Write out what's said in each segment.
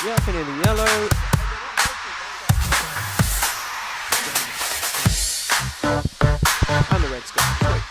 Yapping in the yellow. And the red's got 3.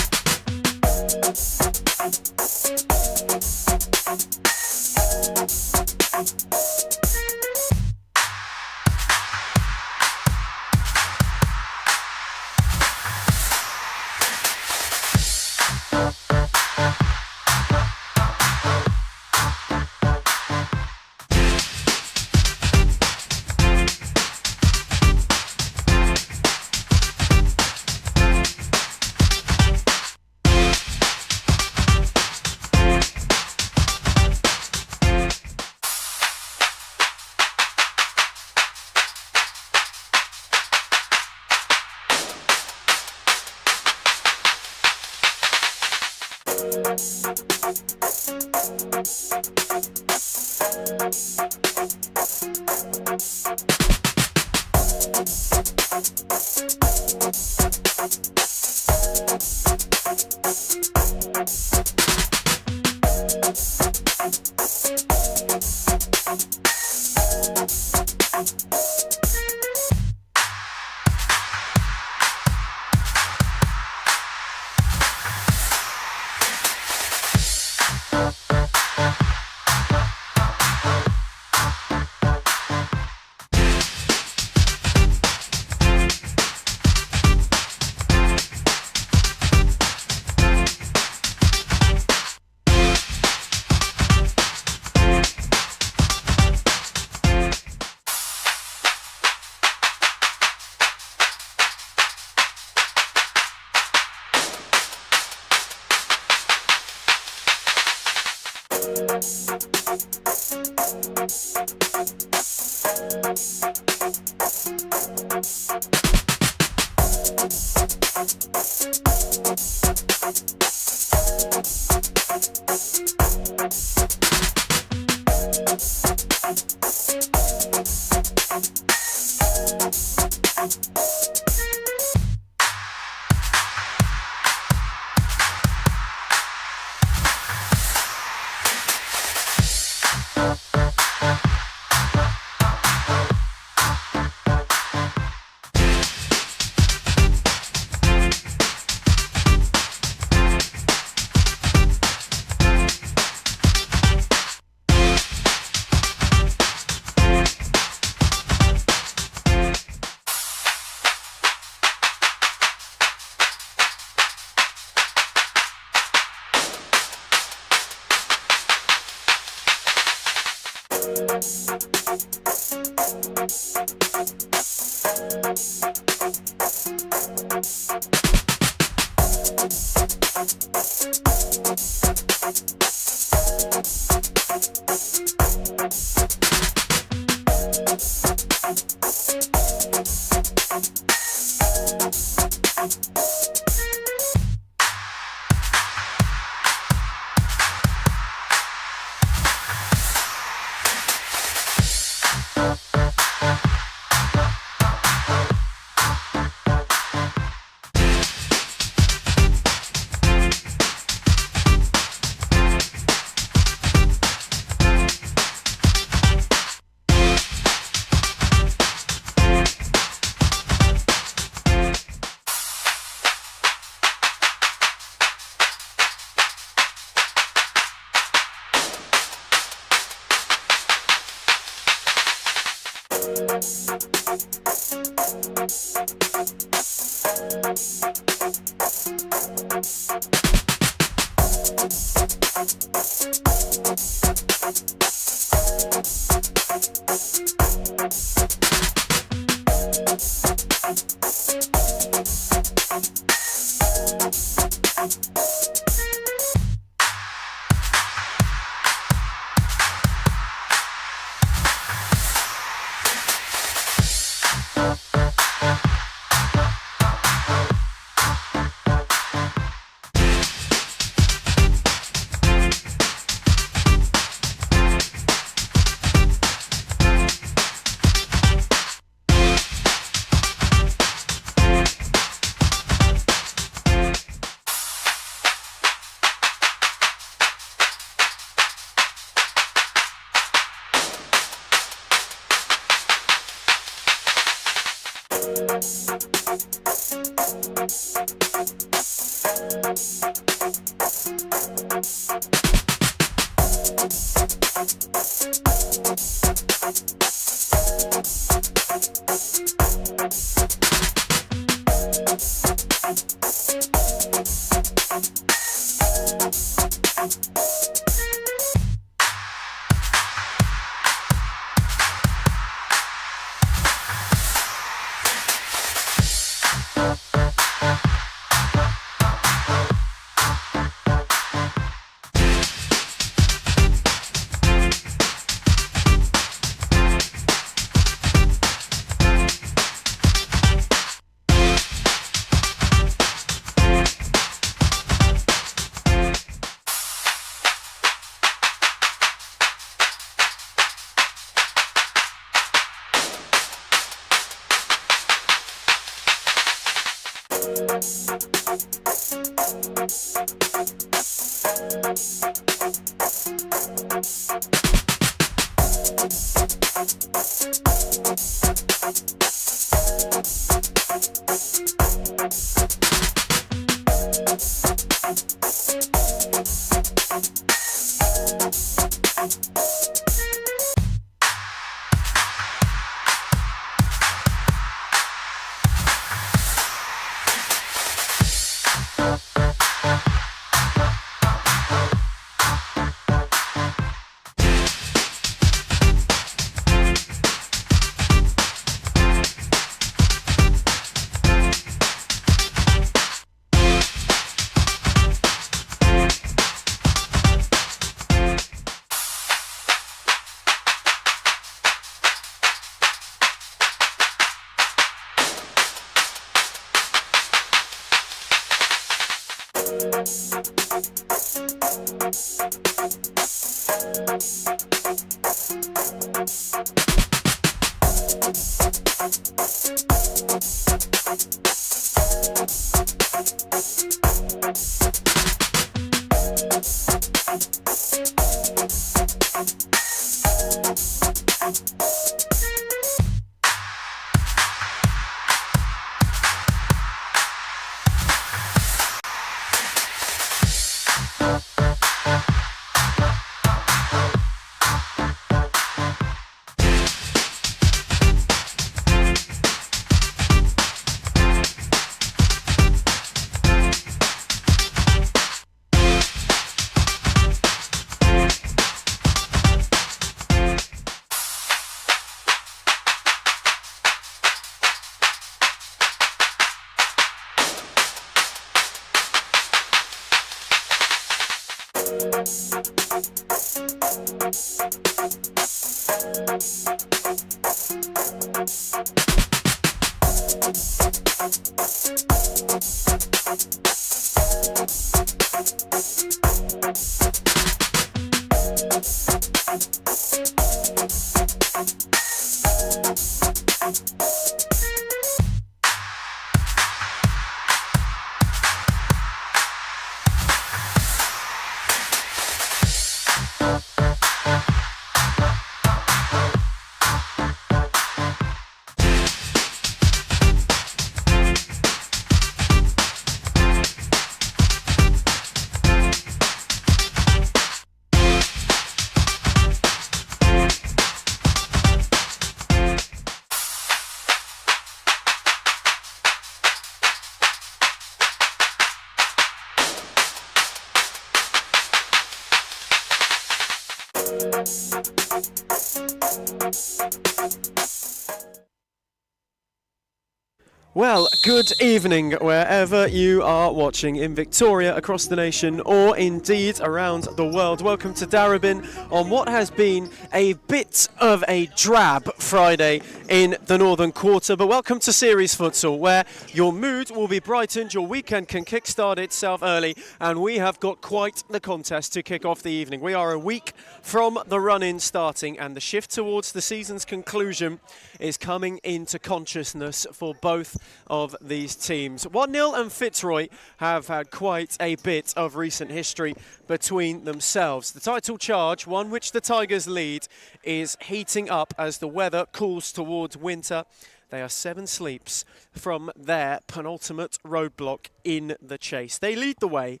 Well, good evening wherever you are watching in Victoria, across the nation, or indeed around the world. Welcome to Darebin on what has been a bit of a drab Friday in the Northern Quarter, but welcome to Series Futsal, where your mood will be brightened, your weekend can kickstart itself early, and we have got quite the contest to kick off the evening. We are a week from the run-in starting, and the shift towards the season's conclusion is coming into consciousness for both of these teams. 1-0 and Fitzroy have had quite a bit of recent history between themselves. The title charge, one which the Tigers lead, is heating up as the weather cools towards winter. They are 7 sleeps from their penultimate roadblock in the chase. They lead the way,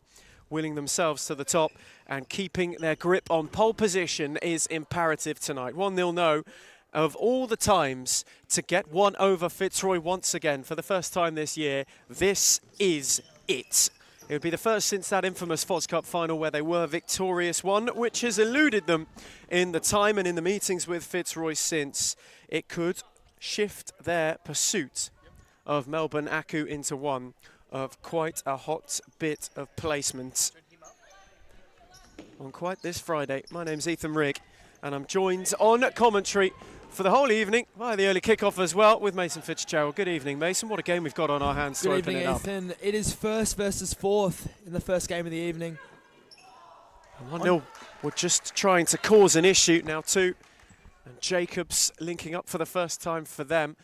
willing themselves to the top, and keeping their grip on pole position is imperative tonight. 1-0 no. Of all the times to get one over Fitzroy once again for the first time this year, this is it. It would be the first since that infamous FOS Cup final where they were victorious, one which has eluded them in the time and in the meetings with Fitzroy since. It could shift their pursuit of Melbourne Aku into one of quite a hot bit of placement. On quite this Friday, my name's Ethan Rigg, and I'm joined on commentary for the whole evening by the early kickoff as well with Mason Fitzgerald. Good evening, Mason. What a game we've got on our hands to open it up. Good evening, Ethan. It is first versus fourth in the first game of the evening. 1-0. We're just trying to cause an issue now too. And Jacobs linking up for the first time for them.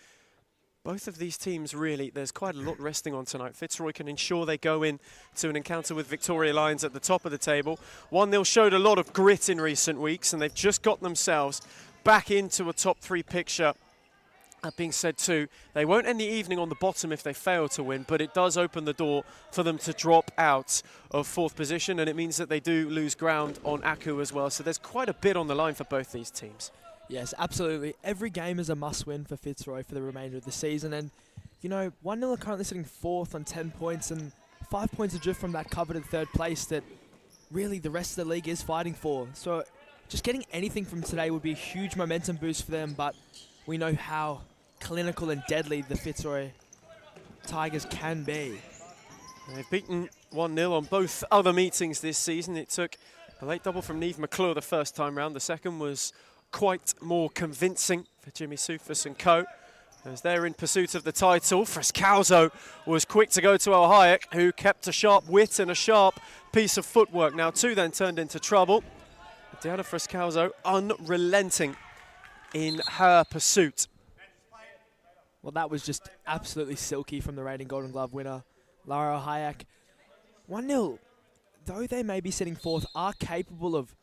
Both of these teams really, there's quite a lot resting on tonight. Fitzroy can ensure they go in to an encounter with Victoria Lions at the top of the table. 1-0 showed a lot of grit in recent weeks, and they've just got themselves back into a top 3 picture. That being said too, they won't end the evening on the bottom if they fail to win, but it does open the door for them to drop out of 4th position, and it means that they do lose ground on Aku as well. So there's quite a bit on the line for both these teams. Yes, absolutely. Every game is a must-win for Fitzroy for the remainder of the season. And, you know, 1-0 are currently sitting 4th on 10 points and 5 points adrift from that coveted 3rd place that really the rest of the league is fighting for. So just getting anything from today would be a huge momentum boost for them, but we know how clinical and deadly the Fitzroy Tigers can be. They've beaten 1-0 on both other meetings this season. It took a late double from Niamh McClure the first time round. The second was quite more convincing for Jimmy Soufas and co. As they're in pursuit of the title, Frescalzo was quick to go to El Hayek, who kept a sharp wit and a sharp piece of footwork. Now 2 then turned into trouble. Diana Frescalzo unrelenting in her pursuit. Well, that was just absolutely silky from the reigning Golden Glove winner, Lara Hayek. 1-0, though they may be sitting fourth, are capable of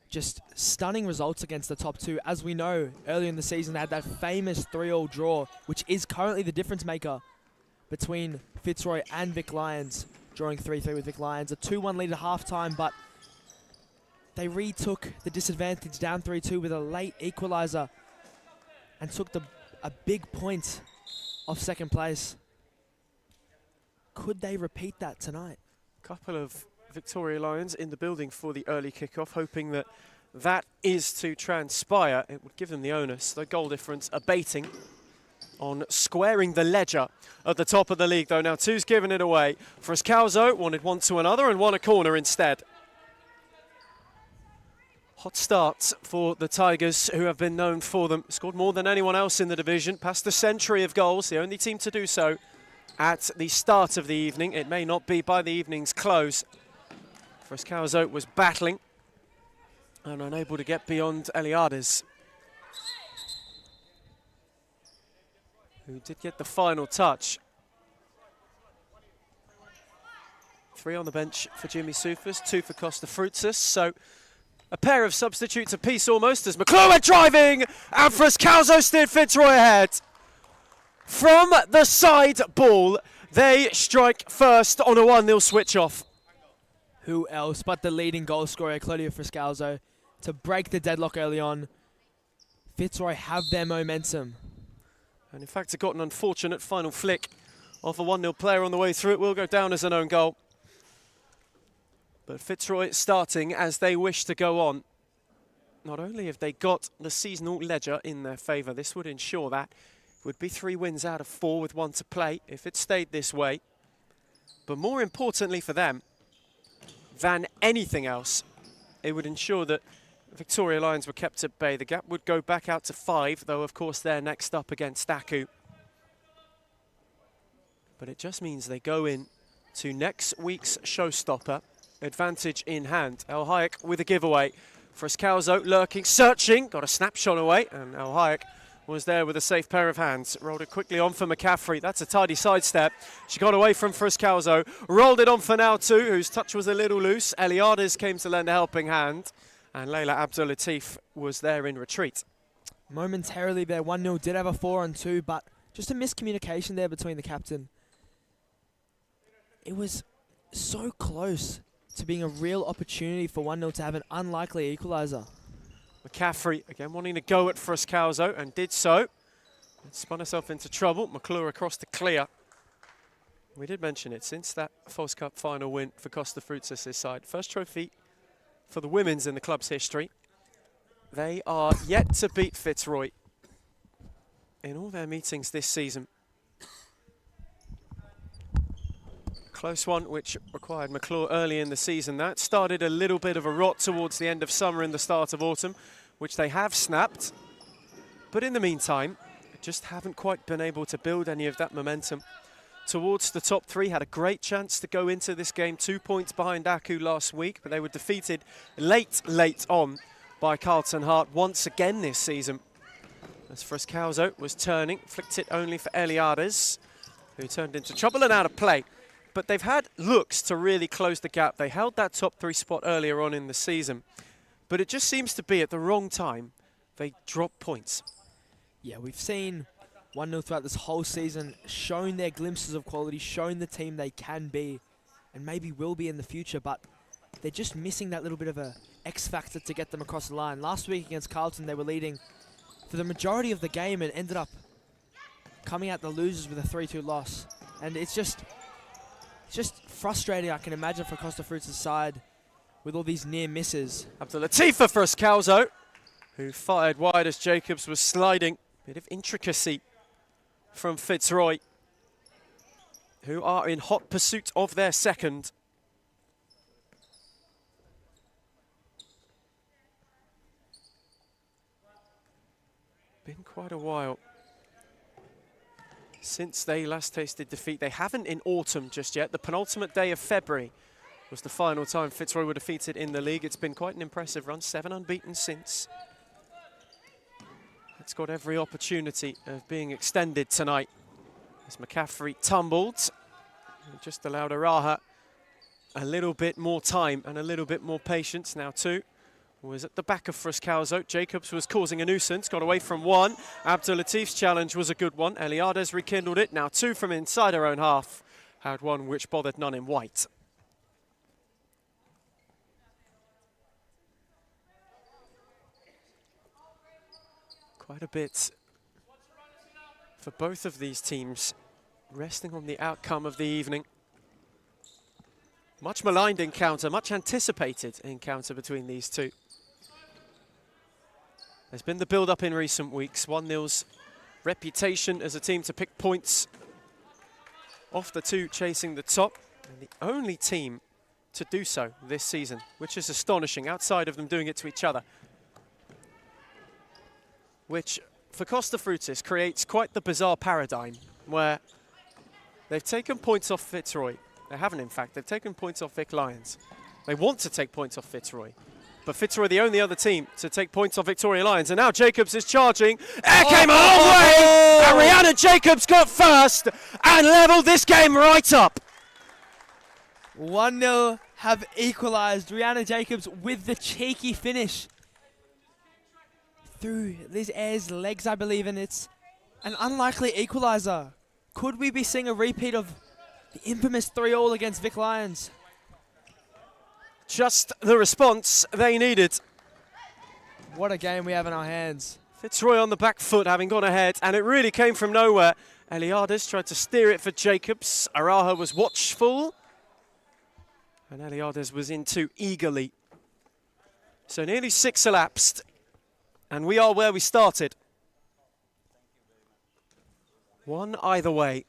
just stunning results against the top 2. As we know, earlier in the season, they had that famous 3-3 draw, which is currently the difference maker between Fitzroy and Vic Lions, drawing 3-3 with Vic Lions. A 2-1 lead at halftime, but they retook the disadvantage down 3-2 with a late equalizer and took a big point off second place. Could they repeat that tonight? Couple of Victoria Lions in the building for the early kickoff, hoping that that is to transpire. It would give them the onus, the goal difference abating on squaring the ledger at the top of the league, though. Now 2's given it away. Frescalzo wanted one to another and won a corner instead. Hot start for the Tigers, who have been known for them. Scored more than anyone else in the division, past the century of goals, the only team to do so at the start of the evening. It may not be by the evening's close. Frescalzo was battling and unable to get beyond Eliades, who did get the final touch. 3 on the bench for Jimmy Soufas, 2 for Costa Fruitsis. So a pair of substitutes apiece almost as McClure went driving and Frescalzo steered Fitzroy ahead. From the side ball, they strike first on a 1-0 switch off. Who else but the leading goal scorer, Claudio Frescalzo, to break the deadlock early on. Fitzroy have their momentum. And in fact, it got an unfortunate final flick off a 1-0 player on the way through. It will go down as an own goal. But Fitzroy starting as they wish to go on. Not only have they got the seasonal ledger in their favour, this would ensure that it would be 3 wins out of 4 with 1 to play if it stayed this way. But more importantly for them than anything else, it would ensure that Victoria Lions were kept at bay. The gap would go back out to 5, though of course they're next up against Aku. But it just means they go in to next week's showstopper, advantage in hand. El Hayek with a giveaway. Frescalzo lurking, searching, got a snapshot away, and El Hayek was there with a safe pair of hands. Rolled it quickly on for McCaffrey. That's a tidy sidestep. She got away from Frescalzo. Rolled it on for Nautu, whose touch was a little loose. Eliades came to lend a helping hand. And Leila Abdul-Latif was there in retreat. Momentarily there, 1-0 did have a 4-on-2, but just a miscommunication there between the captain. It was so close to being a real opportunity for 1-0 to have an unlikely equaliser. McCaffrey again wanting to go at Frescalzo and did so. It spun herself into trouble. McClure across to clear. We did mention it since that Falls Cup final win for Costa Fruitsis' side. First trophy for the women's in the club's history. They are yet to beat Fitzroy in all their meetings this season. Close one, which required McClure early in the season. That started a little bit of a rot towards the end of summer and the start of autumn, which they have snapped. But in the meantime, just haven't quite been able to build any of that momentum towards the top 3. Had a great chance to go into this game 2 points behind Aku last week, but they were defeated late on by Carlton Heart once again this season. As Frescalzo was turning, flicked it only for Eliades, who turned into trouble and out of play. But they've had looks to really close the gap. They held that top 3 spot earlier on in the season, but it just seems to be at the wrong time they drop points. Yeah, we've seen 1-0 throughout this whole season, shown their glimpses of quality, shown the team they can be and maybe will be in the future, but they're just missing that little bit of a X factor to get them across the line. Last week against Carlton, they were leading for the majority of the game and ended up coming out the losers with a 3-2 loss. And it's just frustrating, I can imagine, for Costa Fruits' side with all these near misses. Abdul-Latif for Frescalzo, who fired wide as Jacobs was sliding. Bit of intricacy from Fitzroy, who are in hot pursuit of their second. Been quite a while since they last tasted defeat. They haven't in autumn just yet. The penultimate day of February was the final time Fitzroy were defeated in the league. It's been quite an impressive run, 7 unbeaten since. It's got every opportunity of being extended tonight. As McCaffrey tumbled, and just allowed Araha a little bit more time and a little bit more patience. Now 2 was at the back of Fruscalzo. Jacobs was causing a nuisance, got away from 1. Abdul Latif's challenge was a good one. Eliades rekindled it. Now 2 from inside her own half. Had one which bothered none in white. Quite a bit for both of these teams, resting on the outcome of the evening. Much maligned encounter, much anticipated encounter between these two. There's been the build-up in recent weeks. 1-0's reputation as a team to pick points off the two chasing the top, and the only team to do so this season, which is astonishing, outside of them doing it to each other. Which, for Costa Frutis, creates quite the bizarre paradigm where they've taken points off Fitzroy. They haven't, in fact. They've taken points off Vic Lions. They want to take points off Fitzroy. But Fitzroy, the only other team to take points off Victoria Lions. And now Jacobs is charging. Air came a long way! And Rihanna Jacobs got first and levelled this game right up. 1-0 have equalised. Rihanna Jacobs with the cheeky finish. Through Liz Ayres' legs, I believe, and it's an unlikely equaliser. Could we be seeing a repeat of the infamous 3-all against Vic Lions? Just the response they needed. What a game we have in our hands. Fitzroy on the back foot, having gone ahead, and it really came from nowhere. Eliades tried to steer it for Jacobs. Araha was watchful, and Eliades was in too eagerly. So nearly 6 elapsed, and we are where we started. 1 either way.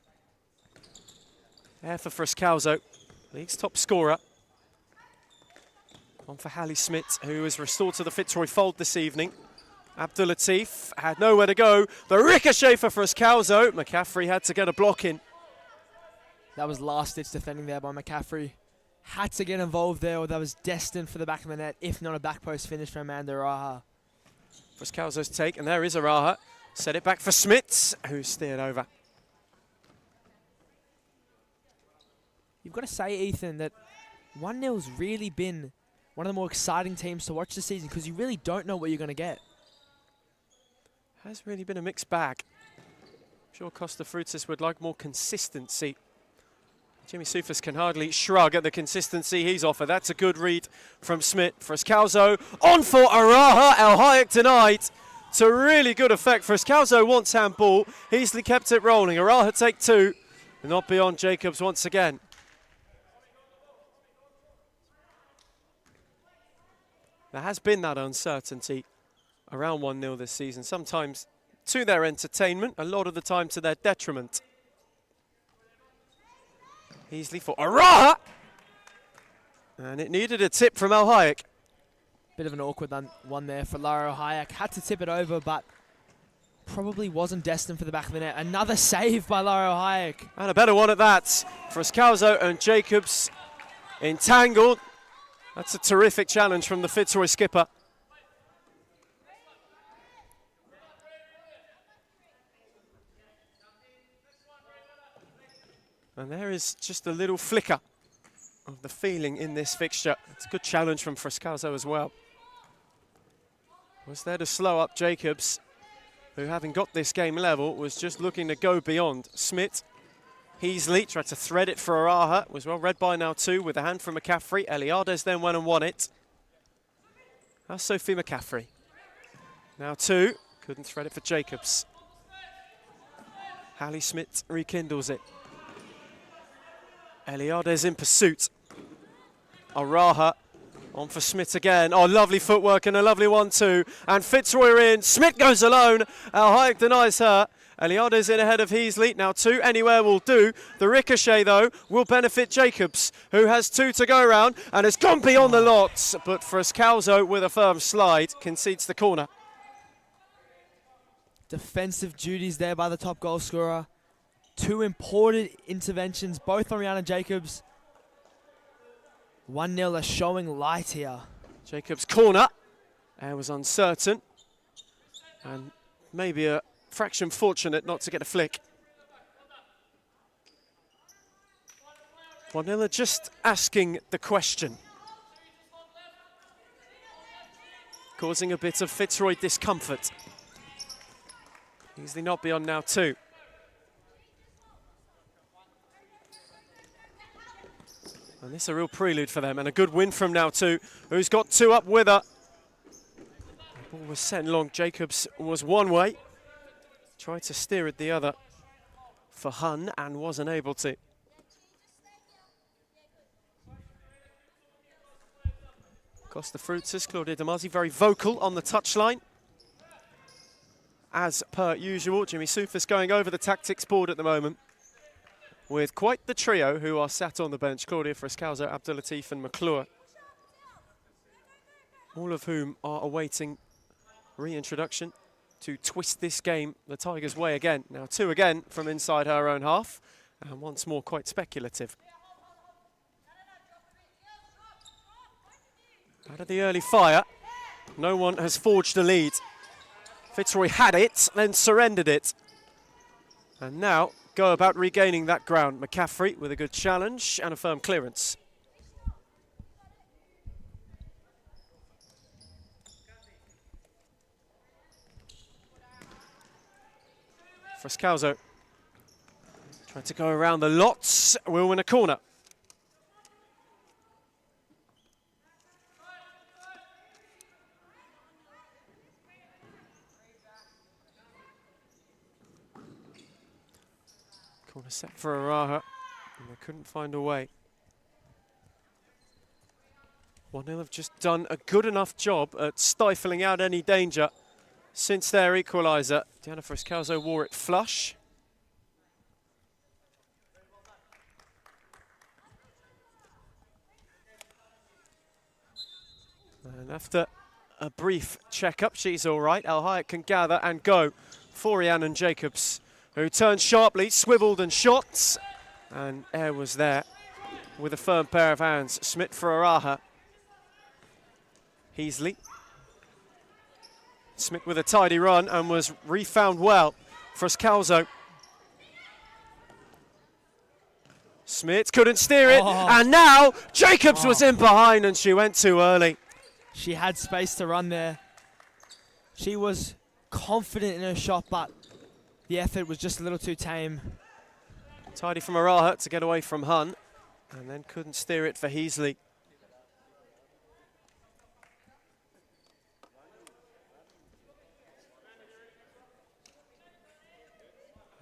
There for Fruscalzo, league's top scorer. On for Hallie Smith, who was restored to the Fitzroy fold this evening. Abdul Latif had nowhere to go. The ricochet for Fruscalzo. McCaffrey had to get a block in. That was last-ditch defending there by McCaffrey. Had to get involved there, or that was destined for the back of the net, if not a back post finish for Amanda Araha. Fruscalzo's take, and there is Araha. Set it back for Smits, who steered over. You've got to say, Ethan, that 1-0's really been one of the more exciting teams to watch this season because you really don't know what you're going to get. Has really been a mixed bag. I'm sure Costa Frutis would like more consistency. Jimmy Soufas can hardly shrug at the consistency he's offered. That's a good read from Smith. Fruscalzo on for Araha. El Hayek denied. To really good effect. Fruscalzo wants handball. Heasley kept it rolling. Araha take 2. And not beyond Jacobs once again. There has been that uncertainty around 1-0 this season, sometimes to their entertainment, a lot of the time to their detriment. Easily for Araha! And it needed a tip from El Hayek. Bit of an awkward one there for Lara Hayek. Had to tip it over, but probably wasn't destined for the back of the net. Another save by Lara Hayek. And a better one at that. Fruscalzo and Jacobs entangled. That's a terrific challenge from the Fitzroy skipper. And there is just a little flicker of the feeling in this fixture. It's a good challenge from Fruscalzo as well. Was there to slow up Jacobs, who, having got this game level, was just looking to go beyond. Smith, Heasley tried to thread it for Araha. Was well read by now 2 with a hand from McCaffrey. Eliades then went and won it. That's Sophie McCaffrey. Now 2. Couldn't thread it for Jacobs. Hallie Smith rekindles it. Eliades in pursuit. Araha on for Smith again. Oh, lovely footwork and a lovely 1-2. And Fitzroy are in. Smith goes alone. El Hayek denies her. Eliades in ahead of Heasley. Now 2 anywhere will do. The ricochet, though, will benefit Jacobs, who has 2 to go around and has gone beyond the lot. But Fruscalzo, with a firm slide, concedes the corner. Defensive duties there by the top goal scorer. Two important interventions, both on Rihanna Jacobs. 1-0 are showing light here. Jacobs' corner. Air was uncertain. And maybe a fraction fortunate not to get a flick. 1-0 are just asking the question. Causing a bit of Fitzroy discomfort. Easily not beyond now two. And this is a real prelude for them, and a good win from now two, who's got two up with her. The ball was sent long. Jacobs was one way. Tried to steer it the other for Hun and wasn't able to. Costa Fruitas, Claudia Damasi, very vocal on the touchline. As per usual, Jimmy Soufis going over the tactics board at the moment with quite the trio who are sat on the bench: Claudia Frescalzo, Abdulatif and McClure. All of whom are awaiting reintroduction to twist this game the Tigers' way again. Now two again from inside her own half, and once more quite speculative. Out of the early fire, no one has forged a lead. Fitzroy had it, then surrendered it. And now go about regaining that ground. McCaffrey with a good challenge and a firm clearance. Frescalzo trying to go around the lots, will win a corner. Corner set for Araha, and they couldn't find a way. 1-0 have just done a good enough job at stifling out any danger since their equalizer. Diana Frescalzo wore it flush. And after a brief check-up, she's all right. El Hayek can gather and go for Rhiannon Jacobs, who turned sharply, swiveled and shot, and Air was there with a firm pair of hands. Smith for Araha. Heasley. Smith with a tidy run and was refound well. Frescalzo. Smith couldn't steer it, and now Jacobs was in behind and she went too early. She had space to run there. She was confident in her shot, but the effort was just a little too tame. Tidy from Araha to get away from Hun, and then couldn't steer it for Heasley.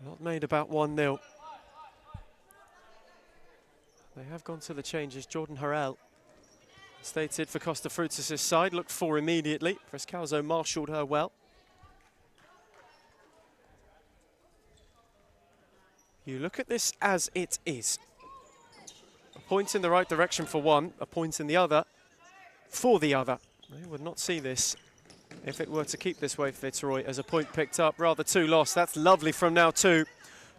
Not made about 1-0. They have gone to the changes. Jordan Harrell stated for Costa Fruitas' side, looked for immediately. Frescalzo marshalled her well. You look at this as it is. A point in the right direction for one, a point in the other for the other. They would not see this if it were to keep this way, Fitzroy, as a point picked up, rather two lost. That's lovely from now two,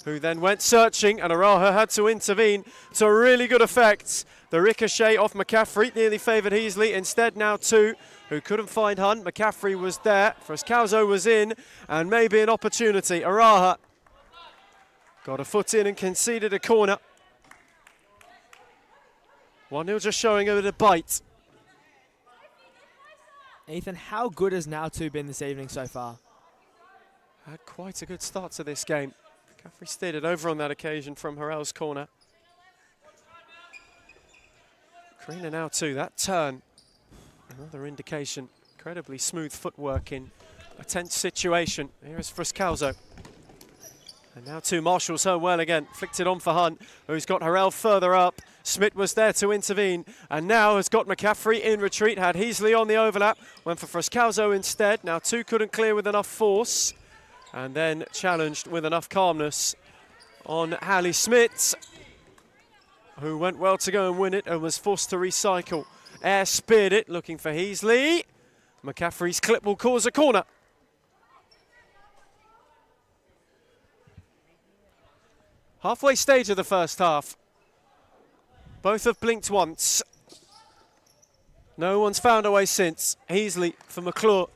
who then went searching, and Araha had to intervene to really good effect. The ricochet off McCaffrey nearly favoured Heasley. Instead, now two, who couldn't find Hunt. McCaffrey was there, Frescalzo was in, and maybe an opportunity. Araha got a foot in and conceded a corner. 1-0 just showing a bit of bite. Ethan, how good has now two been this evening so far? Had quite a good start to this game. McCaffrey steered it over on that occasion from Harrell's corner. Karina now too, that turn, another indication. Incredibly smooth footwork in a tense situation. Here is Frescalzo. And now two marshals her well again, flicked it on for Hunt, who's got Harrell further up. Smith was there to intervene, and now has got McCaffrey in retreat, had Heasley on the overlap, went for Frescalzo instead. Now two couldn't clear with enough force, and then challenged with enough calmness on Hallie Smith, who went well to go and win it and was forced to recycle. Air speared it, looking for Heasley. McCaffrey's clip will cause a corner. Halfway stage of the first half. Both have blinked once. No one's found a way since. Heasley for McClure.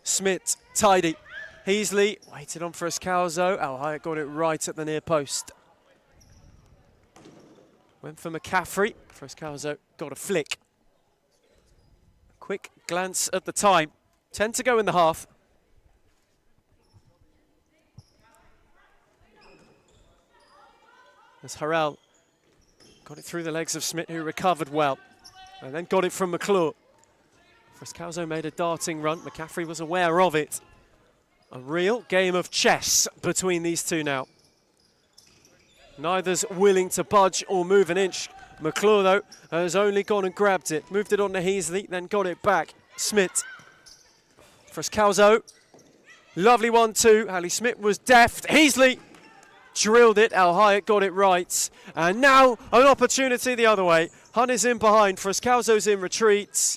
Smith, tidy. Heasley waited on for Escalzo. Hyatt got it right at the near post. Went for McCaffrey. Escalzo got a flick. Quick glance at the time. 10 to go in the half. As Harrell got it through the legs of Smith, who recovered well. And then got it from McClure. Frescalzo made a darting run. McCaffrey was aware of it. A real game of chess between these two now. Neither's willing to budge or move an inch. McClure, though, has only gone and grabbed it. Moved it on to Heasley, then got it back. Smith. Frescalzo. Lovely 1-2. Ali Smith was deft. Heasley drilled it. Al Hyatt got it right. And now an opportunity the other way. Hunt is in behind. Frescalzo's in retreat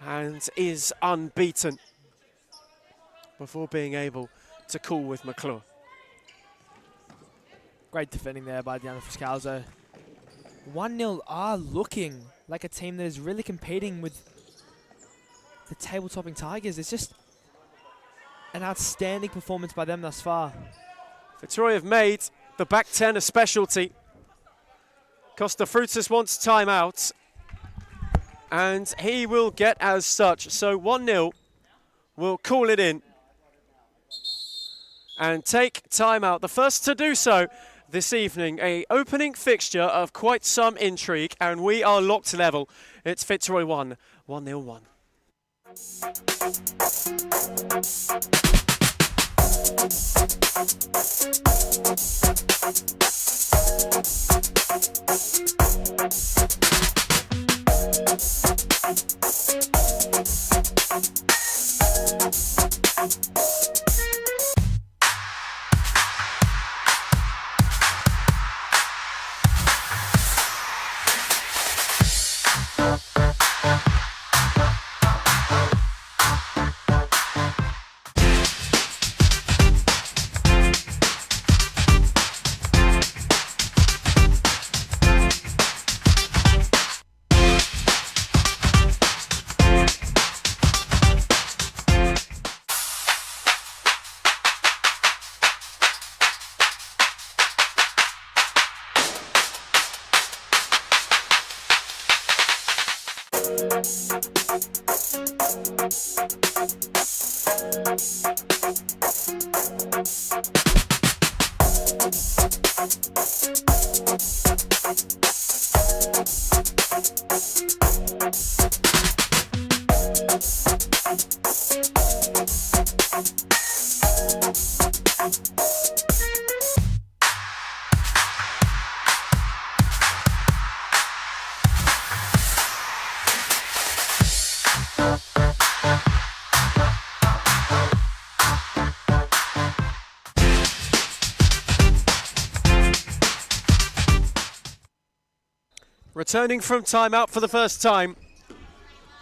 and is unbeaten before being able to call with McClure. Great defending there by Diana Frescalzo. 1-0 are looking like a team that is really competing with the table-topping Tigers. It's just an outstanding performance by them thus far. Fitzroy have made the back 10 a specialty. Costa Frutas wants timeout, and he will get as such. So 1-0 will call it in and take timeout. The first to do so this evening, a opening fixture of quite some intrigue, and we are locked level. It's Fitzroy 1, 1-0 1. Returning from timeout for the first time,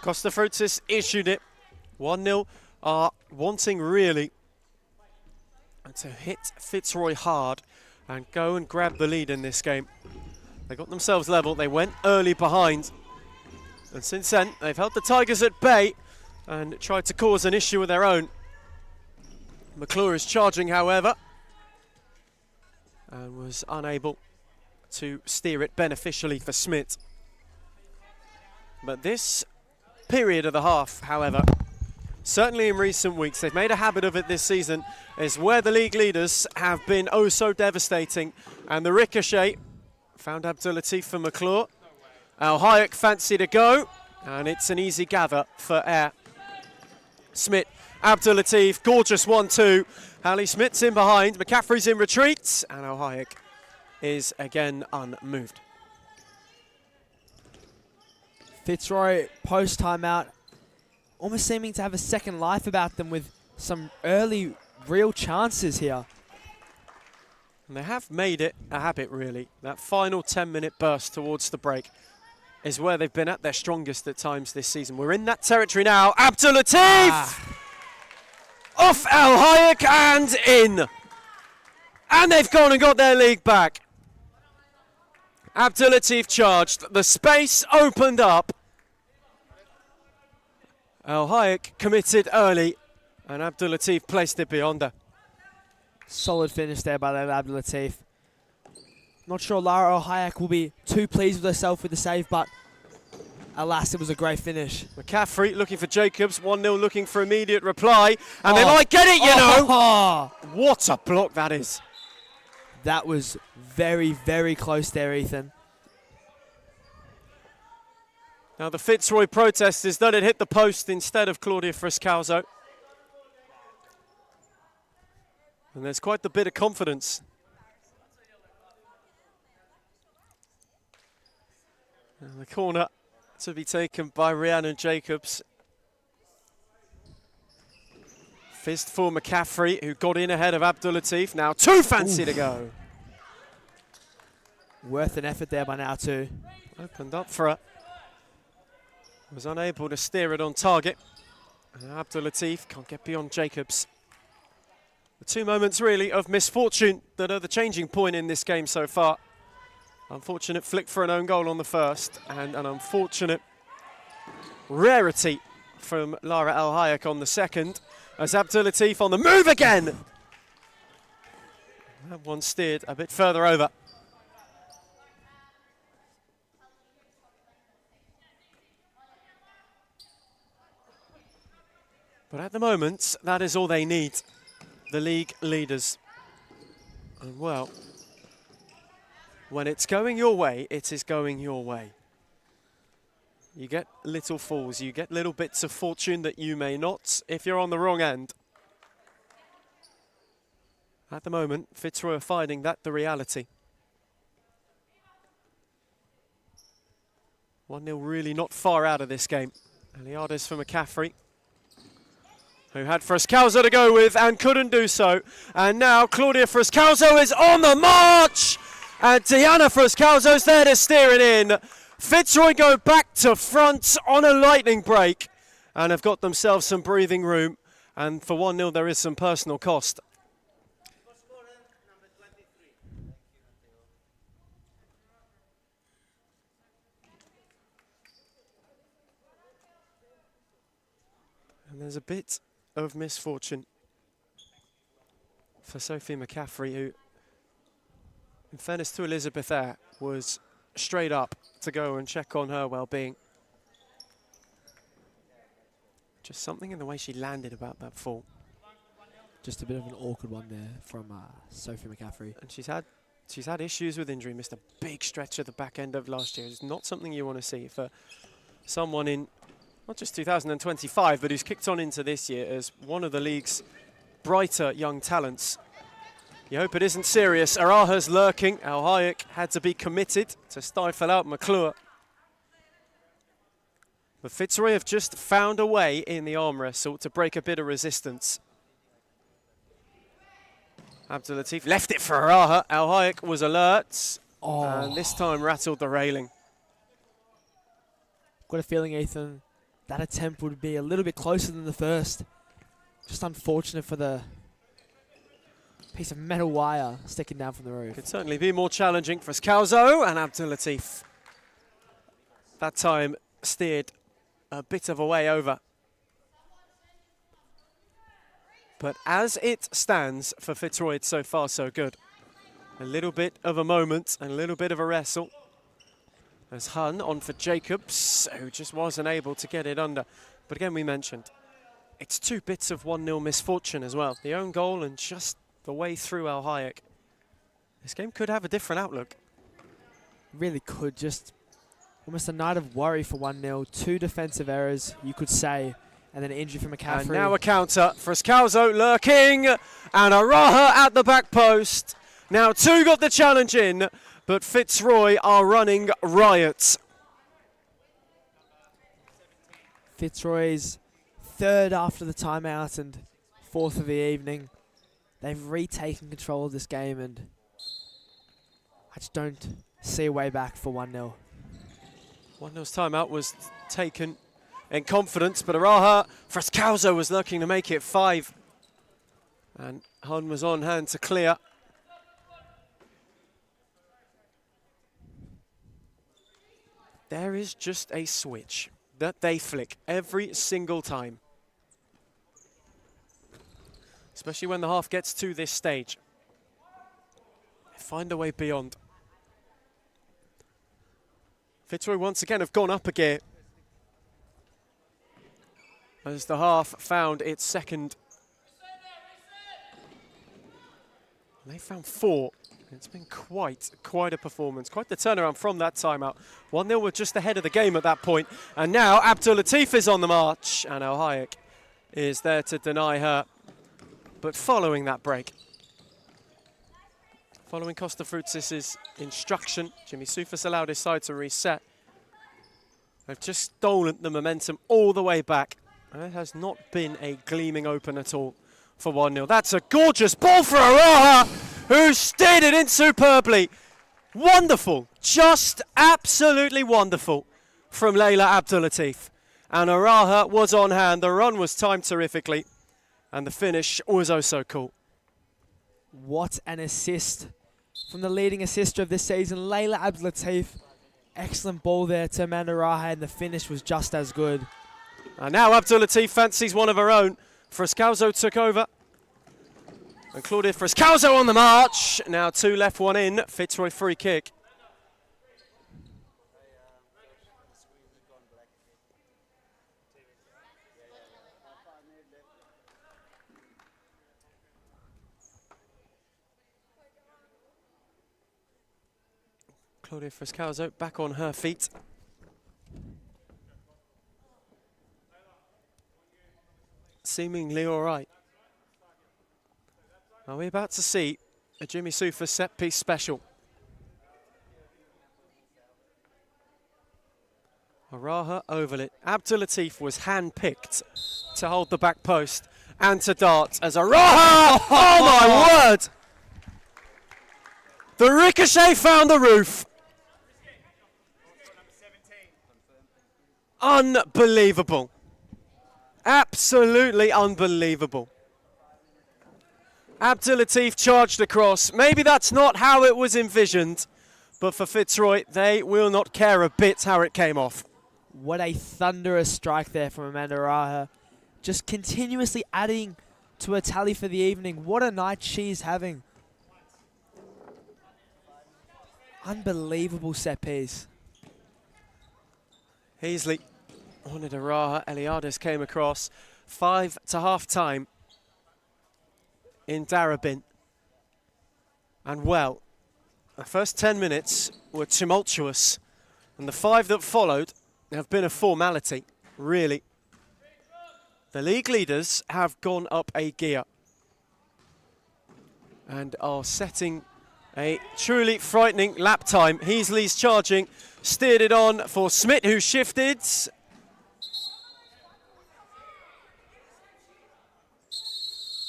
Costa Frutas issued it. 1-0 are wanting really to hit Fitzroy hard and go and grab the lead in this game. They got themselves level. They went early behind. And since then, they've held the Tigers at bay and tried to cause an issue of their own. McClure is charging, however, and was unable to steer it beneficially for Smith. But this period of the half, however, certainly in recent weeks, they've made a habit of it this season, is where the league leaders have been oh so devastating. And the ricochet found Abdulatif for McClure. Al Hayek fancy to go, and it's an easy gather for Air. Smith, Abdulatif, gorgeous 1-2. Ali Smith's in behind, McCaffrey's in retreat, and Al Hayek is again unmoved. Fitzroy post-timeout almost seeming to have a second life about them with some early real chances here. And they have made it a habit, really. That final 10-minute burst towards the break is where they've been at their strongest at times this season. We're in that territory now. Abdulatif! Off Al Hayek and in. And they've gone and got their league back. Abdulatif charged. The space opened up. Al Hayek committed early, and Abdulatif placed it beyond her. Solid finish there by that Abdulatif. Not sure Lara Al Hayek will be too pleased with herself with the save, but alas, it was a great finish. McCaffrey looking for Jacobs, 1-0 looking for immediate reply, and they might get it, you know. What a block that is. That was very, very close there, Ethan. Now the Fitzroy protest is that it hit the post instead of Claudia Friscalzo. And there's quite the bit of confidence. And the corner to be taken by Rhiannon Jacobs. Fist for McCaffrey, who got in ahead of Abdulatif. Now too fancy to go. Worth an effort there by now too. Opened up for her. Was unable to steer it on target. And Abdulatif can't get beyond Jacobs. The two moments really of misfortune that are the changing point in this game so far. Unfortunate flick for an own goal on the first, and an unfortunate rarity from Lara Al Hayek on the second, as Abdulatif on the move again. That one steered a bit further over. But at the moment, that is all they need, the league leaders. And well, when it's going your way, it is going your way. You get little falls, you get little bits of fortune that you may not if you're on the wrong end. At the moment, Fitzroy are finding that the reality. 1-0 really not far out of this game. Eliades for McCaffrey, who had Friscalzo to go with and couldn't do so. And now Claudia Friscalzo is on the march! And Diana Friscalzo's there to steer it in. Fitzroy go back to front on a lightning break and have got themselves some breathing room. And for 1-0 there is some personal cost. And there's a bit of misfortune for Sophie McCaffrey, who, in fairness to Elizabeth Eyre, was straight up to go and check on her well-being. Just something in the way she landed about that fall. Just a bit of an awkward one there from Sophie McCaffrey. And she's had issues with injury, missed a big stretch at the back end of last year. It's not something you want to see for someone in not just 2025, but who's kicked on into this year as one of the league's brighter young talents. You hope it isn't serious. Araha's lurking. Al Hayek had to be committed to stifle out McClure. But Fitzroy have just found a way in the arm wrestle to break a bit of resistance. Abdulatif left it for Araha. Al Hayek was alert. And this time rattled the railing. Got a feeling, Ethan, that attempt would be a little bit closer than the first. Just unfortunate for the piece of metal wire sticking down from the roof. Could certainly be more challenging for Scalzo, and Abdulatif that time steered a bit of a way over. But as it stands for Fitzroy, it's so far so good. A little bit of a moment and a little bit of a wrestle. As Hun on for Jacobs, who just wasn't able to get it under. But again, we mentioned, it's two bits of 1-0 misfortune as well. The own goal and just the way through Al Hayek. This game could have a different outlook. Really could. Just almost a night of worry for 1-0. Two defensive errors, you could say, and then an injury from McCaffrey. And now a counter for Scalzo lurking, and Araha at the back post. Now two got the challenge in, but Fitzroy are running riot. Fitzroy's third after the timeout and fourth of the evening. They've retaken control of this game, and I just don't see a way back for 1-0. 1-0's timeout was taken in confidence, but Araha Friscalzo was looking to make it 5. And Hun was on hand to clear. there is just a switch that they flick every single time. Especially when the half gets to this stage. They find a way beyond. Fitzroy once again have gone up a gear as the half found its second. They found 4. It's been quite a performance, quite the turnaround from that timeout. 1-0 were just ahead of the game at that point. And now Abdul Latif is on the march, and Al Hayek is there to deny her. But following that break, following Costa Frutzis' instruction, Jimmy Sufas allowed his side to reset. They've just stolen the momentum all the way back. And it has not been a gleaming open at all for 1-0. That's a gorgeous ball for Araha, who steered it in superbly. Wonderful, just absolutely wonderful from Leila Abdulatif. And Araha was on hand, the run was timed terrifically, and the finish was oh so cool. What an assist from the leading assister of this season, Leila Abdulatif. Excellent ball there to Amanda Araha, and the finish was just as good. And now Abdulatif fancies one of her own. Frascalzo took over. And Claudia Frascalzo on the march. Now 2 left, 1 in. Fitzroy free kick. Claudia Frascalzo back on her feet. Seemingly all right. Are we about to see a Jimmy Sufas set-piece special? Araha oval it. Abdulatif was hand-picked to hold the back post and to dart as Araha! Oh my word! The ricochet found the roof. Unbelievable. Absolutely unbelievable. Abdulatif charged across. Maybe that's not how it was envisioned, but for Fitzroy, they will not care a bit how it came off. What a thunderous strike there from Amanda Araha. Just continuously adding to her tally for the evening. What a night she's having. Unbelievable set piece. Heasley wanted Araha. Eliades came across. 5 to half time in Darabin. And well, the first 10 minutes were tumultuous, and the 5 that followed have been a formality, really. The league leaders have gone up a gear and are setting a truly frightening lap time. Heasley's charging, steered it on for Smith, who shifted.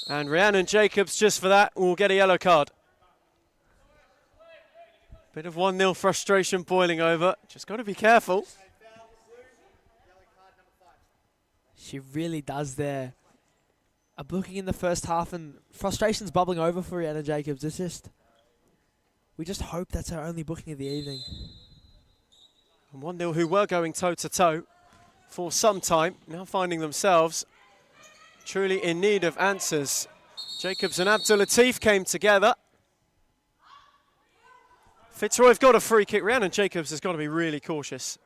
And Rhiannon Jacobs, just for that, will get a yellow card. Bit of 1-0 frustration boiling over. Just got to be careful. She really does there. A booking in the first half and frustration's bubbling over for Rhiannon Jacobs. It's just, we just hope that's her only booking of the evening. And 1-0 who were going toe-to-toe for some time, now finding themselves truly in need of answers. Jacobs and Abdulatif came together. Fitzroy have got a free kick. Rhiannon Jacobs has got to be really cautious.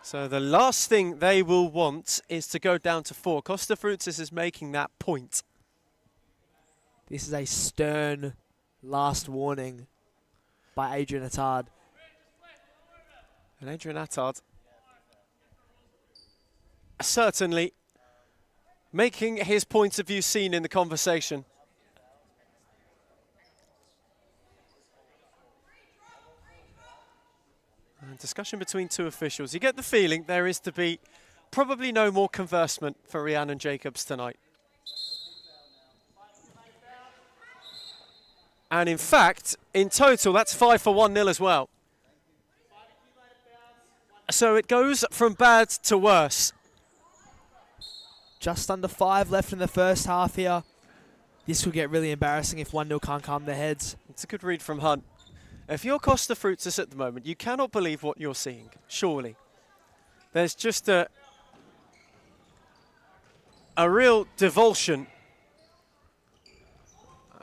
So the last thing they will want is to go down to 4. Costa Frutzis is making that point. This is a stern last warning by Adrian Attard. And Adrian Attard certainly making his point of view seen in the conversation. And discussion between 2 officials. You get the feeling there is to be probably no more conversement for Rhiannon Jacobs tonight. And in fact, in total, that's 5 for 1-0 as well. So it goes from bad to worse. Just under 5 left in the first half here. This will get really embarrassing if 1-0 can't calm their heads. It's a good read from Hunt. If you're Costa Fruitus at the moment, you cannot believe what you're seeing, surely. There's just a real devulsion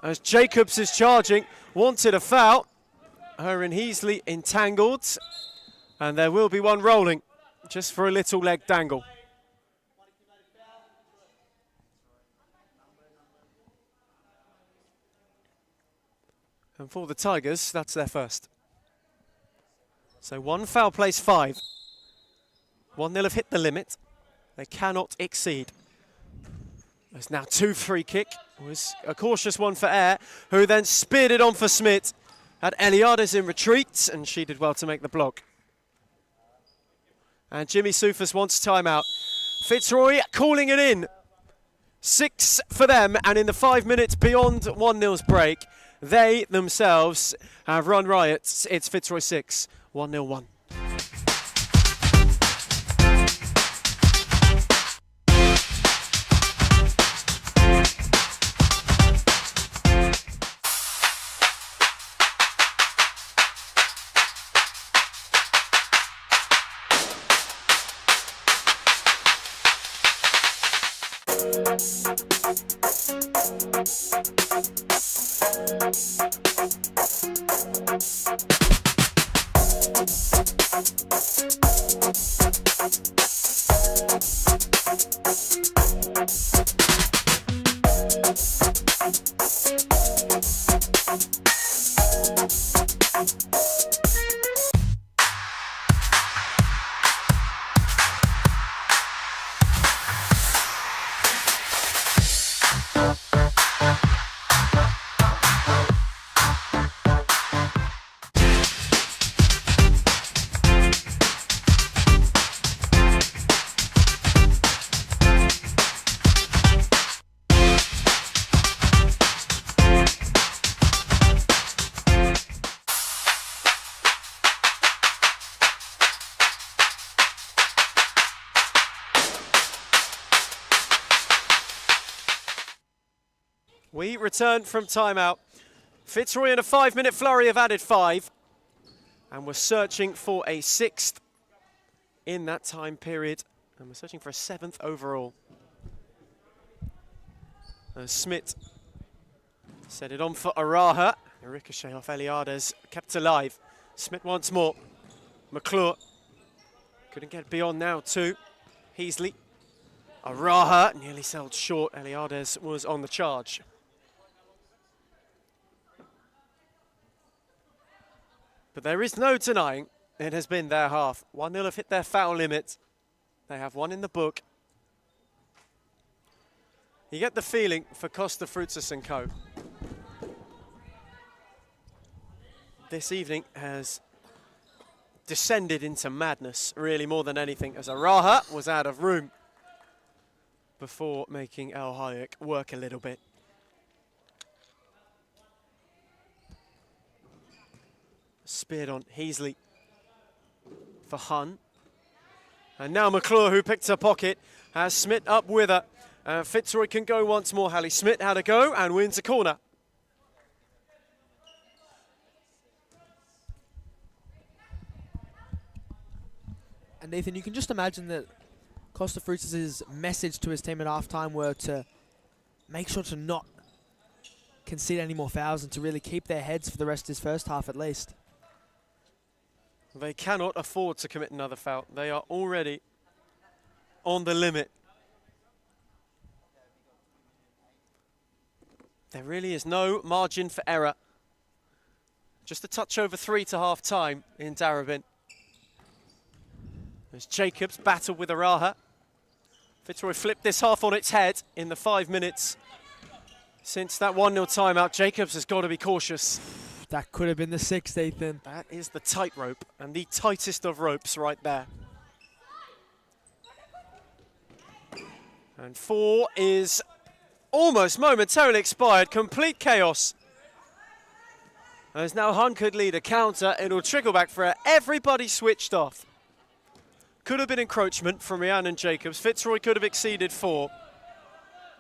as Jacobs is charging, wanted a foul. Her and Heasley entangled, and there will be one rolling, just for a little leg dangle. And for the Tigers, that's their first. So one foul plays 5. 1-0 have hit the limit. They cannot exceed. There's now 2 free kick. It was a cautious one for Eyre, who then speared it on for Smith. Had Eliades in retreat, and she did well to make the block. And Jimmy Soufas wants timeout. Fitzroy calling it in. 6 for them, and in the 5 minutes beyond 1-0's break, they themselves have run riot. It's Fitzroy 6, 1-0 1. We return from timeout. Fitzroy in a 5-minute flurry have added 5. And we're searching for a 6th in that time period. And we're searching for a 7th overall. Smith set it on for Araha. A ricochet off Eliades, kept alive. Smith once more. McClure couldn't get beyond now too. Heasley. Araha nearly sailed short. Eliades was on the charge. But there is no denying it has been their half. 1-0 have hit their foul limit. They have one in the book. You get the feeling for Costa Fruitus and co. This evening has descended into madness, really, more than anything, as Araha was out of room before making El Hayek work a little bit. Speared on Heasley for Hun. And now McClure, who picked her pocket, has Smith up with her. Fitzroy can go once more. Hallie Smith had a go and wins a corner. And Nathan, you can just imagine that Costa Fruitus' message to his team at halftime were to make sure to not concede any more fouls and to really keep their heads for the rest of his first half at least. They cannot afford to commit another foul. They are already on the limit. There really is no margin for error. Just a touch over 3 to half time in Darebin. As Jacobs battled with Araha. Fitzroy flipped this half on its head in the 5 minutes since that 1-0 timeout. Jacobs has got to be cautious. That could have been the 6th, Ethan. That is the tightrope, and the tightest of ropes right there. And 4 is almost momentarily expired. Complete chaos. As now Hun could lead a counter. It'll trickle back for her. Everybody switched off. Could have been encroachment from Rhiannon Jacobs. Fitzroy could have exceeded 4.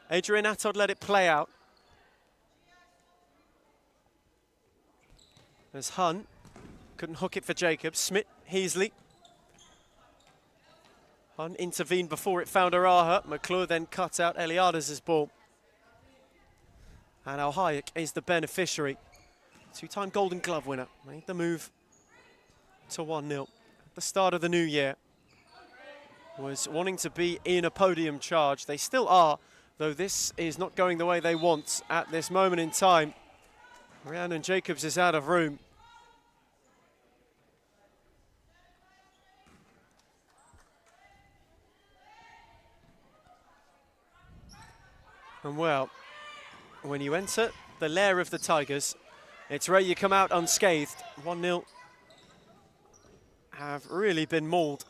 Adrian Attard let it play out. As Hunt couldn't hook it for Jacobs. Smith, Heasley. Hunt intervened before it found Araha. McClure then cut out Eliades' ball. And Al Hayek is the beneficiary. Two-time Golden Glove winner. Made the move to 1-0 at the start of the new year. Was wanting to be in a podium charge. They still are, though this is not going the way they want at this moment in time. Rhiannon Jacobs is out of room. And well, when you enter the lair of the Tigers, it's rare you come out unscathed. 1-0 have really been mauled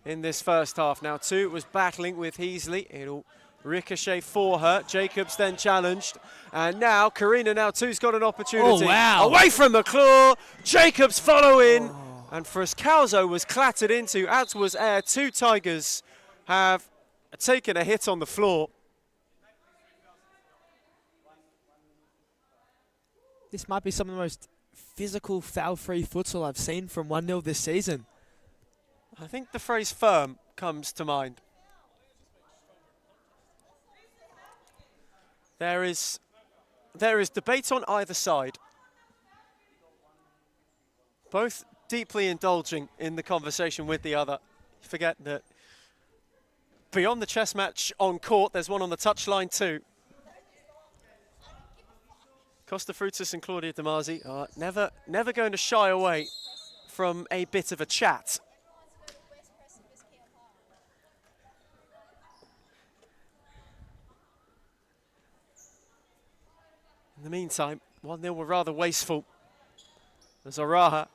in this first half. Now two was battling with Heasley. It'll ricochet for her. Jacobs then challenged. And now Karina now two's got an opportunity. Oh, wow. Away from McClure. Jacobs following. Oh. And Frascalzo was clattered into, as was Air. Two Tigers have taken a hit on the floor. This might be some of the most physical, foul-free futsal I've seen from 1-0 this season. I think the phrase firm comes to mind. There is debate on either side. Both deeply indulging in the conversation with the other. Forget that beyond the chess match on court, there's one on the touchline too. Costa Frutas and Claudia Damasi are never going to shy away from a bit of a chat. In the meantime, 1-0 were rather wasteful. There's Araha.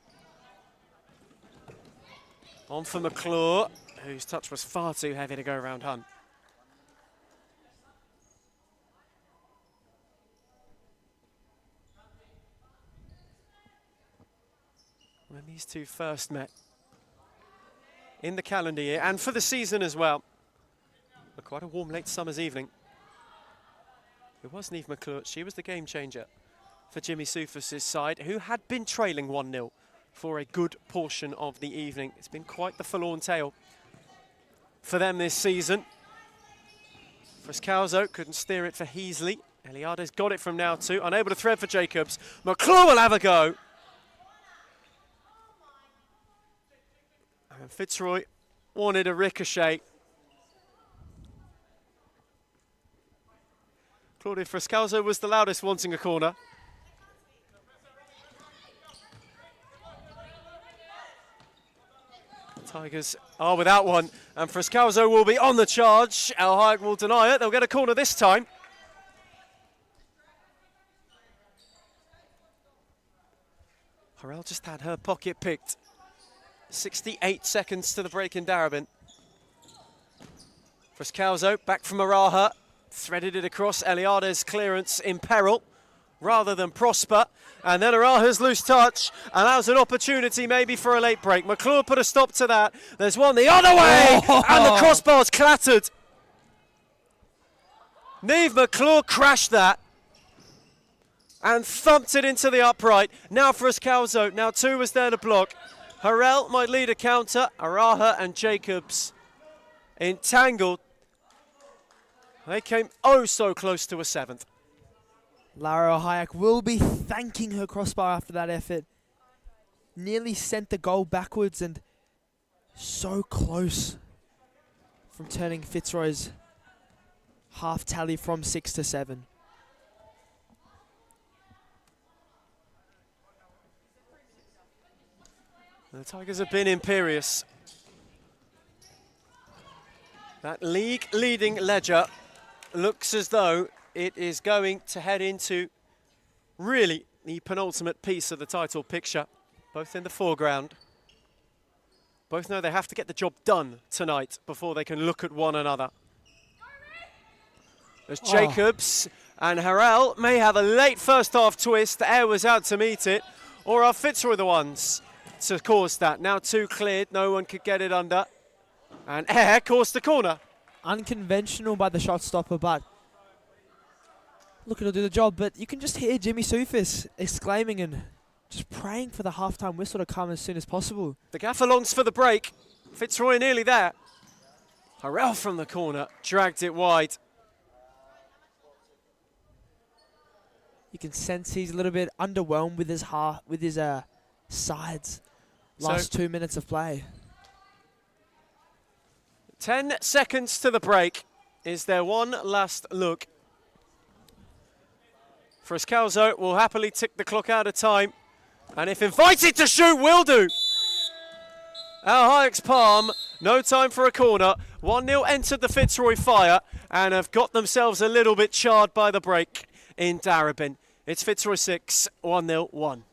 On for McClure, whose touch was far too heavy to go around Hunt. When these two first met in the calendar year, and for the season as well, but quite a warm late summer's evening. It was Niamh McClure. She was the game changer for Jimmy Soufis' side, who had been trailing 1-0 for a good portion of the evening. It's been quite the forlorn tale for them this season. Frascalzo couldn't steer it for Heasley. Eliades got it from now two, unable to thread for Jacobs. McClure will have a go. And Fitzroy wanted a ricochet. Claudia Frascalzo was the loudest wanting a corner. Tigers are without one, and Frascalzo will be on the charge. Al Hayek will deny it. They'll get a corner this time. Harrell just had her pocket picked. 68 seconds to the break in Darebin. Frascalzo back from Araha. Threaded it across. Eliades' clearance in peril rather than prosper. And then Araha's loose touch allows an opportunity maybe for a late break. McClure put a stop to that. There's one the other way, and the crossbar's clattered. Niamh McClure crashed that and thumped it into the upright. Now Frascalzo, now two was there to block. Harrell might lead a counter. Araha and Jacobs entangled. They came oh so close to a seventh. Lara Hayek will be thanking her crossbar after that effort. Nearly sent the goal backwards and so close from turning Fitzroy's half tally from 6 to 7. The Tigers have been imperious. That league leading ledger looks as though it is going to head into really the penultimate piece of the title picture. Both in the foreground. Both know they have to get the job done tonight before they can look at one another. There's Jacobs and Harrell may have a late first half twist. The air was out to meet it. Or are Fitzroy the ones to cause that? Now two cleared, no one could get it under. And Air caused the corner. Unconventional by the shot stopper, but look, it'll do the job. But you can just hear Jimmy Soufis exclaiming and just praying for the halftime whistle to come as soon as possible. The gaffer longs for the break. Fitzroy nearly there. Harrell from the corner, dragged it wide. You can sense he's a little bit underwhelmed with his sides. Last 2 minutes of play. 10 seconds to the break. Is there one last look? Friscalzo will happily tick the clock out of time. And if invited to shoot, will do. Al Hayek's palm, no time for a corner. 1-0 entered the Fitzroy fire and have got themselves a little bit charred by the break in Darebin. It's Fitzroy 6, 1-0, 1.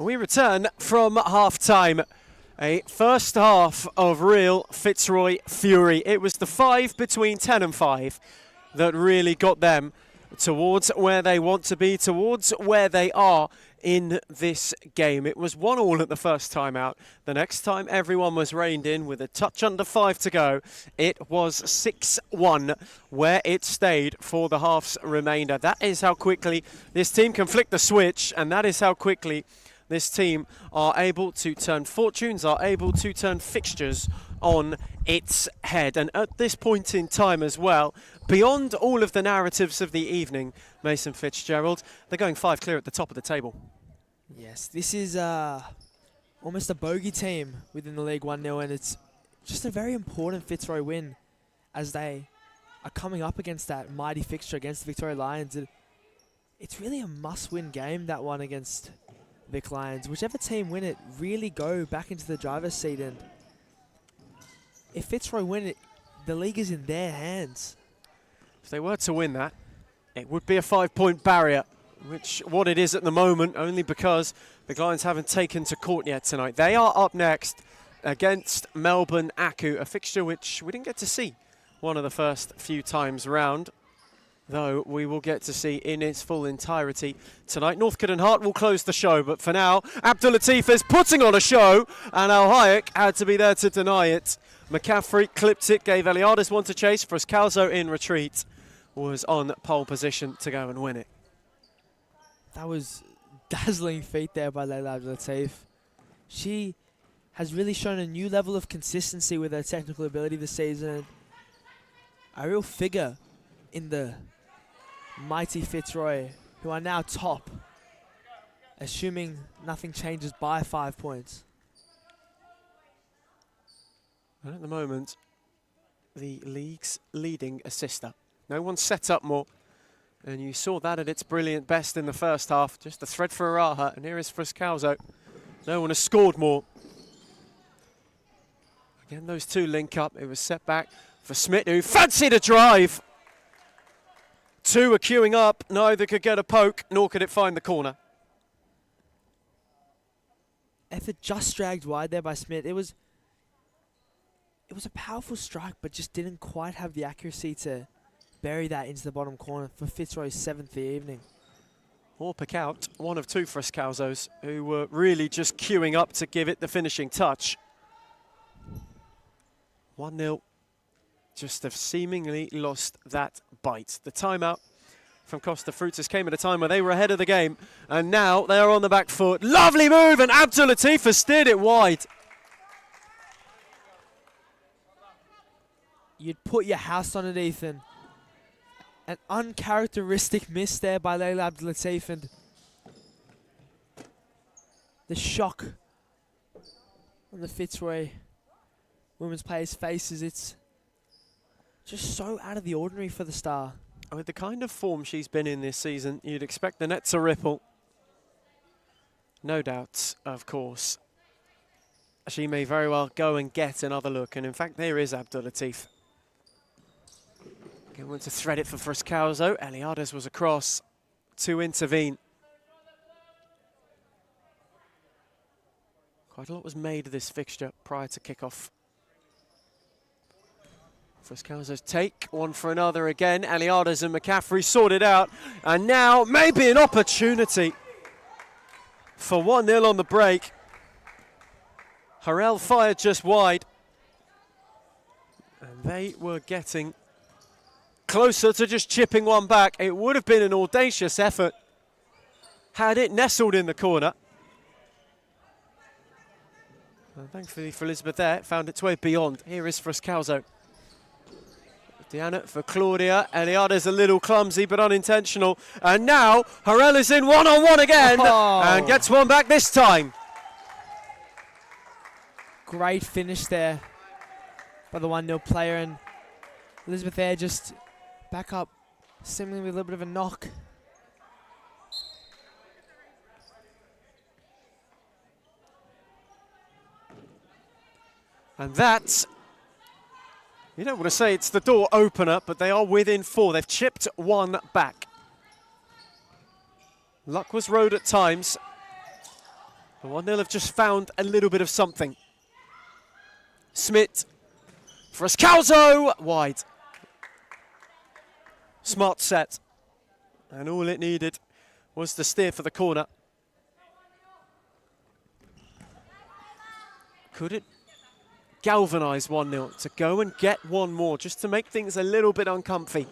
We return from half-time. A first half of real Fitzroy fury. It was the 5 between 10 and 5 that really got them towards where they want to be, towards where they are in this game. It was 1-1 at the first time out. The next time everyone was reined in with a touch under 5 to go, it was 6-1 where it stayed for the half's remainder. That is how quickly this team can flick the switch, and that is how quickly this team are able to turn fortunes, are able to turn fixtures on its head. And at this point in time as well, beyond all of the narratives of the evening, Mason Fitzgerald, they're going 5 clear at the top of the table. Yes, this is almost a bogey team within the league 1-0, and it's just a very important Fitzroy win as they are coming up against that mighty fixture against the Victoria Lions. It's really a must-win game, that one against Vic Lions. Whichever team win it really go back into the driver's seat, and if Fitzroy win it, the league is in their hands. If they were to win that, it would be a 5-point barrier, which what it is at the moment, only because the Lions haven't taken to court yet tonight. They are up next against Melbourne Aku, a fixture which we didn't get to see one of the first few times round, though we will get to see in its full entirety tonight. Northcote and Hart will close the show, but for now, Abdul Latif is putting on a show, and Al Hayek had to be there to deny it. McCaffrey clipped it, gave Eliades one to chase. Frascalzo in retreat was on pole position to go and win it. That was dazzling feat there by Leila Abdul Latif. She has really shown a new level of consistency with her technical ability this season. A real figure in the mighty Fitzroy, who are now top, assuming nothing changes by 5 points. And at the moment, the league's leading assister. No one set up more, and you saw that at its brilliant best in the first half. Just a thread for Araha, and here is Frascalzo. No one has scored more. Again, those two link up. It was set back for Smith, who fancied a drive. Two are queuing up. Neither could get a poke, nor could it find the corner. Effort just dragged wide there by Smith. It was a powerful strike, but just didn't quite have the accuracy to bury that into the bottom corner for Fitzroy's 7th of the evening. Or pick out one of two Frascalzos, who were really just queuing up to give it the finishing touch. 1-0. Just have seemingly lost that bite. The timeout from Costa Frutas came at a time where they were ahead of the game, and now they are on the back foot. Lovely move, and Abdul Latif has steered it wide. You'd put your house on it, Ethan. An uncharacteristic miss there by Leila Abdul Latif, and the shock on the Fitzroy women's players' faces. It's just so out of the ordinary for the star. With the kind of form she's been in this season, you'd expect the net to ripple. No doubt, of course. She may very well go and get another look, and in fact, there is Abdul Latif. Again, went to thread it for Frascalzo. Eliades was across to intervene. Quite a lot was made of this fixture prior to kickoff. Frascalzo's take, one for another again. Eliades and McCaffrey sorted out, and now maybe an opportunity for 1-0 on the break. Harrell fired just wide, and they were getting closer to just chipping one back. It would have been an audacious effort had it nestled in the corner. And thankfully for Elizabeth there, found its way beyond. Here is Frascalzo. Diana for Claudia. Eliada's a little clumsy but unintentional. And now Harrell is in one-on-one again and gets one back this time. Great finish there by the 1-0 player, and Elizabeth there just back up, seemingly with a little bit of a knock. And that's, you don't want to say it's the door opener, but they are within 4. They've chipped one back. Luck was road at times. The 1-0 have just found a little bit of something. Smith, Frascalzo, wide. Smart set. And all it needed was the steer for the corner. Could it galvanise 1-0 to go and get one more, just to make things a little bit uncomfy?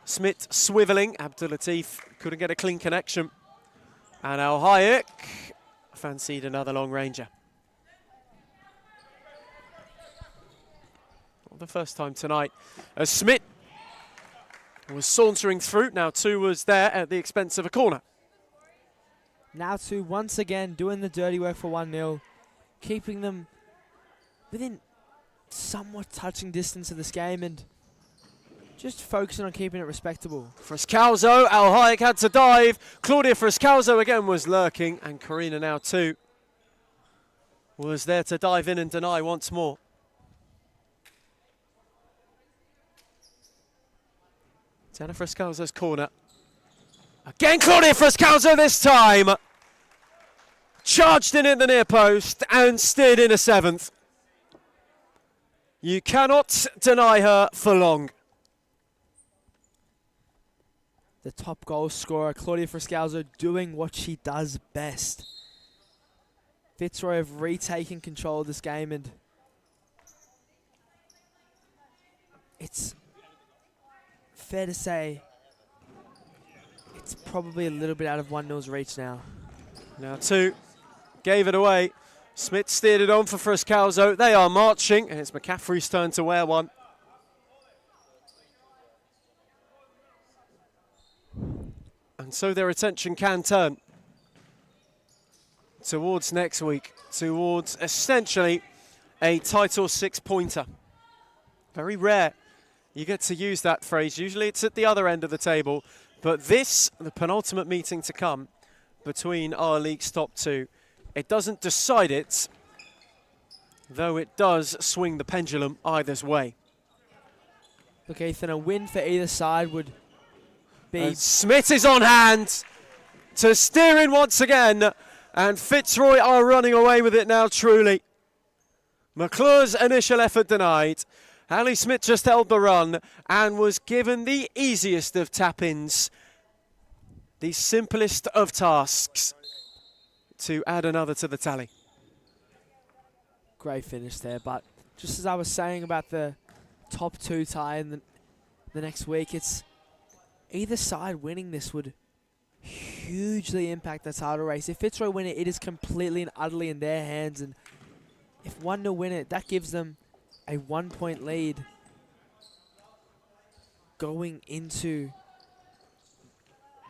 Smith swivelling, Abdulatif couldn't get a clean connection. And Al Hayek fancied another long ranger. Not the first time tonight. As Smith was sauntering through, now 2 was there at the expense of a corner. Now 2 once again doing the dirty work for 1-0, keeping them within somewhat touching distance of this game and just focusing on keeping it respectable. Frascalzo, Al Hayek had to dive. Claudia Frascalzo again was lurking, and Karina now too was there to dive in and deny once more. Diana Frascalzo's corner. Again Claudia Frascalzo this time. Charged in at the near post and steered in a 7th. You cannot deny her for long. The top goal scorer, Claudia Frascalzo, doing what she does best. Fitzroy have retaken control of this game, and it's fair to say it's probably a little bit out of 1-0's reach now. Now 2, gave it away. Smith steered it on for Frascalzo. They are marching, and it's McCaffrey's turn to wear one. And so their attention can turn towards next week, towards essentially a title 6-pointer. Very rare you get to use that phrase. Usually it's at the other end of the table, but this, the penultimate meeting to come between our league's top 2, it doesn't decide it, though it does swing the pendulum either's way. Look, Ethan, a win for either side would be... And Smith is on hand to steer in once again, and Fitzroy are running away with it now, truly. McClure's initial effort denied. Hallie Smith just held the run and was given the easiest of tap-ins, the simplest of tasks, to add another to the tally. Great finish there, but just as I was saying about the top 2 tie in the next week, it's either side winning this would hugely impact the title race. If Fitzroy win it, it is completely and utterly in their hands, and if 1-0 win it, that gives them a 1-point lead going into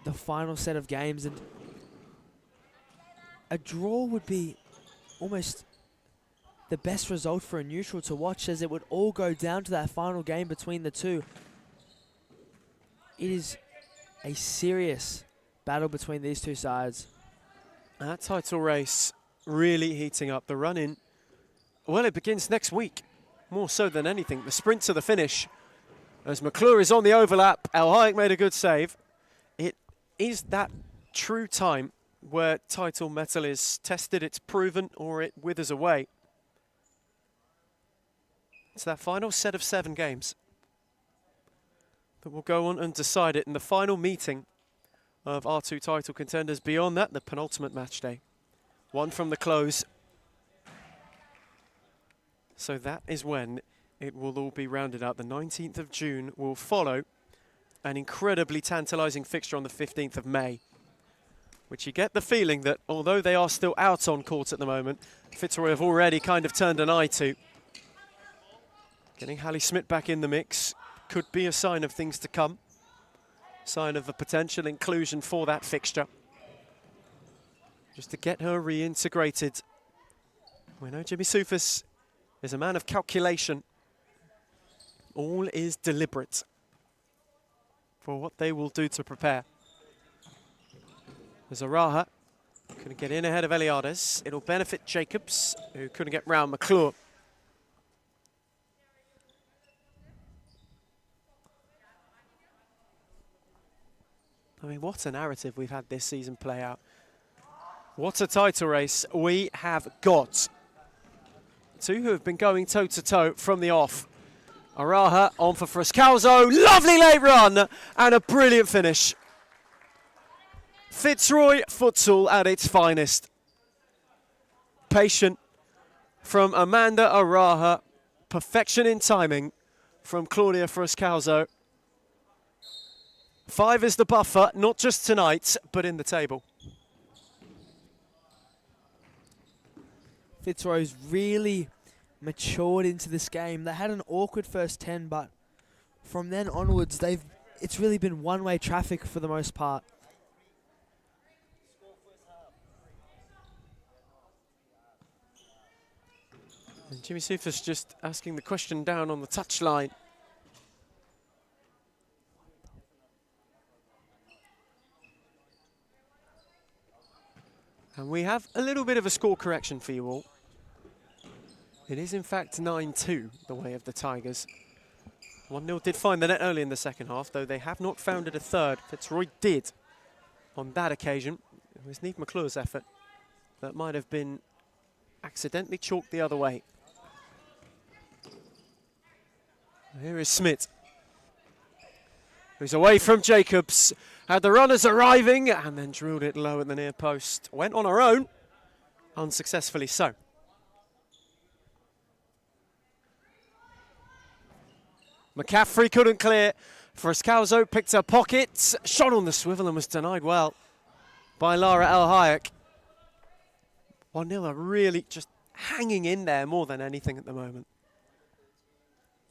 the final set of games, and a draw would be almost the best result for a neutral to watch, as it would all go down to that final game between the 2. It is a serious battle between these 2 sides. That title race really heating up. The run-in, well, it begins next week, more so than anything. The sprint to the finish, as McClure is on the overlap. Al Hayek made a good save. It is that true time where title metal is tested, it's proven, or it withers away. It's that final set of 7 games that will go on and decide it in the final meeting of our 2 title contenders. Beyond that, the penultimate match day. 1 from the close. So that is when it will all be rounded out. The 19th of June will follow an incredibly tantalising fixture on the 15th of May. which you get the feeling that although they are still out on court at the moment, Fitzroy have already kind of turned an eye to. Getting Hallie Smith back in the mix could be a sign of things to come, sign of a potential inclusion for that fixture. Just to get her reintegrated. We know Jimmy Soufis is a man of calculation. All is deliberate for what they will do to prepare. There's Araha, couldn't get in ahead of Eliades. It'll benefit Jacobs, who couldn't get round McClure. I mean, what a narrative we've had this season play out. What a title race we have got. Two who have been going toe-to-toe from the off. Araha on for Frascalzo. Lovely late run and a brilliant finish. Fitzroy futsal at its finest. Patient from Amanda Araha. Perfection in timing from Claudia Frascalzo. 5 is the buffer, not just tonight, but in the table. Fitzroy's really matured into this game. They had an awkward first 10, but from then onwards, it's really been one-way traffic for the most part. And Jimmy Soufis just asking the question down on the touchline. And we have a little bit of a score correction for you all. It is in fact 9-2 the way of the Tigers. 1-0 did find the net early in the second half, though they have not found it a third. Fitzroy did on that occasion. It was Neve McClure's effort that might have been accidentally chalked the other way. Here is Smith, who's away from Jacobs. Had the runners arriving and then drilled it low at the near post. Went on her own, unsuccessfully so. McCaffrey couldn't clear. Frascalzo picked her pockets, shot on the swivel and was denied well by Lara El Hayek. 1-0 are really just hanging in there more than anything at the moment.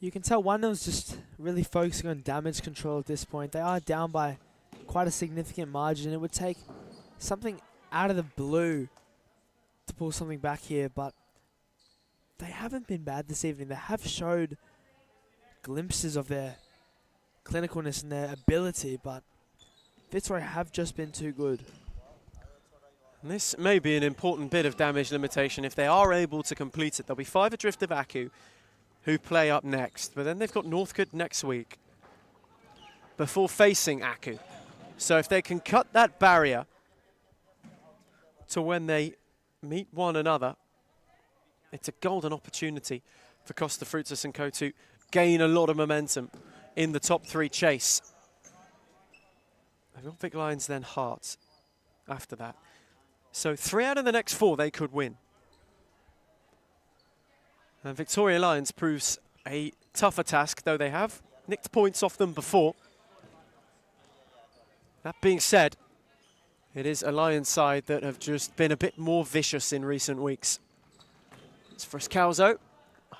You can tell 1-0's just really focusing on damage control at this point. They are down by quite a significant margin. It would take something out of the blue to pull something back here, but they haven't been bad this evening. They have showed glimpses of their clinicalness and their ability, but Fitzroy have just been too good. And this may be an important bit of damage limitation. If they are able to complete it, there'll be 5 adrift of Aku, who play up next. But then they've got Northcote next week before facing Aku. So if they can cut that barrier to when they meet one another, it's a golden opportunity for Costa Frutas and Co to gain a lot of momentum in the top 3 chase. They've got Vic Lions, then Hearts after that. So 3 out of the next 4 they could win. And Victoria Lions proves a tougher task, though they have nicked points off them before. That being said, it is a Lions side that have just been a bit more vicious in recent weeks. It's Frascalzo,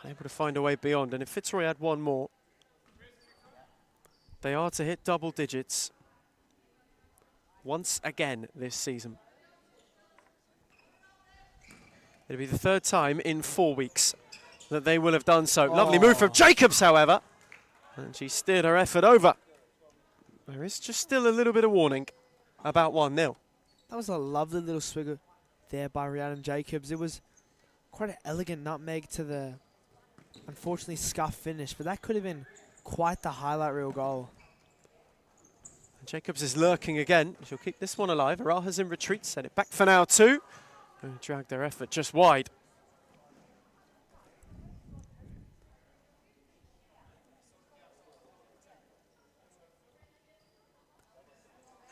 unable to find a way beyond, and if Fitzroy had one more, they are to hit double digits once again this season. It'll be the 3rd time in 4 weeks that they will have done so. Oh. Lovely move from Jacobs, however, and she steered her effort over. There is just still a little bit of warning about 1-0. That was a lovely little swigger there by Rhiannon Jacobs. It was quite an elegant nutmeg to the unfortunately scuff finish, but that could have been quite the highlight reel goal. And Jacobs is lurking again. She'll keep this one alive. Araha's in retreat, set it back for now too. And dragged their effort just wide.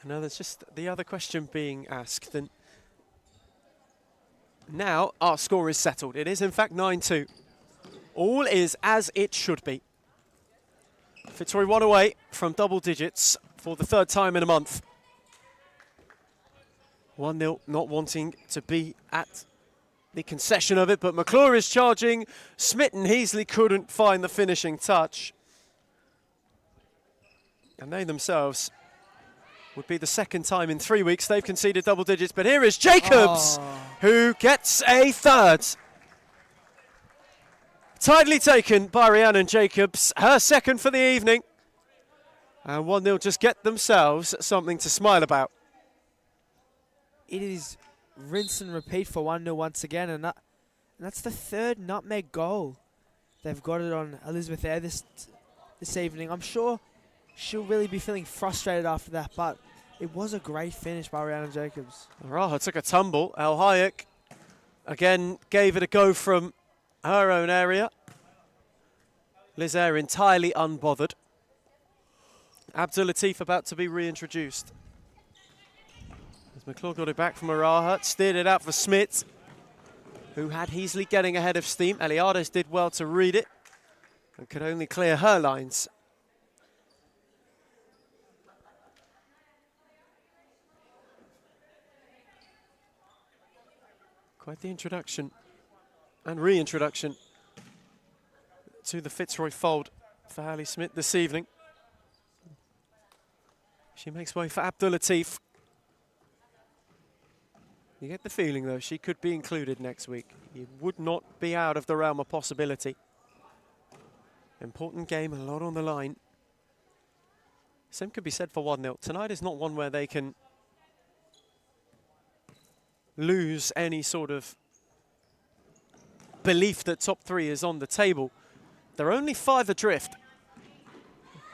Now there's just the other question being asked, and now our score is settled. It is in fact 9-2. All is as it should be. Fitzroy 1 away from double digits for the 3rd time in a month. 1-0, not wanting to be at the concession of it, but McClure is charging. Smitten, Heasley couldn't find the finishing touch. And they themselves would be the second time in 3 weeks they've conceded double digits. But here is Jacobs, who gets a third. Tidily taken by Rhiannon Jacobs, her second for the evening. And 1-0 just get themselves something to smile about. It is rinse and repeat for 1-0 once again, and that's the third nutmeg goal. They've got it on Elizabeth Eyre this evening. I'm sure she'll really be feeling frustrated after that, but it was a great finish by Rhiannon Jacobs. Raha took a tumble. El Hayek again gave it a go from her own area. Liz Eyre entirely unbothered. Abdul Latif about to be reintroduced. As McClure got it back from Araha, steered it out for Smith, who had Heasley getting ahead of steam. Eliades did well to read it and could only clear her lines. Quite the introduction and reintroduction to the Fitzroy fold for Hallie Smith this evening. She makes way for Abdul Latif. You get the feeling, though, she could be included next week. It would not be out of the realm of possibility. Important game, a lot on the line. Same could be said for 1-0. Tonight is not one where they can lose any sort of belief that top three is on the table. They're only 5 adrift.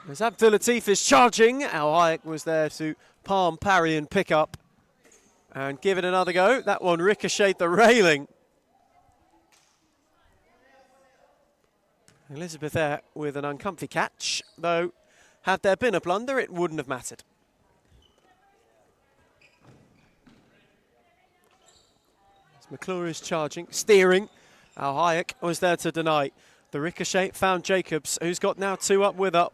As Abdul Latif is charging, Al Hayek was there to palm, parry and pick up. And give it another go. That one ricocheted the railing. Elizabeth Eyre with an uncomfy catch, though had there been a blunder, it wouldn't have mattered. As McClure is charging, steering. Al Hayek was there to deny. The ricochet found Jacobs, who's got now 2 up with her.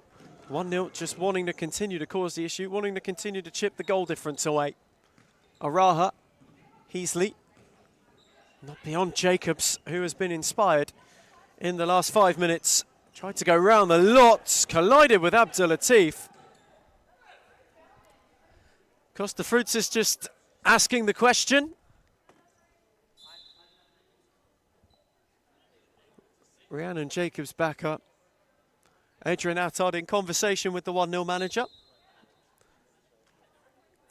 1-0, just wanting to continue to cause the issue, wanting to continue to chip the goal difference away. Araha, Heasley, not beyond Jacobs, who has been inspired in the last 5 minutes. Tried to go round the lots, collided with Abdul Latif. Costa Fruits is just asking the question. Rhiannon Jacobs back up. Adrian Attard in conversation with the 1-0 manager.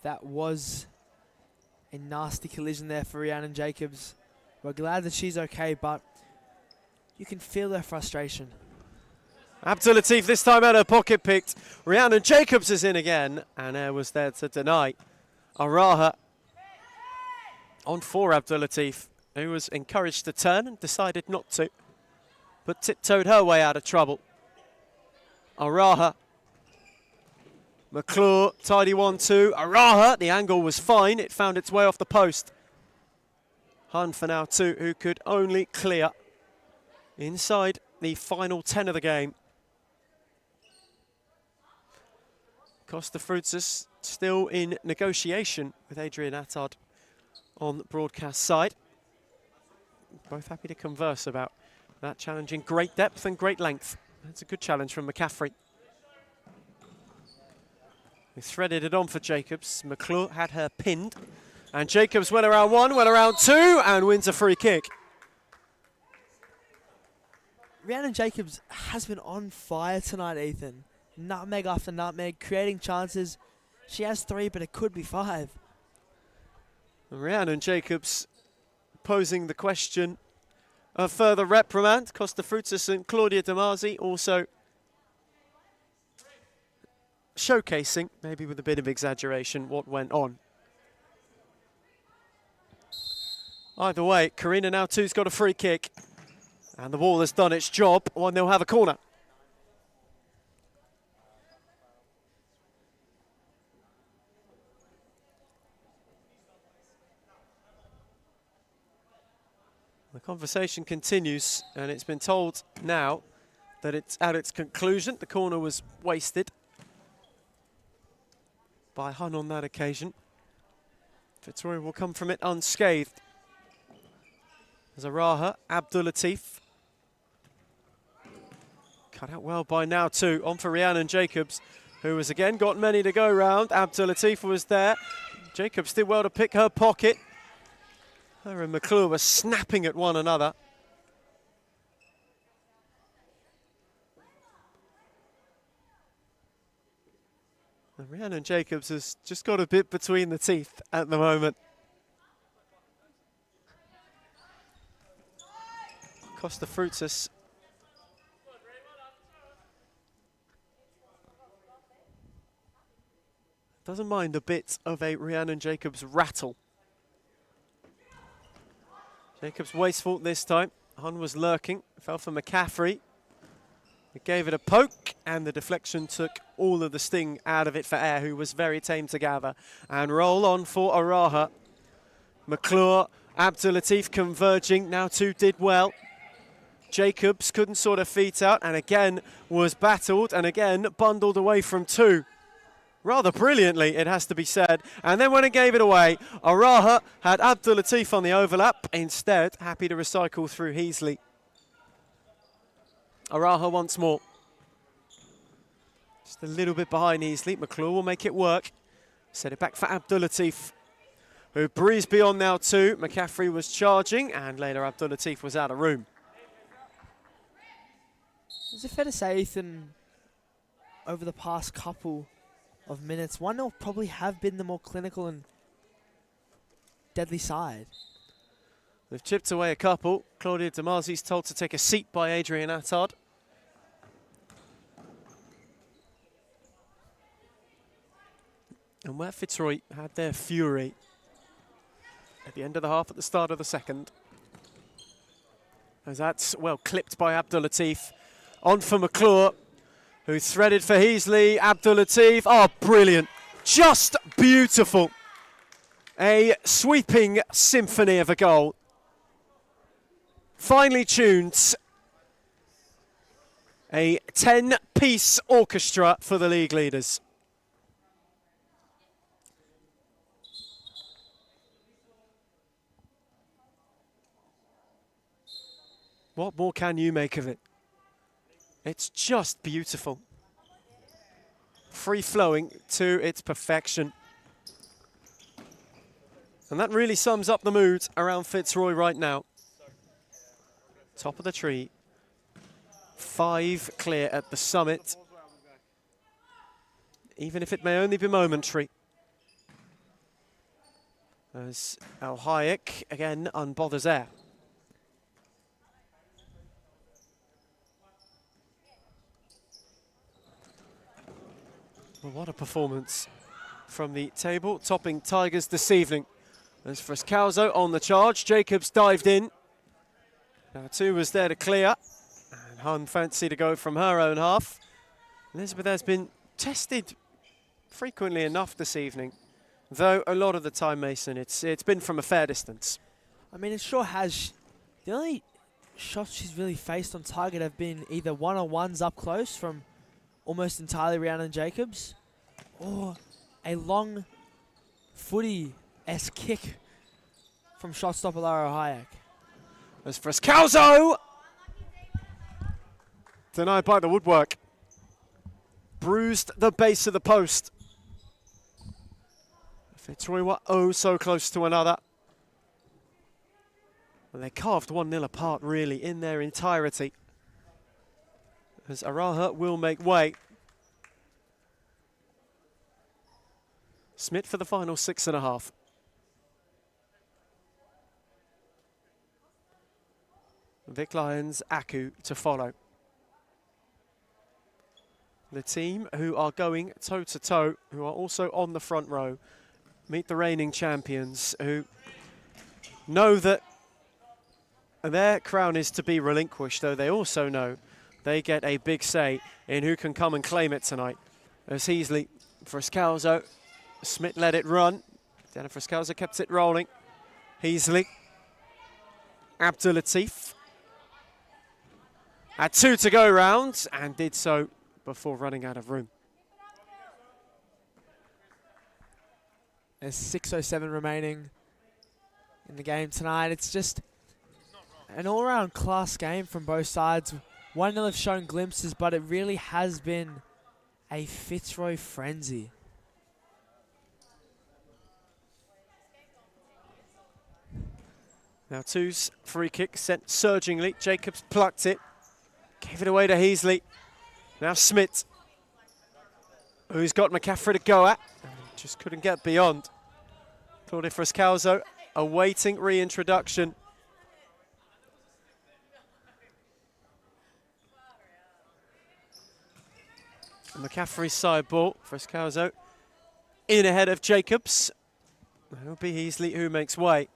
That was a nasty collision there for Rhiannon Jacobs. We're glad that she's okay, but you can feel their frustration. Abdul Latif this time out of pocket picked. Rhiannon Jacobs is in again, and Eyre was there to deny. Araha on for Abdul Latif, who was encouraged to turn and decided not to, but tiptoed her way out of trouble. Araha. McClure, tidy 1-2. Araha, the angle was fine. It found its way off the post. Hun for now 2, who could only clear inside the final 10 of the game. Costa Fruits still in negotiation with Adrian Attard on the broadcast side. Both happy to converse about that challenge in great depth and great length. That's a good challenge from McCaffrey. He threaded it on for Jacobs. McClure had her pinned. And Jacobs went around 1, went around 2, and wins a free kick. Rhiannon Jacobs has been on fire tonight, Ethan. Nutmeg after nutmeg, creating chances. She has 3, but it could be 5. Rhiannon Jacobs posing the question of further reprimand. Costa Fruits and Claudia Damasi also showcasing, maybe with a bit of exaggeration, what went on. Either way, Karina now 2's got a free kick. And the ball has done its job. 1-0 have a corner. The conversation continues, and it's been told now that it's at its conclusion. The corner was wasted by Hun on that occasion. Fitzroy will come from it unscathed. Zaraha, Abdul-Latif. Cut out well by now too. On for Rhiannon Jacobs, who has again got many to go round. Abdul-Latif was there. Jacobs did well to pick her pocket. Her and McClure were snapping at one another. And Rhiannon Jacobs has just got a bit between the teeth at the moment. Costa Fruitus. Doesn't mind a bit of a Rhiannon Jacobs rattle. Jacobs wasteful this time. Hun was lurking, fell for McCaffrey. He gave it a poke, and the deflection took all of the sting out of it for Air, who was very tame to gather. And roll on for Araha. McClure, Abdul-Latif converging, now two did well. Jacobs couldn't sort her feet out, and again was battled, and again bundled away from two. Rather brilliantly, it has to be said. And then when it gave it away, Araha had Abdul-Latif on the overlap. Instead, happy to recycle through Heasley. Araha once more. Just a little bit behind Heasley. McClure will make it work. Set it back for Abdul-Latif, who breezed beyond now too. McCaffrey was charging, and later Abdul-Latif was out of room. Is it fair to say, Ethan, over the past couple of minutes, 1-0 probably have been the more clinical and deadly side? They've chipped away a couple. Claudia Damazi's told to take a seat by Adrian Attard. And where Fitzroy had their fury at the end of the half, at the start of the second, as that's, well, clipped by Abdul-Latif. On for McClure, who threaded for Heasley. Abdul-Latif, oh, brilliant. Just beautiful. A sweeping symphony of a goal. Finely tuned. A 10-piece orchestra for the league leaders. What more can you make of it? It's just beautiful. Free-flowing to its perfection. And that really sums up the mood around Fitzroy right now. Top of the tree. 5 clear at the summit. Even if it may only be momentary. As Al Hayek again unbothers Air. Well, what a performance from the table-topping Tigers this evening. As Frescalzo on the charge, Jacobs dived in. Now 2 was there to clear, and Hun fancied to go from her own half. Elizabeth has been tested frequently enough this evening, though a lot of the time, Mason, it's been from a fair distance. I mean, it sure has. The only shots she's really faced on target have been either one-on-ones up close from almost entirely Rhiannon Jacobs, or a long footy-esque kick from shot stopper Lara Hayek. As Frescalzo! Denied by the woodwork. Bruised the base of the post. Fitzroy were oh so close to another. Well, they carved 1-0 apart really in their entirety. As Araha will make way. Smith for the final 6.5. Vic Lions, Aku to follow. The team who are going toe-to-toe, who are also on the front row, meet the reigning champions, who know that their crown is to be relinquished, though they also know they get a big say in who can come and claim it tonight. As Heasley, Frescalzo, Smith let it run. Dana Frescalzo kept it rolling. Heasley, Abdul-Latif. Had 2 to go round and did so before running out of room. There's 6:07 remaining in the game tonight. It's just an all-round class game from both sides. 1-0 have shown glimpses, but it really has been a Fitzroy frenzy. Now Two's free kick sent surgingly. Jacobs plucked it, gave it away to Heasley. Now Smith, who's got McCaffrey to go at, and just couldn't get beyond. Claudia Frescalzo awaiting reintroduction. McCaffrey's side ball. Frescalzo in ahead of Jacobs. It'll be Heasley who makes way.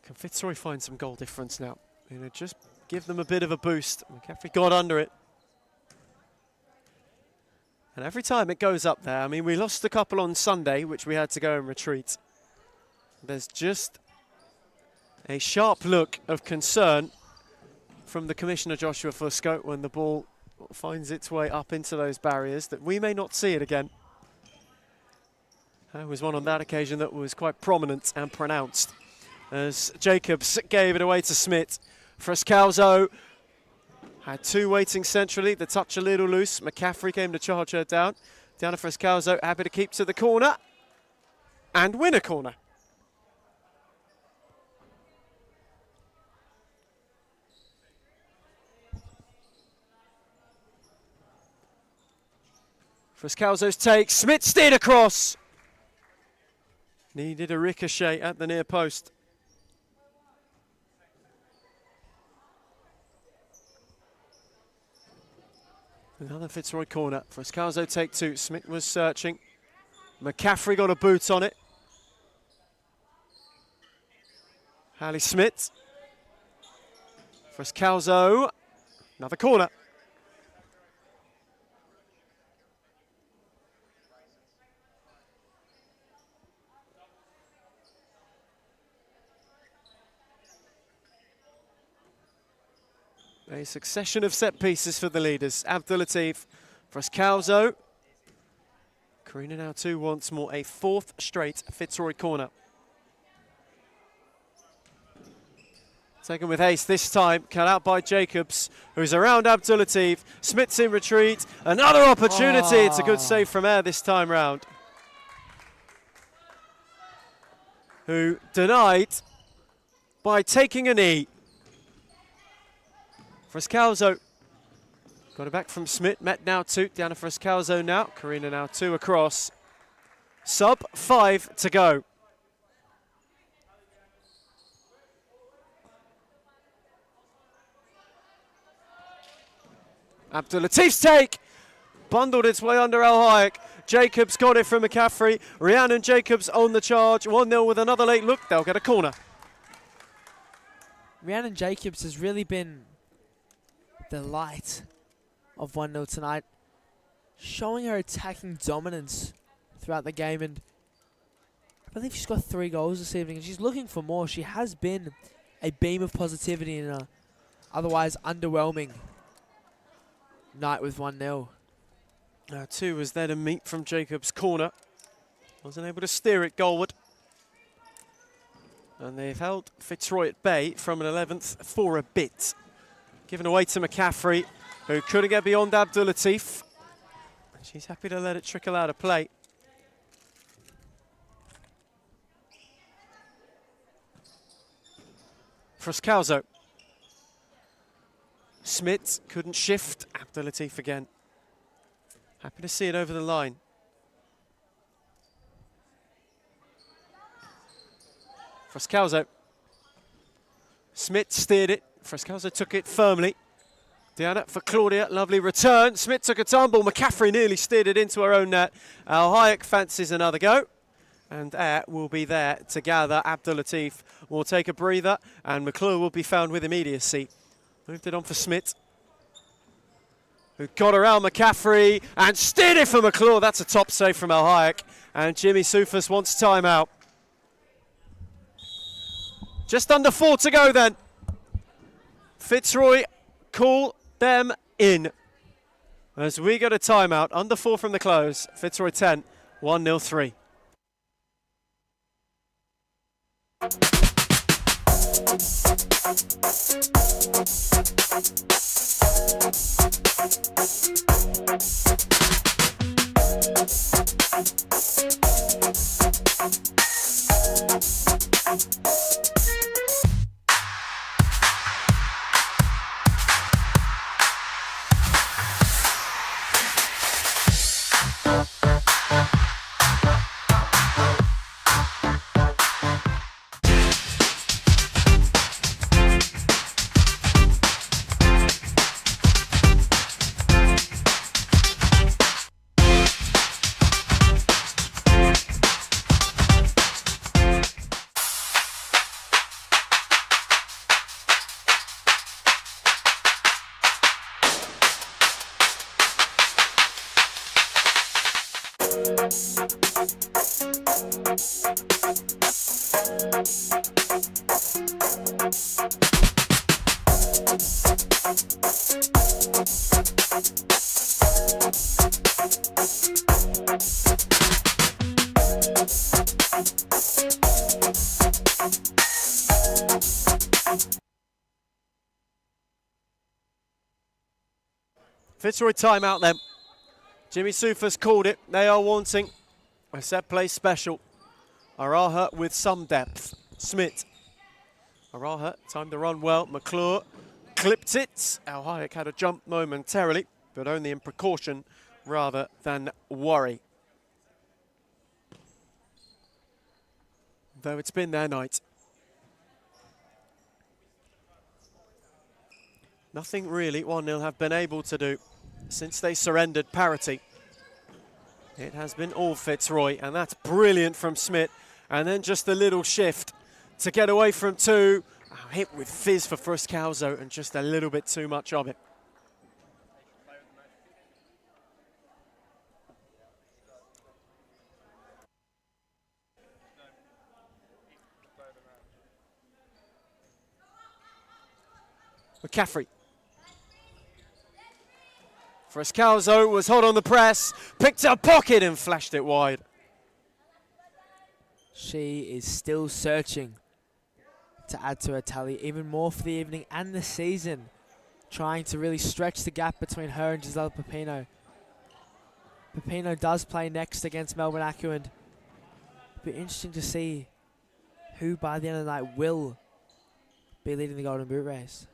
Can Fitzroy find some goal difference now? Just give them a bit of a boost. McCaffrey got under it. And every time it goes up there, I mean, we lost a couple on Sunday, which we had to go and retreat. There's just a sharp look of concern from the Commissioner Joshua Fusco when the ball finds its way up into those barriers that we may not see it again. There was one on that occasion that was quite prominent and pronounced, as Jacobs gave it away to Smith. Frescalzo had two waiting centrally, the touch a little loose. McCaffrey came to charge her down. Diana Frescalzo happy to keep to the corner and win a corner. Frescalzo's take, Smith steered across. Needed a ricochet at the near post. Another Fitzroy corner. Frescalzo take two. Smith was searching. McCaffrey got a boot on it. Hallie Smith. Frescalzo. Another corner. A succession of set pieces for the leaders. Abdulatif, Frescalzo. Karina now two once more, a fourth straight Fitzroy corner. Taken with haste this time, cut out by Jacobs, who's around Abdulatif. Smith's in retreat, another opportunity. It's a good save from Air this time round, who denied by taking a knee. Frescalzo got it back from Smith. Met now two. Diana Frescalzo now. Karina now two across. Sub 5 to go. Abdulatif's take bundled its way under Al Hayek. Jacobs got it from McCaffrey. Rhiannon Jacobs on the charge. 1-0 with another late look. They'll get a corner. Rhiannon Jacobs has really been the light of 1-0 tonight, showing her attacking dominance throughout the game, and I believe she's got 3 goals this evening, and she's looking for more. She has been a beam of positivity in a otherwise underwhelming night with 1-0. Two was there to meet from Jacobs' corner. Wasn't able to steer it goalward. And they've held Fitzroy at bay from an 11th for a bit. Given away to McCaffrey, who couldn't get beyond Abdulatif. She's happy to let it trickle out of play. Frescalzo. Smith couldn't shift. Abdulatif again. Happy to see it over the line. Frescalzo. Smith steered it. Frescalzo took it firmly. Diana for Claudia, lovely return. Smith took a tumble. McCaffrey nearly steered it into her own net. Al Hayek fancies another go. And Air will be there to gather. Abdulatif will take a breather, and McClure will be found with immediacy. Moved it on for Smith, who got around McCaffrey and steered it for McClure. That's a top save from Al Hayek. And Jimmy Soufas wants timeout. Just under 4 to go then. Fitzroy call them in. As we go to timeout, under 4 from the close. Fitzroy 10, 1-0 3. Fitzroy timeout then. Jimmy Sufas called it. They are wanting a set play special. Araha with some depth. Smith. Araha timed the run well. McClure clipped it. Al Hayek had a jump momentarily, but only in precaution rather than worry. Though it's been their night. Nothing really 1-0 have been able to do since they surrendered parity. It has been all Fitzroy, and that's brilliant from Smith. And then just a little shift to get away from 2. Hit with fizz for Fruscalzo, and just a little bit too much of it. McCaffrey. Fruscalzo was hot on the press, picked a pocket and flashed it wide. She is still searching to add to her tally even more for the evening and the season, trying to really stretch the gap between her and Giselle Pepino. Pepino does play next against Melbourne Aku, and it'll be interesting to see who by the end of the night will be leading the Golden Boot race.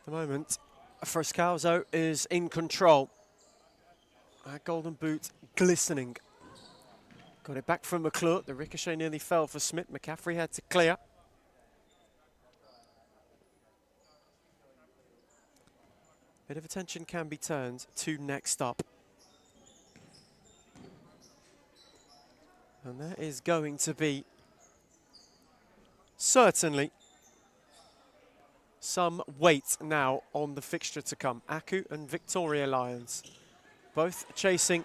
At the moment, Fruscalzo is in control. Golden Boot glistening. Got it back from McClure. The ricochet nearly fell for Smith. McCaffrey had to clear. Bit of attention can be turned to next up. And there is going to be certainly some weight now on the fixture to come. Aku and Victoria Lions both chasing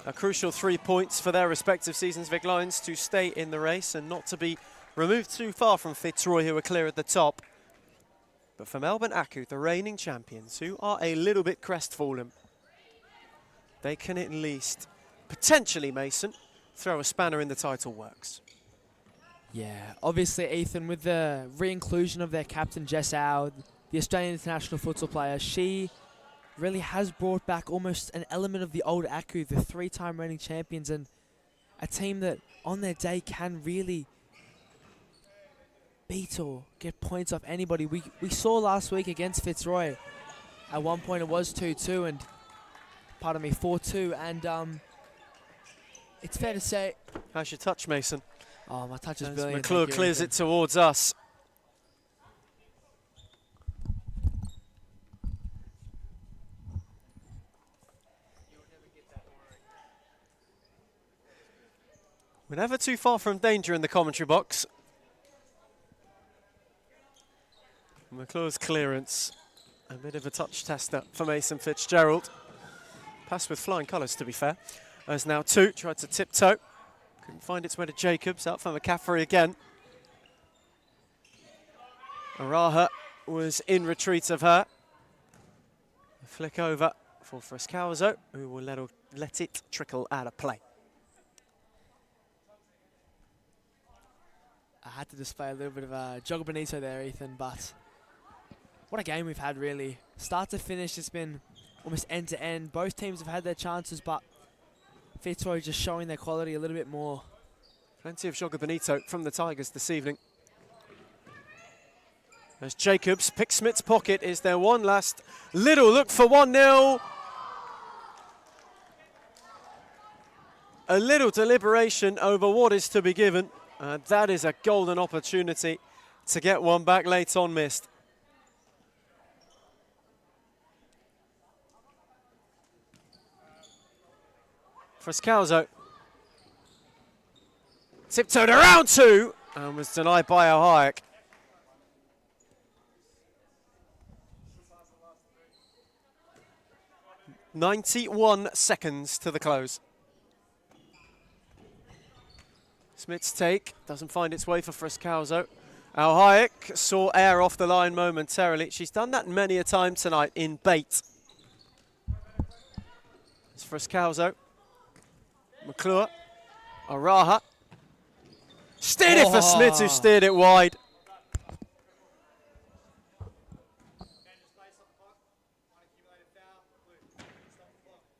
a crucial 3 points for their respective seasons. Vic Lions to stay in the race and not to be removed too far from Fitzroy, who are clear at the top. But for Melbourne Aku, the reigning champions, who are a little bit crestfallen, they can at least, potentially, Mason, throw a spanner in the title works. Yeah, obviously, Ethan, with the re-inclusion of their captain, Jess Au, the Australian international futsal player, she really has brought back almost an element of the old Aku, the 3-time reigning champions, and a team that on their day can really beat or get points off anybody. We saw last week against Fitzroy, at one point it was 2-2 and, pardon me, 4-2, and it's fair to say... How's your touch, Mason? Oh, my touch is As brilliant. McClure clears it towards us. We're never too far from danger in the commentary box. McClure's clearance. A bit of a touch tester for Mason Fitzgerald. Pass with flying colours, to be fair. As now 2 tried to tiptoe. Couldn't find its way to Jacobs. Out for McCaffrey again. Araha was in retreat of her. A flick over for Frescalzo, who will let it trickle out of play. I had to display a little bit of a Jogger Benito there, Ethan, but what a game we've had, really. Start to finish, it's been almost end to end. Both teams have had their chances, but Fitzroy just showing their quality a little bit more. Plenty of Jogger Benito from the Tigers this evening. As Jacobs picks Smith's pocket, is there one last little look for 1-0. A little deliberation over what is to be given. That is a golden opportunity to get one back late on missed. Frescalzo tiptoed around two and was denied by Ohayek. .91 seconds to the close. Smith's take doesn't find its way for Frescalzo. Ohayek saw air off the line momentarily. She's done that many a time tonight in bait. It's Frescalzo. McClure. Araha. Steered it for Smith, who steered it wide.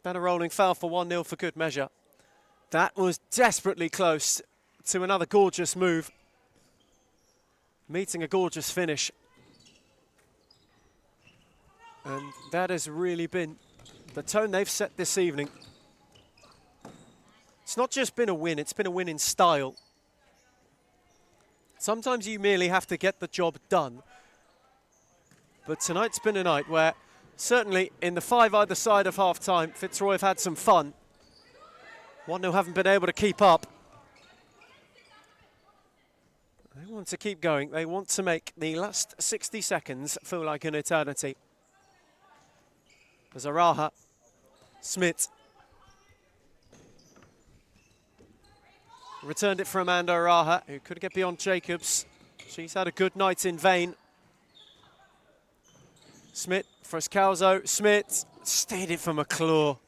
And a rolling foul for 1-0 for good measure. That was desperately close to another gorgeous move. Meeting a gorgeous finish. And that has really been the tone they've set this evening. It's not just been a win, it's been a win in style. Sometimes you merely have to get the job done. But tonight's been a night where, certainly in the 5 either side of half-time, Fitzroy have had some fun. 1-0 haven't been able to keep up. They want to keep going. They want to make the last 60 seconds feel like an eternity. There's Araha. Smith. Returned it for Amanda Araha, who could get beyond Jacobs. She's had a good night in vain. Smith, Frescalzo. Smith steered it for McClure.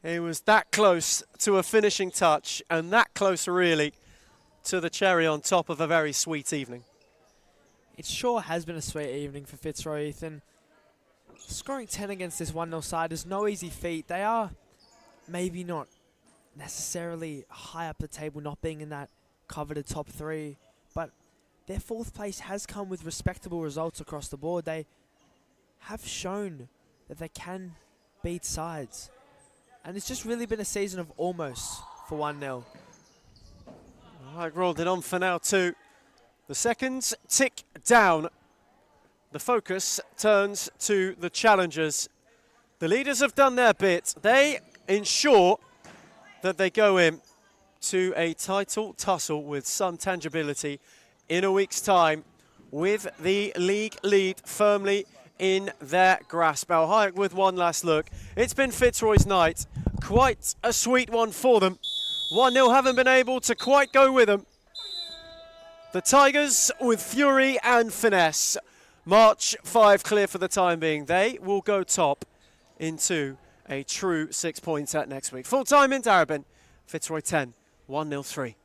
He was that close to a finishing touch, and that close, really, to the cherry on top of a very sweet evening. It sure has been a sweet evening for Fitzroy, Ethan. Scoring 10 against this 1-0 side is no easy feat. They are maybe not necessarily high up the table, not being in that coveted top 3, but their 4th place has come with respectable results across the board. They have shown that they can beat sides. And it's just really been a season of almost for 1-0. I rolled it on for now too. The seconds tick down. The focus turns to the challengers. The leaders have done their bit. They ensure that they go in to a title tussle with some tangibility in a week's time, with the league lead firmly in their grasp. Ohayek with one last look. It's been Fitzroy's night. Quite a sweet one for them. 1-0 haven't been able to quite go with them. The Tigers with fury and finesse. March 5 clear for the time being. They will go top into a true 6 points at next week. Full time in Darabin. Fitzroy 10, 1-0 3.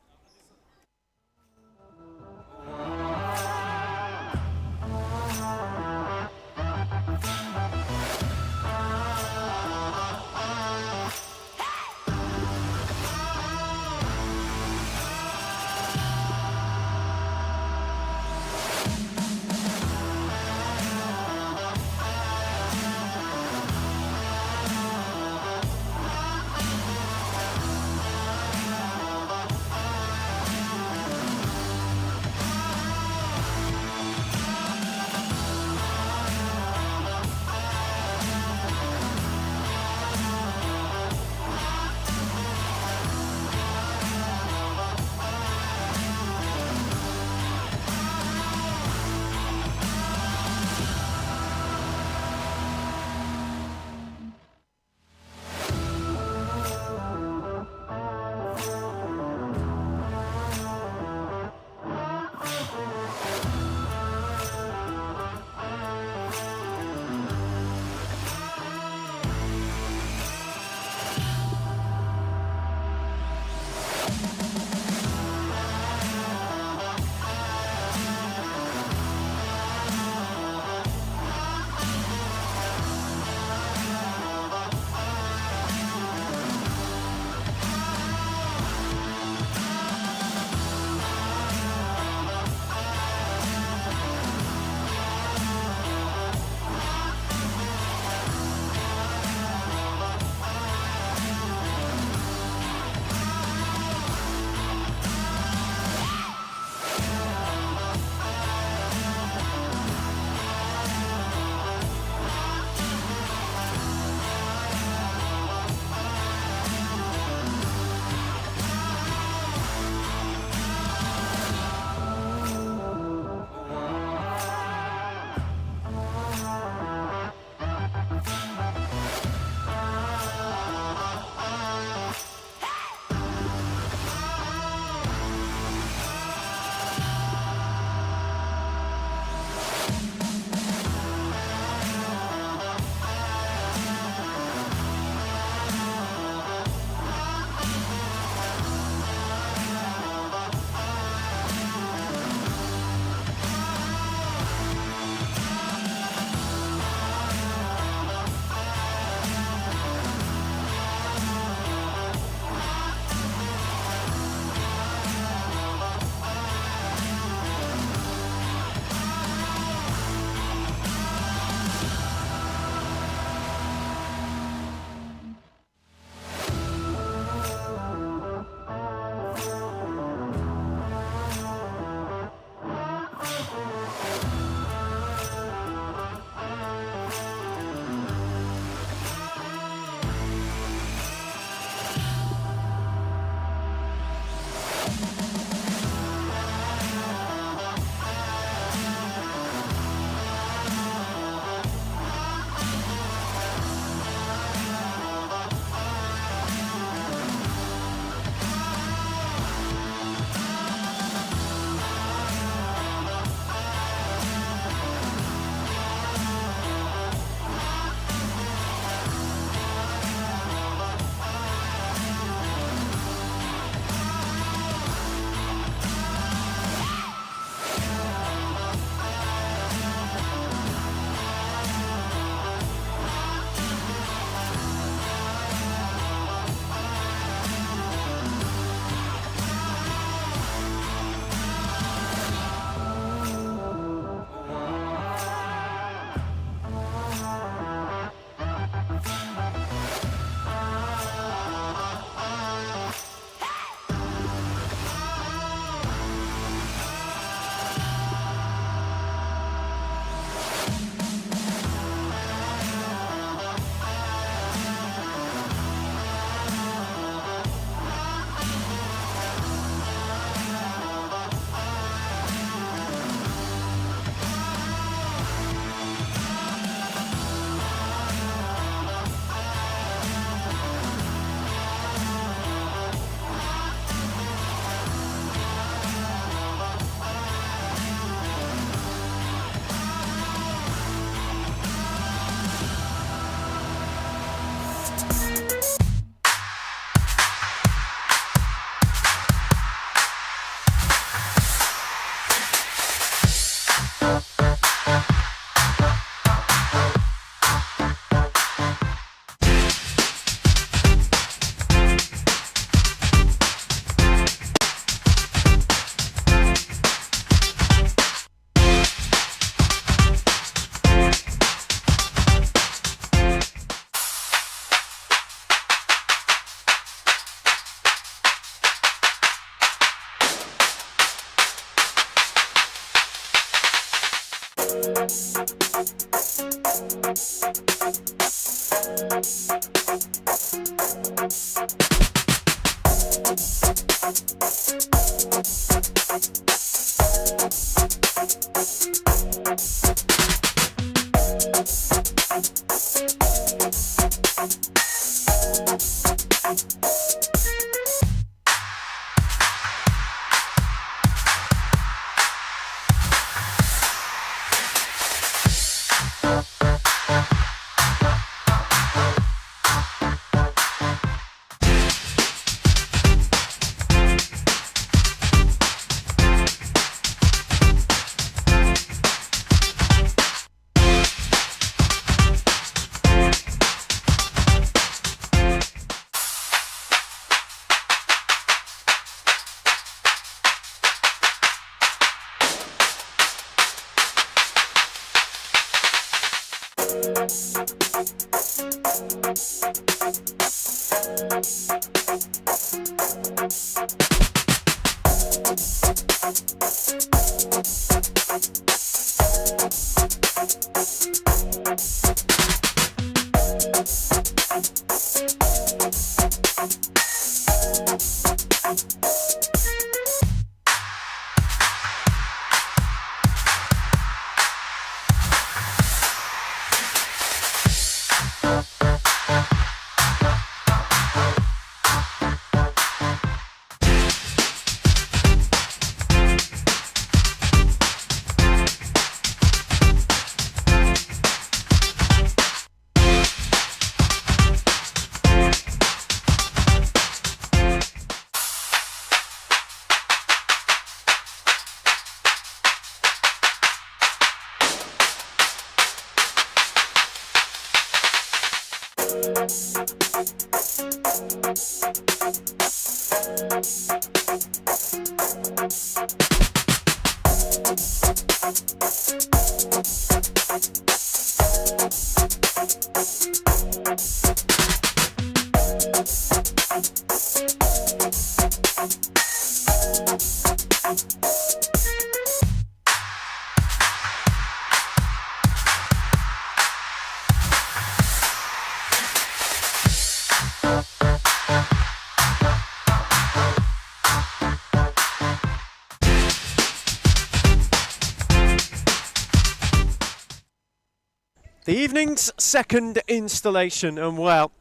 The evening's second installation, and well,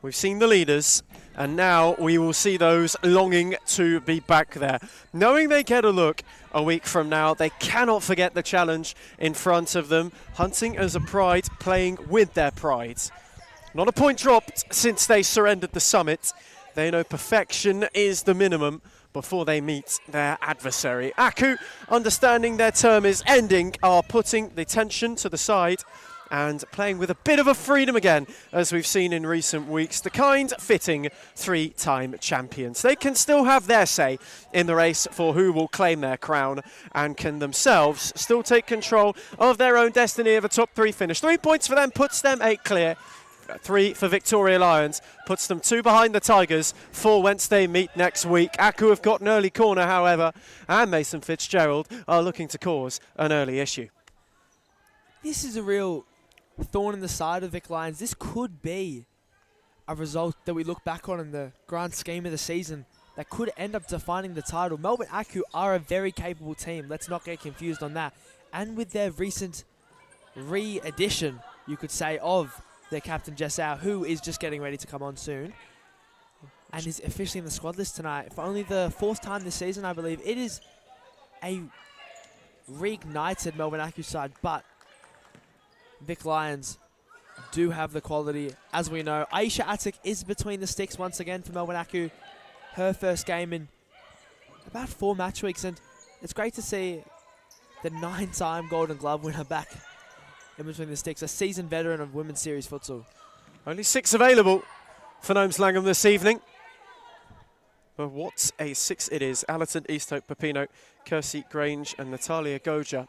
we've seen the leaders, and now we will see those longing to be back there. Knowing they get a look a week from now, they cannot forget the challenge in front of them, hunting as a pride, playing with their pride. Not a point dropped since they surrendered the summit. They know perfection is the minimum before they meet their adversary. Aku, understanding their term is ending, are putting the tension to the side and playing with a bit of a freedom again, as we've seen in recent weeks, the kind fitting three-time champions. They can still have their say in the race for who will claim their crown and can themselves still take control of their own destiny of a top three finish. 3 points for them puts them 8 clear. 3 for Victoria Lions, puts them 2 behind the Tigers for whence they meet next week. Aku have got an early corner, however, and Mason Fitzgerald are looking to cause an early issue. This is a real thorn in the side of Vic Lions. This could be a result that we look back on in the grand scheme of the season that could end up defining the title. Melbourne Aku are a very capable team. Let's not get confused on that. And with their recent re-addition, you could say, of their captain Jessau, who is just getting ready to come on soon and is officially in the squad list tonight for only the 4th time this season, I believe. It is a reignited Melbourne Aku side, but Vic Lions do have the quality, as we know. Aisha Atik is between the sticks once again for Melbourne Aku. Her first game in about 4 match weeks, and it's great to see the 9-time Golden Glove winner back in between the sticks, a seasoned veteran of Women's Series Futsal. Only 6 available for Gnomes Langham this evening. But what a 6 it is. Allerton, Easthope, Pepino, Kirsty Grange and Natalia Goja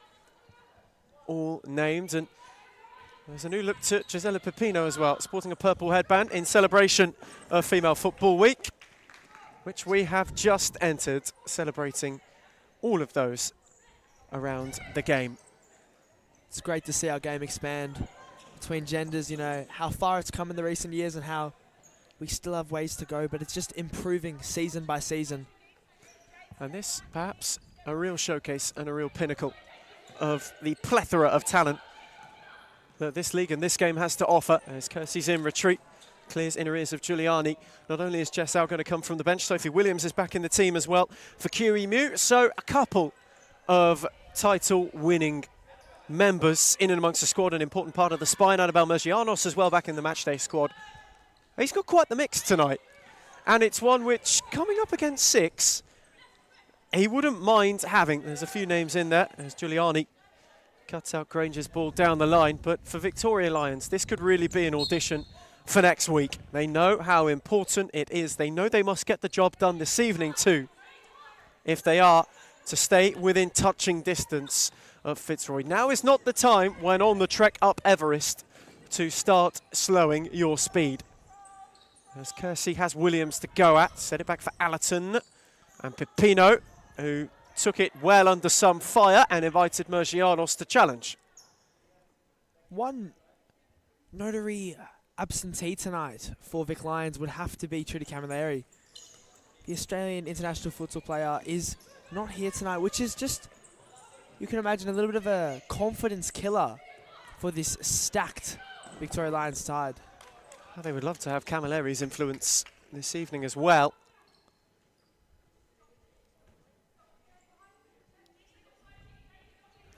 all named, and there's a new look to Gisela Pepino as well, sporting a purple headband in celebration of Female Football Week, which we have just entered, celebrating all of those around the game. It's great to see our game expand between genders, you know, how far it's come in the recent years and how we still have ways to go, but it's just improving season by season. And this, perhaps, a real showcase and a real pinnacle of the plethora of talent that this league and this game has to offer. As Kirsty's in retreat, clears in arrears of Giuliani. Not only is Jessau going to come from the bench, Sophie Williams is back in the team as well for QEMU. So a couple of title-winning members in and amongst the squad, an important part of the spine. Annabelle Mergianos as well back in the matchday squad. He's got quite the mix tonight. And it's one which, coming up against 6, he wouldn't mind having. There's a few names in there. There's Giuliani. Cuts out Granger's ball down the line. But for Victoria Lions, this could really be an audition for next week. They know how important it is. They know they must get the job done this evening too, if they are to stay within touching distance of Fitzroy. Now is not the time when on the trek up Everest to start slowing your speed. As Kersey has Williams to go at, set it back for Allerton and Pipino, who took it well under some fire and invited Mergianos to challenge. One notary absentee tonight for Vic Lions would have to be Trudy Camilleri. The Australian international futsal player is not here tonight, which is just, you can imagine, a little bit of a confidence killer for this stacked Victoria Lions side. Well, they would love to have Camilleri's influence this evening as well.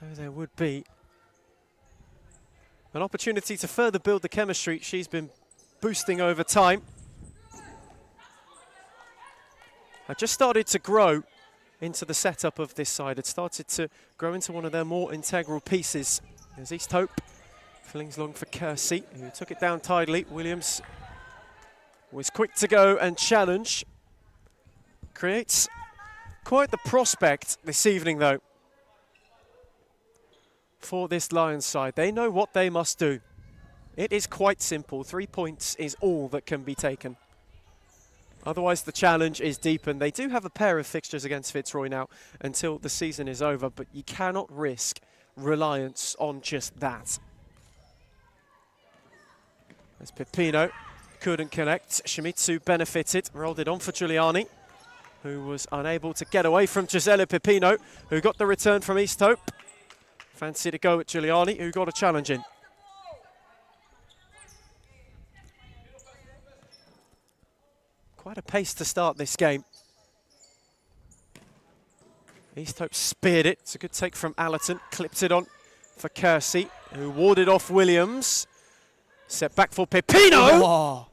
Though there would be an opportunity to further build the chemistry she's been boosting over time. I just started to grow into the setup of this side. It started to grow into one of their more integral pieces. There's East Hope, flings long for Kersey, who took it down tidily. Williams was quick to go and challenge. Creates quite the prospect this evening, though, for this Lions side. They know what they must do. It is quite simple. 3 points is all that can be taken. Otherwise, the challenge is deepened. They do have a pair of fixtures against Fitzroy now until the season is over, but you cannot risk reliance on just that. As Pipino couldn't connect, Shimizu benefited, rolled it on for Giuliani, who was unable to get away from Gisela Pipino, who got the return from East Hope. Fancy to go at Giuliani, who got a challenge in. Quite a pace to start this game. East Hope speared it. It's a good take from Allerton. Clipped it on for Kersey, who warded off Williams. Set back for Pipino, Oh,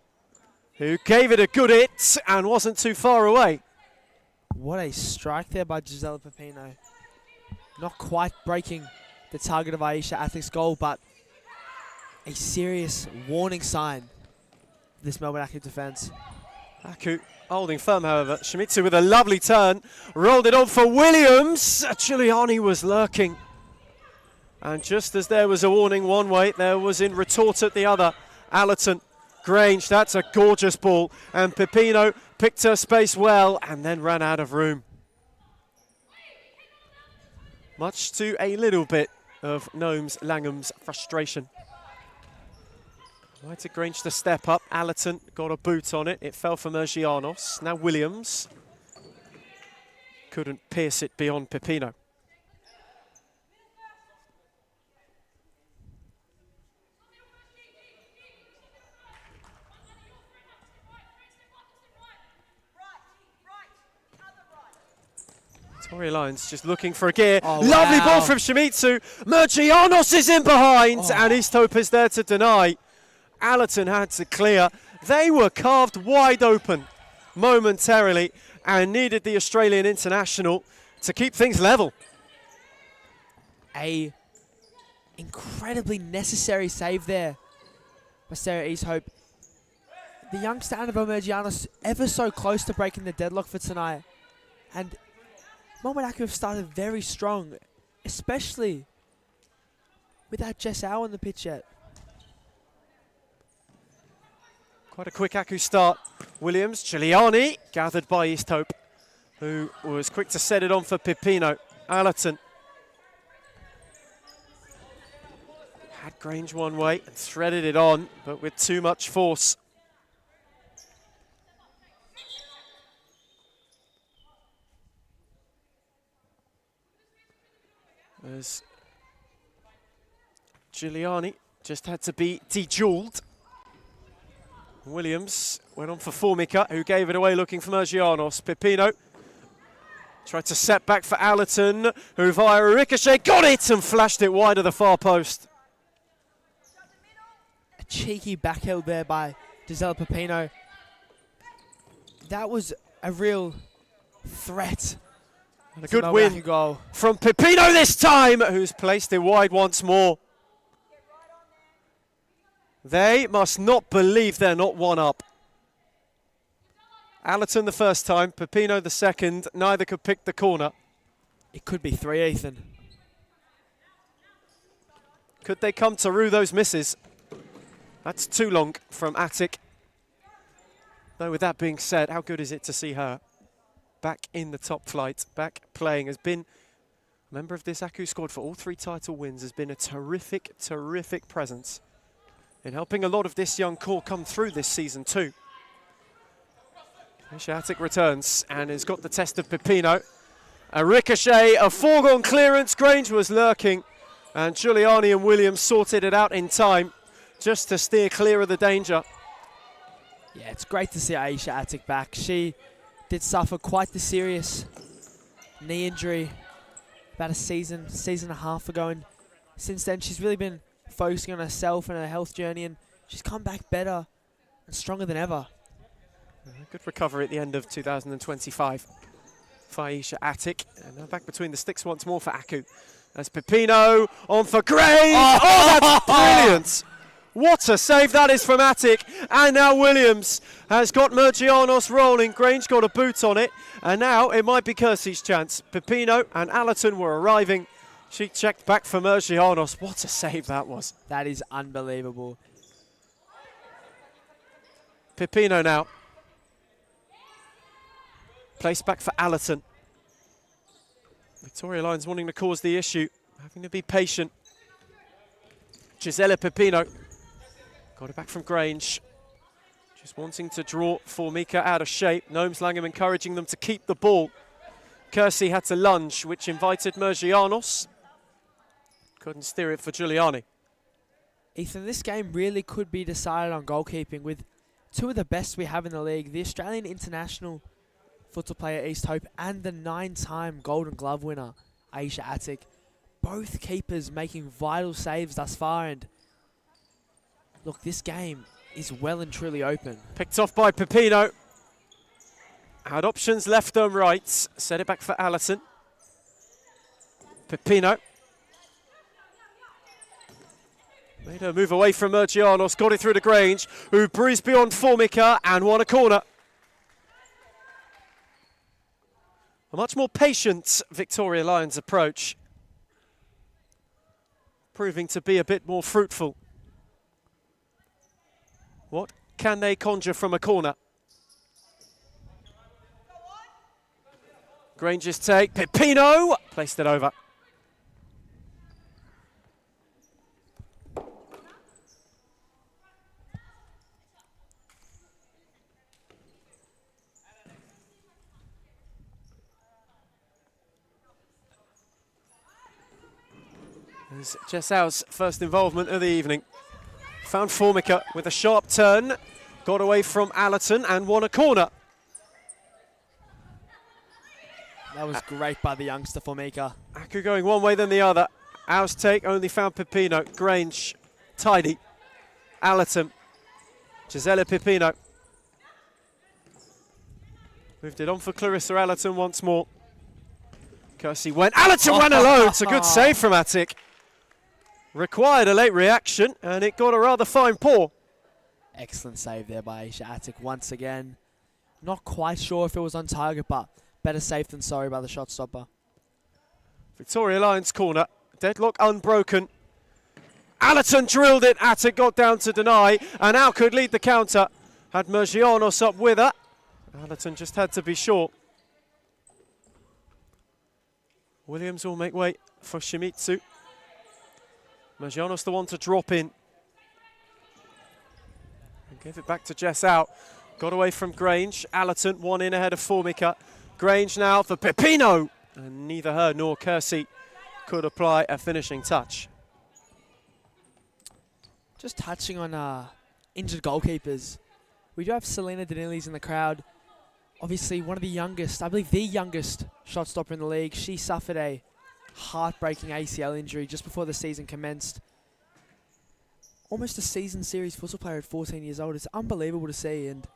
who gave it a good hit and wasn't too far away. what a strike there by Gisela Pipino. Not quite breaking the target of Aisha Athic's goal, but a serious warning sign for this Melbourne Active defence. Aku holding firm, however. Shimizu with a lovely turn. Rolled it on for Williams. Giuliani was lurking. And just as there was a warning one way, there was in retort at the other. Allerton, Grange, that's a gorgeous ball. And Pipino picked her space well and then ran out of room. Much to a little bit of Gnomes Langham's frustration. Invited Grange to step up. Allerton got a boot on it. It fell for Mergianos. Now Williams couldn't pierce it beyond Pipino. Victoria Lions just looking for a gear. Oh, lovely wow. ball from Shimizu. Mergianos is in behind, and East Hope is there to deny. Allerton had to clear. They were carved wide open momentarily and needed the Australian international to keep things level. A incredibly necessary save there by Sarah East Hope. The youngster Annabelle Mergianos ever so close to breaking the deadlock for tonight. And Melbourne Active have started very strong, especially without Jess Howe on the pitch yet. Quite a quick Aku start. Williams, Giuliani, gathered by East Hope, who was quick to set it on for Pipino. Allerton had Grange one way and threaded it on, but with too much force. As Giuliani just had to be de-jeweled. Williams went on for Formica, who gave it away looking for Mergianos. Pipino tried to set back for Allerton, who via a ricochet got it and flashed it wide of the far post. A cheeky backheld there by Gisela Pipino. That was a real threat. And a good win goal from Pipino this time, who's placed it wide once more. They must not believe they're not one up. Allerton the first time, Pipino the second. Neither could pick the corner. It could be 3, Ethan. Could they come to rue those misses? That's too long from Attic. Though with that being said, how good is it to see her back in the top flight, back playing, has been a member of this Aku squad for all 3 title wins, has been a terrific, terrific presence in helping a lot of this young core come through this season too. Aisha Attic returns and has got the test of Pepino. A ricochet, a foregone clearance, Grange was lurking and Giuliani and Williams sorted it out in time just to steer clear of the danger. Yeah, it's great to see Aisha Attic back. She did suffer quite the serious knee injury about a season and a half ago, and since then she's really been focusing on herself and her health journey, and she's come back better and stronger than ever. Good recovery at the end of 2025 for Aisha Attic, and now back between the sticks once more for Aku. As Pepino on for Grange. Oh, that's brilliant! What a save that is from Attic. And now Williams has got Mergianos rolling. Grange got a boot on it. And now it might be Kersey's chance. Pepino and Allerton were arriving. She checked back for Mergianos. What a save that was. That is unbelievable. Pepino now. Placed back for Allerton. Victoria Lions wanting to cause the issue. Having to be patient. Gisela Pepino. Got it back from Grange. Just wanting to draw Formica out of shape. Gnomes Langham encouraging them to keep the ball. Kersey had to lunge, which invited Mergianos. Couldn't steer it for Giuliani. Ethan, this game really could be decided on goalkeeping with 2 of the best we have in the league. The Australian international futsal player East Hope and the 9-time Golden Glove winner Aisha Attic. Both keepers making vital saves thus far, and look, this game is well and truly open. Picked off by Pepino. Had options left and right. Set it back for Allison. Pepino. Made her move away from Mergianos. Got it through to Grange, who breezed beyond Formica and won a corner. A much more patient Victoria Lions approach. Proving to be a bit more fruitful. What can they conjure from a corner? Grange's take, Pepino placed it over. It's Jessau's first involvement of the evening. Found Formica with a sharp turn, got away from Allerton and won a corner. That was great by the youngster Formica. Aku going one way than the other. Ours take only found Pepino. Grange, tidy. Allerton, Gisela Pepino. Moved it on for Clarissa Allerton once more. Kersey went, Allerton went alone. It's a good save from Attic. Required a late reaction, and it got a rather fine paw. Excellent save there by Aisha Attic once again. Not quite sure if it was on target, but better safe than sorry by the shot stopper. Victoria Lions corner. Deadlock unbroken. Allerton drilled it. Attic got down to deny, and now could lead the counter. Had Mergianos up with her. Allerton just had to be short. Williams will make way for Shimizu. Mergianos the one to drop in. And gave it back to Jess out. Got away from Grange. Allerton one in ahead of Formica. Grange now for Pepino. And neither her nor Kersey could apply a finishing touch. Just touching on injured goalkeepers. We do have Selena Danilis in the crowd. Obviously one of the youngest, I believe the youngest shot stopper in the league. She suffered a heartbreaking ACL injury just before the season commenced. Almost a season series futsal player at 14 years old. It's unbelievable to see, and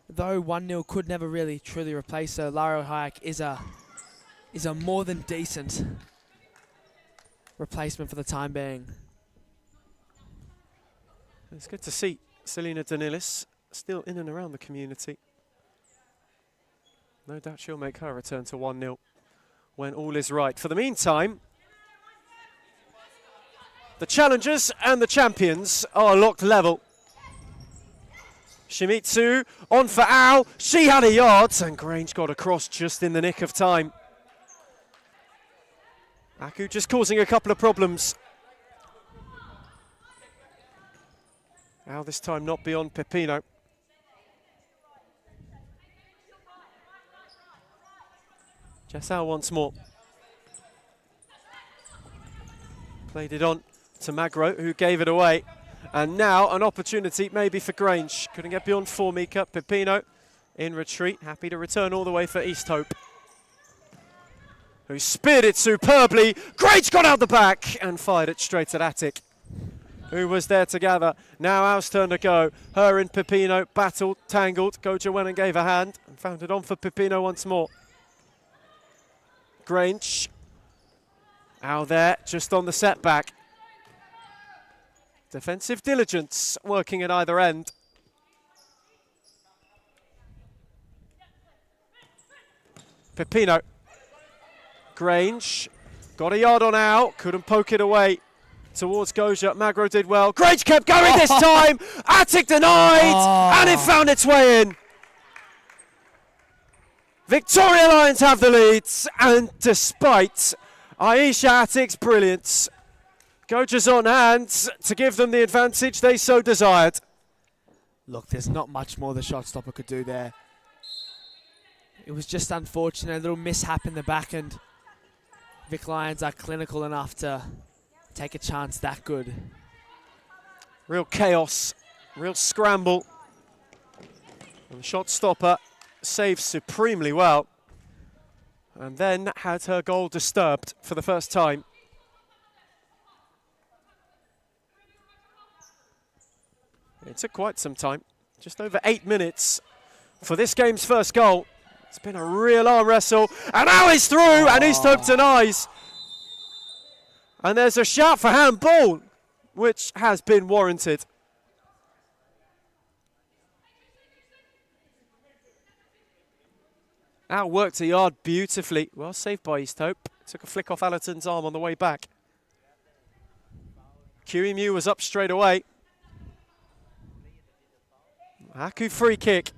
though 1-0 could never really truly replace her, Lara Hayek is a more than decent replacement for the time being. It's good to see Selena Danilis still in and around the community. No doubt she'll make her return to 1-0 when all is right. For the meantime, The challengers and the champions are locked level. Shimizu on for Al. She had a yard, and Grange got across just in the nick of time. Aku just causing a couple of problems. Al this time not beyond Pepino. Jessau once more. Played it on to Magro, who gave it away. And now an opportunity maybe for Grange. Couldn't get beyond Formica. Pepino in retreat, happy to return all the way for East Hope, who speared it superbly. Grange got out the back and fired it straight at Attic, who was there to gather. Now Al's turn to go. Her and Pepino battled, tangled. Goja went and gave a hand and found it on for Pepino once more. Grange, Al there, just on the setback. Defensive diligence working at either end. Pepino. Grange got a yard on Al, couldn't poke it away towards Goja. Magro did well. Grange kept going this time. Attic denied, and it found its way in. Victoria Lions have the leads, and despite Aisha Attic's brilliance, Goja's on hand to give them the advantage they so desired. Look, there's not much more the shot stopper could do there. It was just unfortunate, a little mishap in the back, and Vic Lions are clinical enough to take a chance that good. Real chaos, real scramble. And the shot stopper saved supremely well, and then had her goal disturbed for the first time. It took quite some time, just over 8 minutes for this game's first goal. It's been a real arm wrestle, and now it's through, and East Hope denies. And there's a shout for handball, which has been warranted. Al worked a yard beautifully. Well saved by East Hope. Took a flick off Allerton's arm on the way back. QEMU was up straight away. Aku free kick.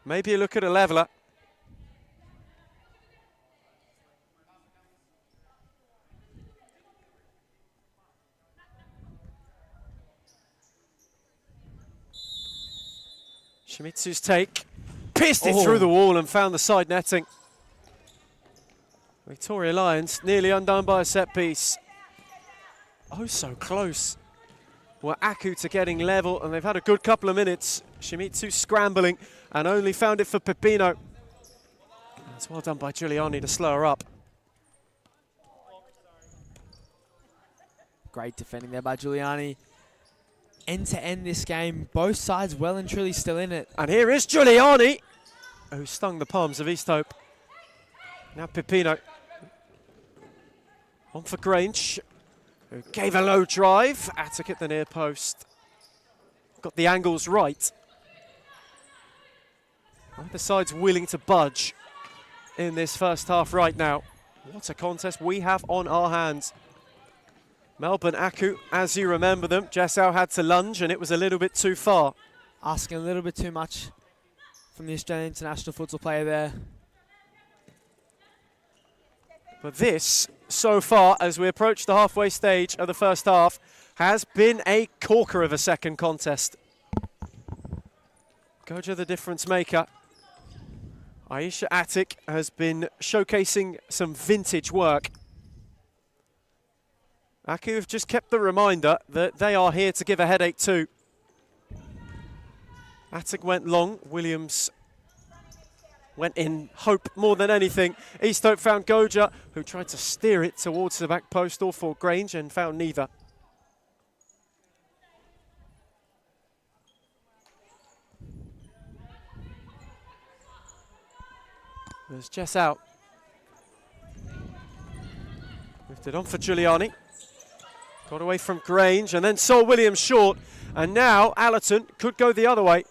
Maybe a look at a leveller. Shimizu's take. Pierced it through the wall and found the side netting. Victoria Lions nearly undone by a set piece. Oh, so close. Were Aku to getting level, and they've had a good couple of minutes. Shimizu scrambling and only found it for Pepino. It's well done by Giuliani to slow her up. Great defending there by Giuliani. End to end this game, both sides well and truly still in it. And here is Giuliani, who stung the palms of East Hope. Now Pepino. On for Grange, who gave a low drive. Attic at the near post. Got the angles right. Neither side's willing to budge in this first half right now. What a contest we have on our hands. Melbourne Aku, as you remember them, Jessau had to lunge and it was a little bit too far. Asking a little bit too much from the Australian international futsal player there. But this, so far, as we approach the halfway stage of the first half, has been a corker of a second contest. Goja the difference maker. Aisha Attic has been showcasing some vintage work. Aku have just kept the reminder that they are here to give a headache too. Attic went long, Williams went in hope more than anything. East Hope found Goja, who tried to steer it towards the back post or for Grange and found neither. There's Jess out. Moved it on for Giuliani. Got away from Grange and then saw Williams short. And now Allerton could go the other way.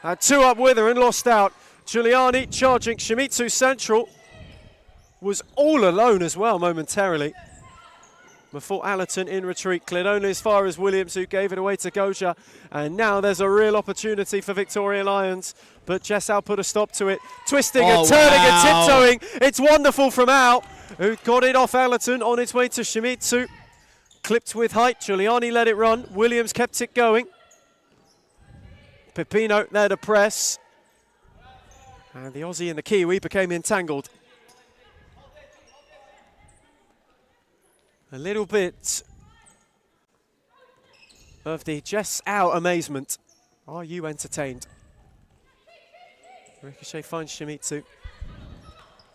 Had two up with her and lost out. Giuliani charging. Shimizu central was all alone as well momentarily. before Allerton in retreat, cleared only as far as Williams, who gave it away to Goja. And now there's a real opportunity for Victoria Lions, but Jessau put a stop to it. Twisting and turning and tiptoeing. It's wonderful from Al, who got it off Allerton on its way to Shimizu. Clipped with height, Giuliani let it run. Williams kept it going. Pepino there to press. And the Aussie and the Kiwi became entangled. A little bit of the Jessau amazement. Are you entertained? Ricochet finds Shimizu.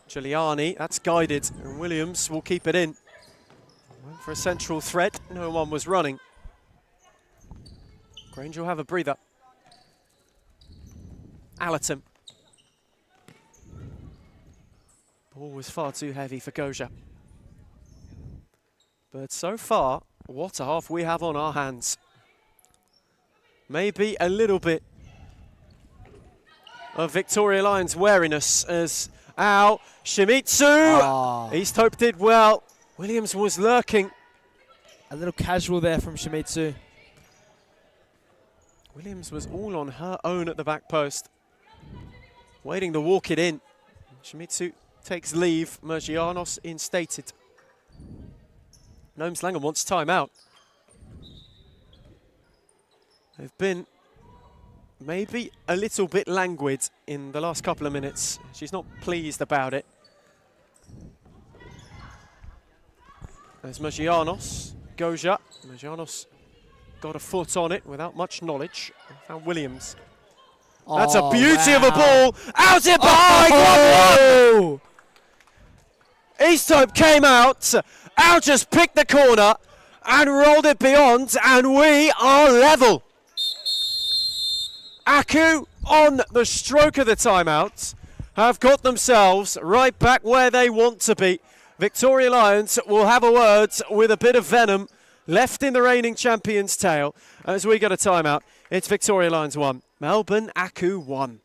Giuliani, that's guided, and Williams will keep it in. Went for a central thread, no one was running. Granger will have a breather. Allerton. Ball was far too heavy for Goja. But so far, what a half we have on our hands. Maybe a little bit of Victoria Lions wariness as Al Shimizu. East Hope did well. Williams was lurking. A little casual there from Shimizu. Williams was all on her own at the back post, waiting to walk it in. Shimizu takes leave. Mergianos instated. Gnomes Langham wants timeout. They've been maybe a little bit languid in the last couple of minutes. She's not pleased about it. There's Mergianos. Goja. Mergianos got a foot on it without much knowledge. Found Williams. That's a beauty of a ball. Out it behind! East Hope came out. Al just picked the corner and rolled it beyond, and we are level. Aku, on the stroke of the timeout, have got themselves right back where they want to be. Victoria Lions will have a word with a bit of venom left in the reigning champions' tail as we get a timeout. It's Victoria Lions 1, Melbourne Aku 1.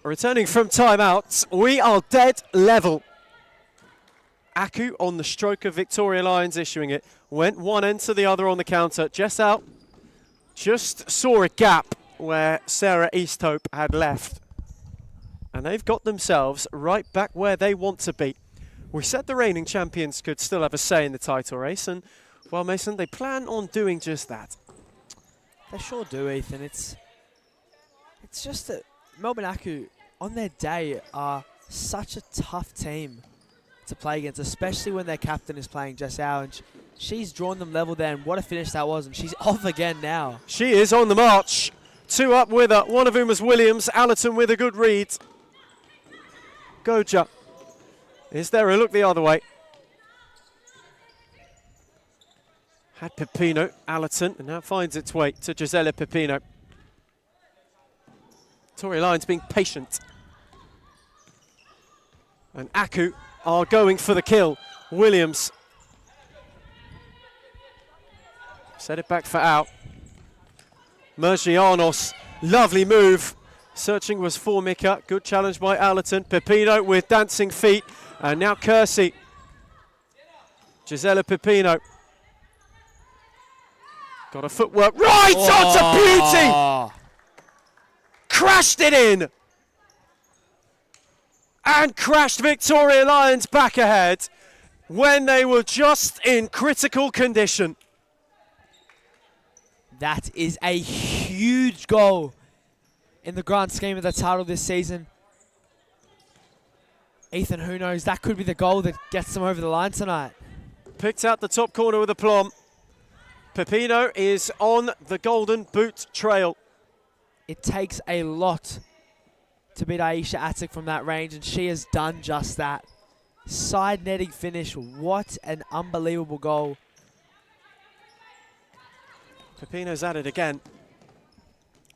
Returning from timeout, we are dead level. Aku on the stroke of Victoria Lions issuing it. Went one end to the other on the counter. Jessau just saw a gap where Sarah Easthope had left. And they've got themselves right back where they want to be. We said the reigning champions could still have a say in the title race, and well, Mason, they plan on doing just that. They sure do, Ethan. It's just that Melbourne Aku, on their day, are such a tough team to play against, especially when their captain is playing Jessau, and she's drawn them level there, and what a finish that was, and she's off again now. She is on the march. Two up with her, one of whom was Williams. Allerton with a good read. Goja. Is there a look the other way? Had Pepino, Allerton, and now finds its way to Gisela Pepino. Victoria Lions being patient. And Aku are going for the kill. Williams. Set it back for out. Mergianos, lovely move. Searching was Formica. Good challenge by Allerton. Pepino with dancing feet. And now Kersey. Gisela Pepino. Got a footwork. Right onto beauty! Crashed it in! And crashed Victoria Lions back ahead when they were just in critical condition. That is a huge goal in the grand scheme of the title this season. Ethan, who knows, that could be the goal that gets them over the line tonight. Picked out the top corner with aplomb. Pepino is on the golden boot trail. It takes a lot to beat Aisha Attic from that range, and she has done just that. Side netting finish, what an unbelievable goal. Pepino's at it again.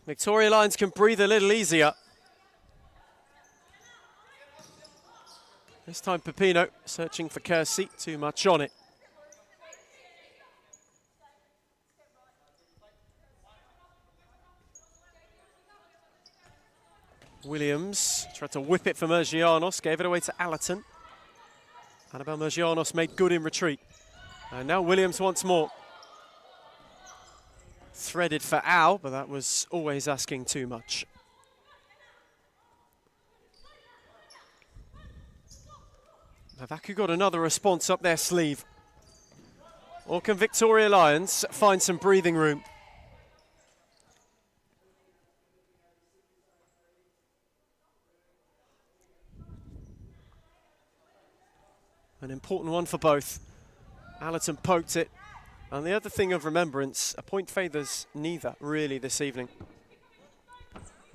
Victoria Lions can breathe a little easier. This time Pepino searching for Kersey, too much on it. Williams tried to whip it for Mergianos, gave it away to Allerton. Annabelle Mergianos made good in retreat. And now Williams once more. Threaded for Al, but that was always asking too much. Navaku got another response up their sleeve. Or can Victoria Lions find some breathing room? An important one for both. Allerton poked it. And the other thing of remembrance, a point favours neither, really, this evening.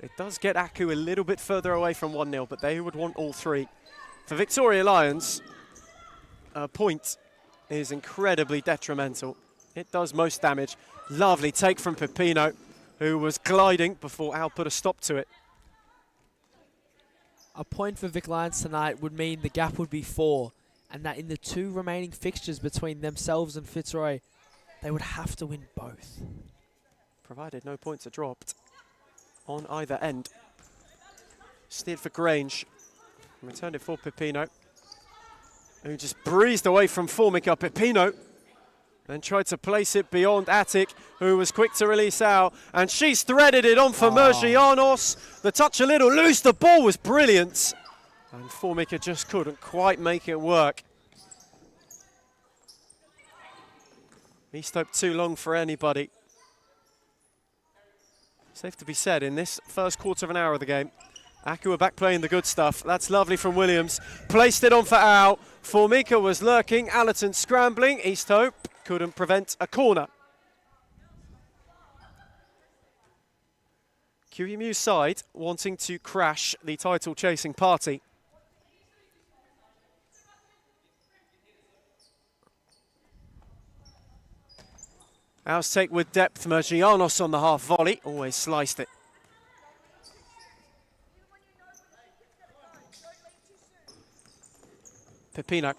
It does get Aku a little bit further away from 1-0, but they would want all three. For Victoria Lions, a point is incredibly detrimental. It does most damage. Lovely take from Pepino, who was gliding before Al put a stop to it. A point for Vic Lions tonight would mean the gap would be 4, and that in the 2 remaining fixtures between themselves and Fitzroy, they would have to win both. Provided no points are dropped on either end. Steered for Grange. Returned it for Pepino, who just breezed away from Formica. Pepino then tried to place it beyond Attic, who was quick to release out. And she's threaded it on for Mergianos. The touch a little loose. The ball was brilliant. And Formica just couldn't quite make it work. East Hope too long for anybody. Safe to be said, in this first quarter of an hour of the game, Aku are back playing the good stuff. That's lovely from Williams. Placed it on for Al. Formica was lurking. Allerton scrambling. East Hope couldn't prevent a corner. QEMU's side wanting to crash the title-chasing party. Al's take with depth. Mergianos on the half volley. Always sliced it. Pepino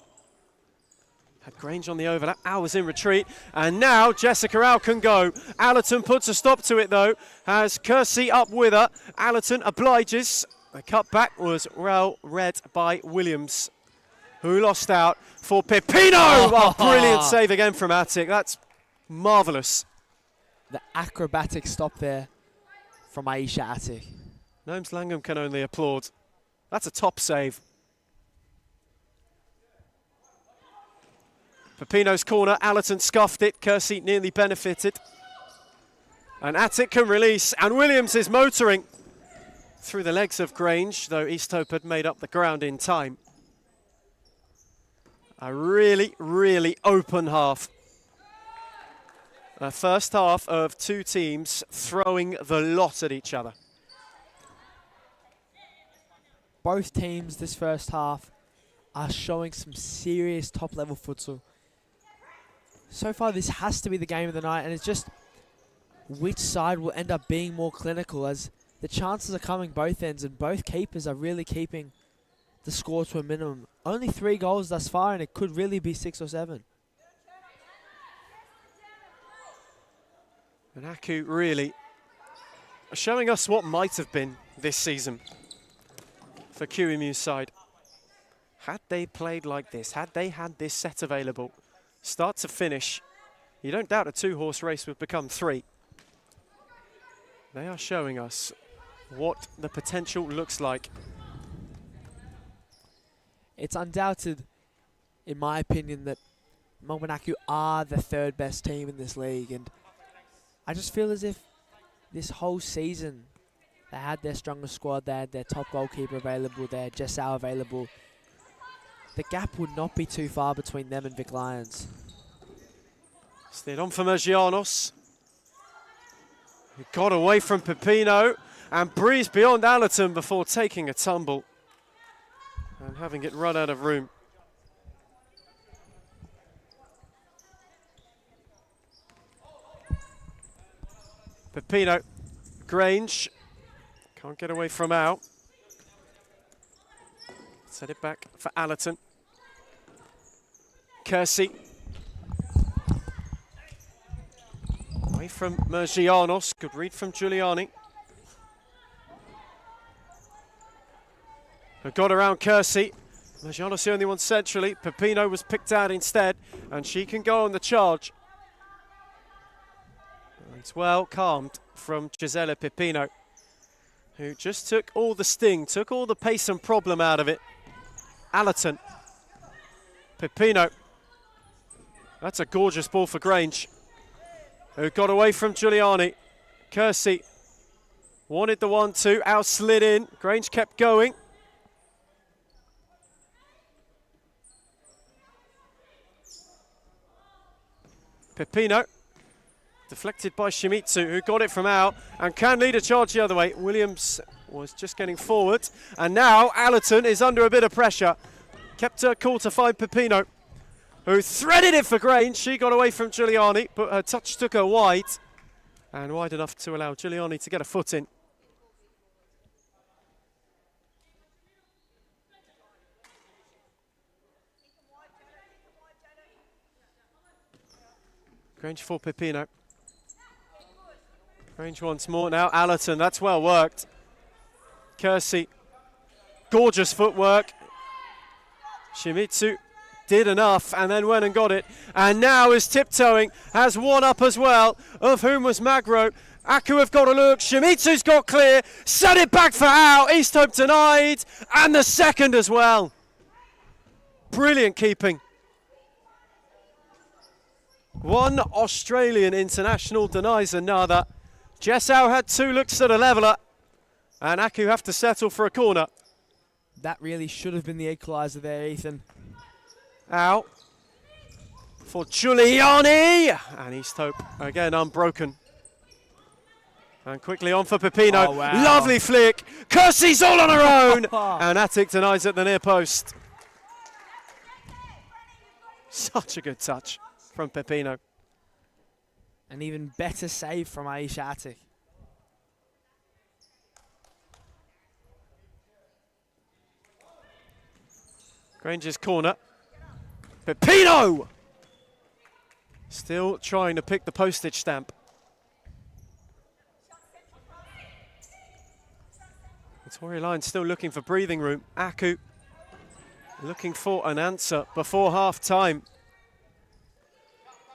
had Grange on the overlap. Al was in retreat. And now Jessica Al can go. Allerton puts a stop to it though. Has Kersey up with her. Allerton obliges. The cutback was well read by Williams, who lost out for Pepino. Oh, brilliant save again from Attic. That's marvellous. The acrobatic stop there from Aisha Attic. Gnomes Langham can only applaud. That's a top save. Pepino's corner, Allerton scuffed it. Kersey nearly benefited. And Attic can release, and Williams is motoring through the legs of Grange, though East Hope had made up the ground in time. A really, really open half. A first half of 2 teams throwing the lot at each other. Both teams this first half are showing some serious top-level futsal. So far, this has to be the game of the night, and it's just which side will end up being more clinical, as the chances are coming both ends, and both keepers are really keeping the score to a minimum. Only 3 goals thus far, and it could really be 6 or 7. And Aku really showing us what might have been this season for QEMU's side. Had they played like this, had they had this set available, start to finish, you don't doubt a two-horse race would become three. They are showing us what the potential looks like. It's undoubted, in my opinion, that Melbourne Aku are the third best team in this league, and I just feel as if this whole season they had their strongest squad, they had their top goalkeeper available, they had Jessau available. The gap would not be too far between them and Vic Lions. Slid on for Mergianos. He got away from Pepino and breezed beyond Allerton before taking a tumble and having it run out of room. Pepino, Grange, can't get away from Al. Set it back for Allerton. Kersey. Away from Mergianos, good read from Giuliani. Who got around Kersey. Mergianos the only one centrally. Pepino was picked out instead, and she can go on the charge. It's well calmed from Gisela Pepino, who just took all the sting, took all the pace and problem out of it. Allerton. Pepino. That's a gorgeous ball for Grange, who got away from Giuliani. Kersey wanted the 1-2, Al slid in, Grange kept going. Pepino, deflected by Shimizu, who got it from Al and can lead a charge the other way. Williams was just getting forward, and now Allerton is under a bit of pressure. Kept her cool to find Pepino, who threaded it for Grange. She got away from Giuliani, but her touch took her wide, and wide enough to allow Giuliani to get a foot in. Grange for Pepino. Grange once more now. Allerton, that's well worked. Kersey, gorgeous footwork. Shimizu did enough and then went and got it. And now is tiptoeing, has one up as well, of whom was Magro. Aku have got a look, Shimizu's got clear, set it back for Al, East Hope denied, and the second as well. Brilliant keeping. One Australian international denies another. Jessau had two looks at a leveller, and Aku have to settle for a corner. That really should have been the equalizer there, Ethan. Out for Giuliani, and East Hope again unbroken. And quickly on for Pepino. Oh, wow. Lovely flick. Kersey's all on her own, and Attic denies at the near post. Such a good touch from Pepino. An even better save from Aisha Attic. Grange's corner. Pepino! Still trying to pick the postage stamp. Victoria Lions still looking for breathing room. Aku looking for an answer before half time.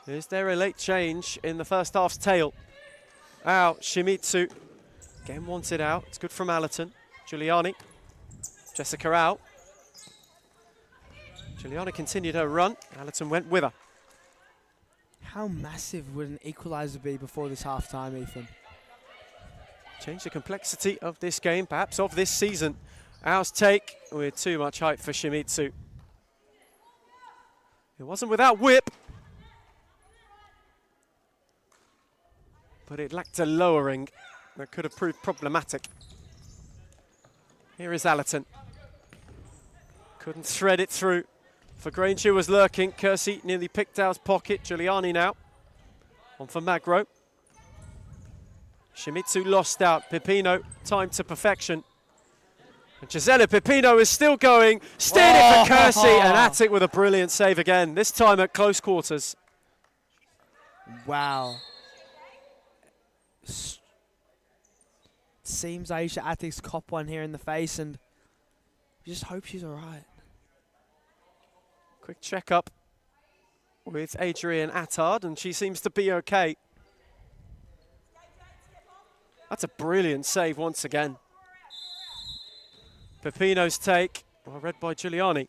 Is there a late change in the first half's tail? Out, Shimizu. Again wanted out. It's good from Allerton. Giuliani. Jessica out. Giuliani continued her run. Allerton went with her. How massive would an equalizer be before this half-time, Ethan? Change the complexity of this game, perhaps of this season. Al's take with too much hype for Shimizu. It wasn't without whip, but it lacked a lowering that could have proved problematic. Here is Allerton. Couldn't thread it through. For Grange, who was lurking. Kersey nearly picked Al's pocket. Giuliani now. On for Magro. Shimizu lost out. Pepino, time to perfection. And Gisela Pepino is still going. Steered it for Kersey, and Attic with a brilliant save again, this time at close quarters. Wow. seems Aisha Attic's cop one here in the face, and you just hope she's all right. Quick check-up with Adrian Attard, and she seems to be okay. That's a brilliant save once again. Pepino's take, well, read by Giuliani.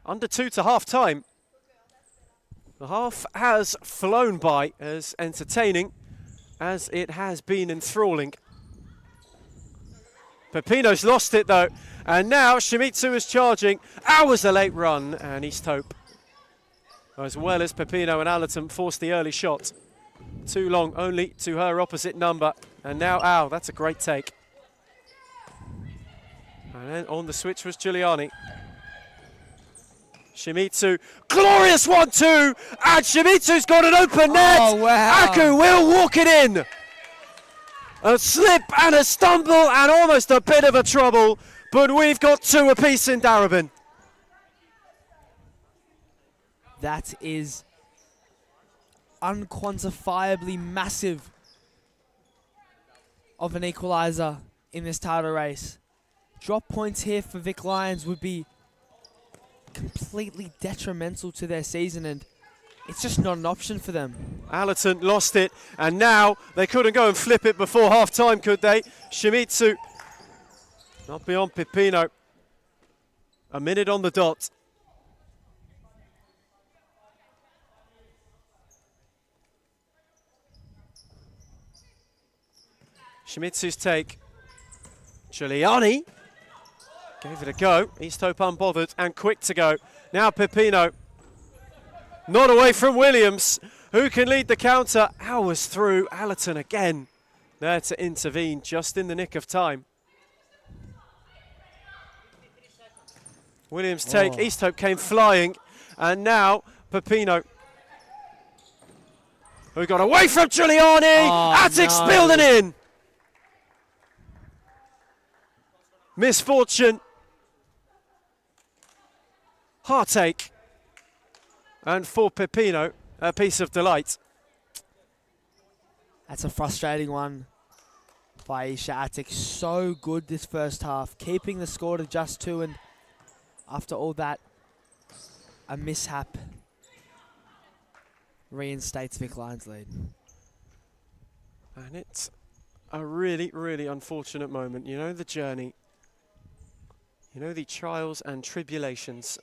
Under 2 to half-time. The half has flown by, as entertaining as it has been enthralling. Pepino's lost it though, and now Shimizu is charging. Was a late run, and East Hope, as well as Pepino and Allerton, forced the early shot. Too long, only to her opposite number, and now that's a great take. And then on the switch was Giuliani. Shimizu, glorious 1-2, and Shimizu's got an open net. Oh, wow. Aku will walk it in. A slip and a stumble and almost a bit of a trouble, but we've got 2 apiece in Darebin. That is unquantifiably massive of an equalizer in this title race. Drop points here for Vic Lions would be completely detrimental to their season, and it's just not an option for them. Allerton lost it, and now they couldn't go and flip it before half-time, could they? Shimizu, not beyond Pepino. A minute on the dot. Shimizu's take. Giuliani gave it a go. East Hope unbothered and quick to go. Now Pepino. Not away from Williams, who can lead the counter. Hours through. Allerton again there to intervene just in the nick of time. Williams' take. East Hope came flying, and now Pepino, who got away from Giuliani. Attic spilled it in. Misfortune. Heartache. And for Pepino, a piece of delight. That's a frustrating one by Aisha Attic. So good this first half, keeping the score to just 2, and after all that, a mishap reinstates Vic Lions' lead. And it's a really, really unfortunate moment. You know the journey. You know the trials and tribulations.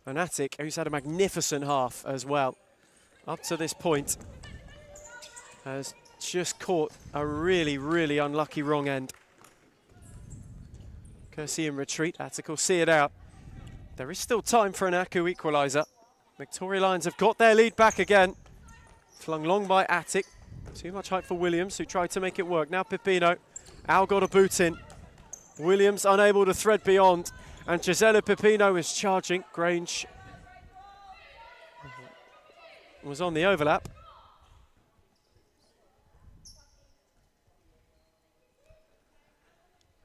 And Attic, who's had a magnificent half as well, up to this point, has just caught a really, really unlucky wrong end. Kersey in retreat. Attic will see it out. There is still time for an Aku equaliser. Victoria Lions have got their lead back again. Flung long by Attic. Too much height for Williams, who tried to make it work. Now Pepino. Al got a boot in. Williams unable to thread beyond. And Gisela Pepino is charging. Grange was on the overlap.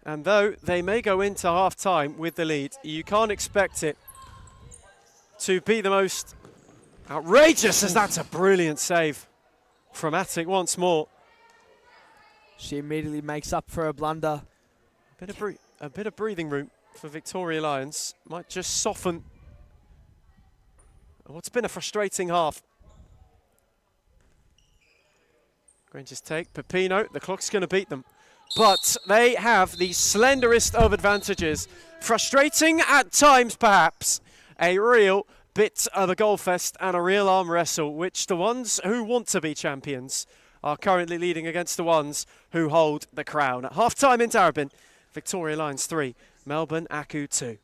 And though they may go into half-time with the lead, you can't expect it to be the most outrageous, as that's a brilliant save from Attic once more. She immediately makes up for a blunder. A bit of breathing room for Victoria Lions. Might just soften what's been a frustrating half. Grange's take. Pepino, the clock's going to beat them. But they have the slenderest of advantages. Frustrating at times, perhaps. A real bit of a goal fest and a real arm wrestle, which the ones who want to be champions are currently leading against the ones who hold the crown. At half-time in Darebin, Victoria Lions 3, Melbourne Aku 2.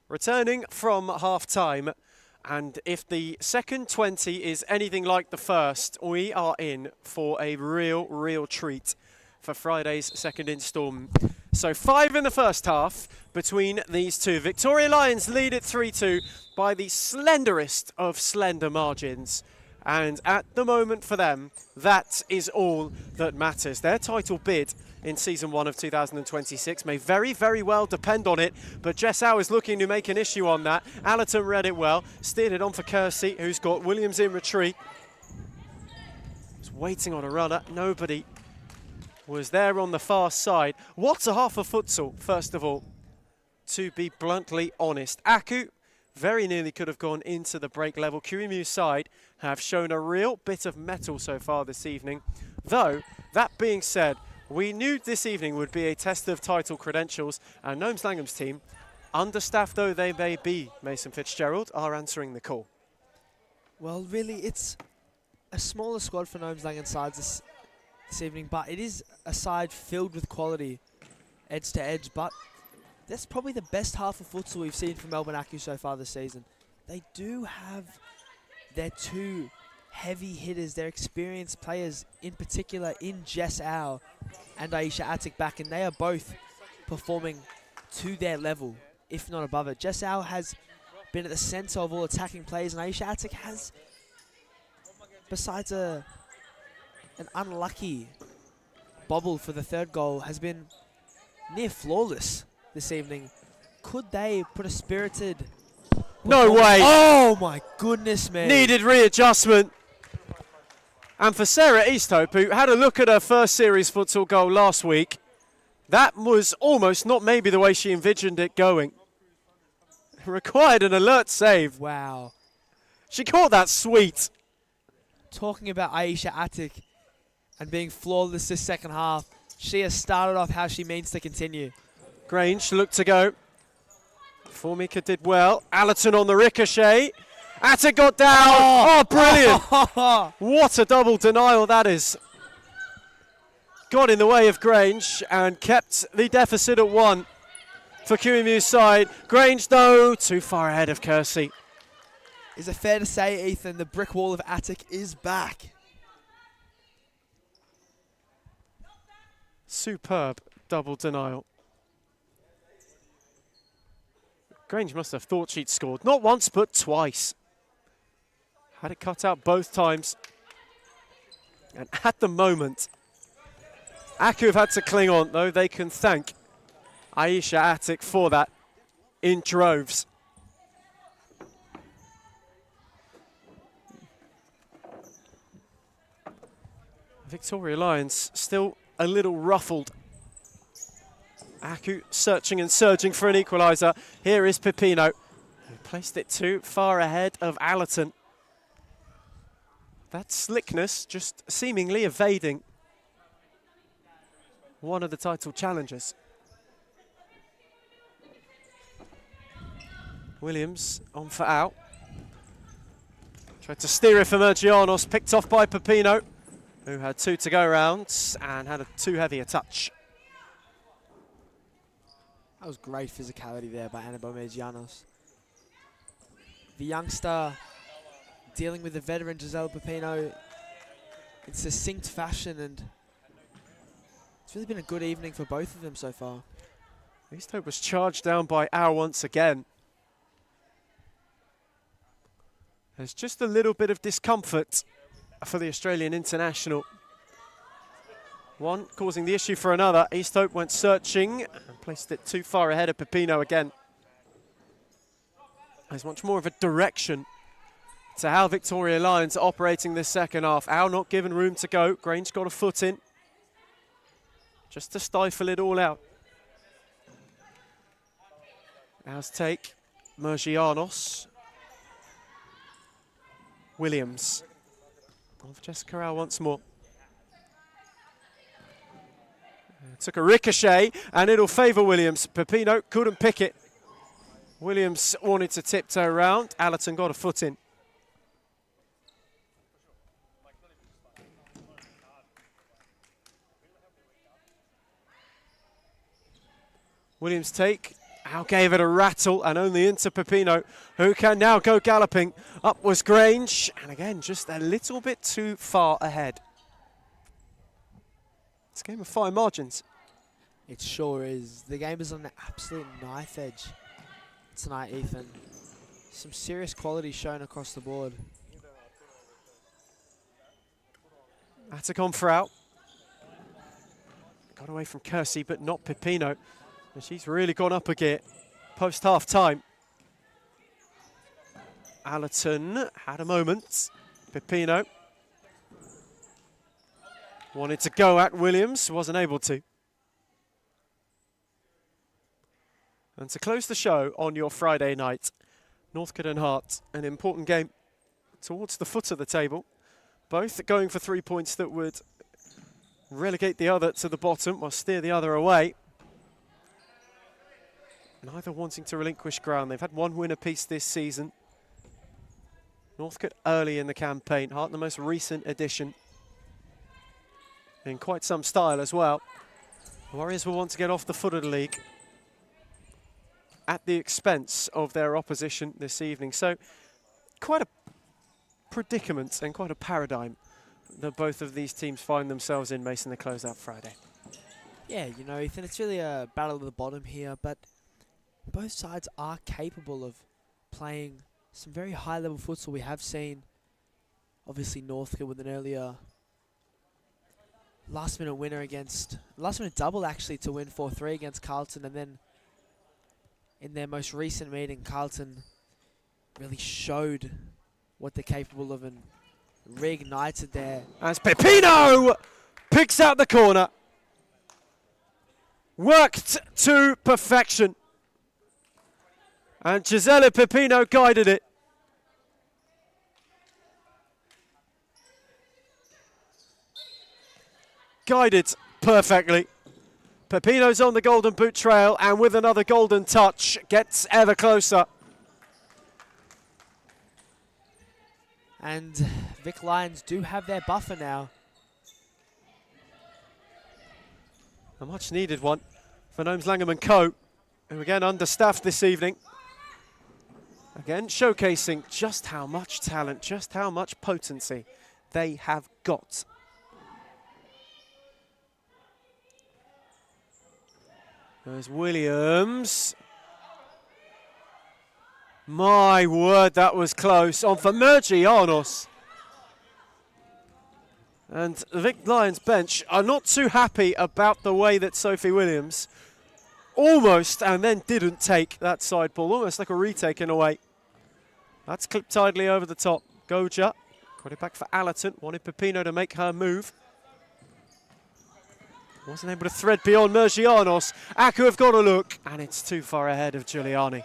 Returning from half-time, and if the second 20 is anything like the first, we are in for a real treat for Friday's second instalment. So 5 in the first half between these two. Victoria Lions lead at 3-2 by the slenderest of slender margins. And at the moment for them, that is all that matters. Their title bid in Season 1 of 2026 may very well depend on it, but Jess Howe is looking to make an issue on that. Allerton read it well, steered it on for Kersey, who's got Williams in retreat. Was waiting on a runner, nobody was there on the far side. What a half of futsal, first of all, to be bluntly honest. Aku very nearly could have gone into the break level. QEMU's side have shown a real bit of mettle so far this evening. Though, that being said, we knew this evening would be a test of title credentials, and Gnomes Langham's team, understaffed though they may be, Mason Fitzgerald, are answering the call. Well, really, it's a smaller squad for Gnomes Langham sides this evening, but it is a side filled with quality, edge to edge, but that's probably the best half of futsal we've seen from Melbourne Aku so far this season. They do have their two heavy hitters, their experienced players, in particular in Jess Howe and Aisha Attic back, and they are both performing to their level, if not above it. Jess Howe has been at the centre of all attacking plays, and Aisha Attic has, besides an unlucky bobble for the third goal, has been near flawless this evening. Could they put a spirited... No way! Oh my goodness, man. Needed readjustment. And for Sarah Easthope, who had a look at her first series futsal goal last week, that was almost not maybe the way she envisioned it going. Required an alert save. Wow. She caught that sweet. Talking about Aisha Attic and being flawless this second half, she has started off how she means to continue. Grange looked to go. Formica did well. Allerton on the ricochet. Attic got down. Oh, brilliant. What a double denial that is. Got in the way of Grange and kept the deficit at 1 for QEMU's side. Grange, though, too far ahead of Kersey. Is it fair to say, Ethan, the brick wall of Attic is back? Superb double denial. Grange must have thought she'd scored. Not once, but twice. Had it cut out both times. And at the moment, Aku have had to cling on, though they can thank Aisha Attic for that in droves. Victoria Lions still a little ruffled. Aku searching and surging for an equaliser. Here is Pepino, who placed it too far ahead of Allerton. That slickness just seemingly evading one of the title challengers. Williams on for out. Tried to steer it for Mergianos, picked off by Pepino, who had 2 to go round and had too heavy a touch. That was great physicality there by Annabelle Mergianos. The youngster dealing with the veteran Giselle Pepino in succinct fashion, and it's really been a good evening for both of them so far. East Hope was charged down by Au once again. There's just a little bit of discomfort for the Australian international. One causing the issue for another. East Hope went searching and placed it too far ahead of Pepino again. There's much more of a direction to how Victoria Lions are operating this second half. Au not given room to go. Grange got a foot in just to stifle it all out. Au's take, Mergianos. Williams. Off Jessica Au once more. Took a ricochet and it'll favour Williams. Pepino couldn't pick it. Williams wanted to tiptoe around. Allerton got a foot in. Williams take. Au gave it a rattle and only into Pepino, who can now go galloping. Up was Grange, and again, just a little bit too far ahead. It's a game of fine margins. It sure is. The game is on the absolute knife edge tonight, Ethan. Some serious quality shown across the board. Atacon for out. Got away from Kersey, but not Pepino. And she's really gone up a gear post half time. Allerton had a moment. Pepino wanted to go at Williams, wasn't able to. And to close the show on your Friday night, Northcote and Hart, an important game towards the foot of the table. Both going for 3 points that would relegate the other to the bottom or steer the other away. Neither wanting to relinquish ground. They've had 1 win apiece this season. Northcote early in the campaign. Hart the most recent addition. In quite some style as well. Warriors will want to get off the foot of the league at the expense of their opposition this evening. So quite a predicament and quite a paradigm that both of these teams find themselves in, Mason, to close out Friday. Yeah, you know, Ethan, it's really a battle of the bottom here, but both sides are capable of playing some very high-level futsal. We have seen, obviously, Northcote with an earlier last-minute winner against, last-minute double, actually, to win 4-3 against Carlton. And then in their most recent meeting, Carlton really showed what they're capable of and reignited there. As Pepino picks out the corner. Worked to perfection. And Gisela Pepino guided it. Guided perfectly. Pepino's on the golden boot trail and with another golden touch gets ever closer. And Vic Lions do have their buffer now. A much needed one for Gnomes Langham & Co, who again understaffed this evening. Again, showcasing just how much talent, just how much potency they have got. There's Williams. My word, that was close. On for Mergianos. And the Vic Lions bench are not too happy about the way that Sophie Williams almost and then didn't take that side ball, almost like a retake in a way. That's clipped tidily over the top. Goja got it back for Allerton, wanted Pepino to make her move. Wasn't able to thread beyond Mergianos. Aku have got a look, and it's too far ahead of Giuliani.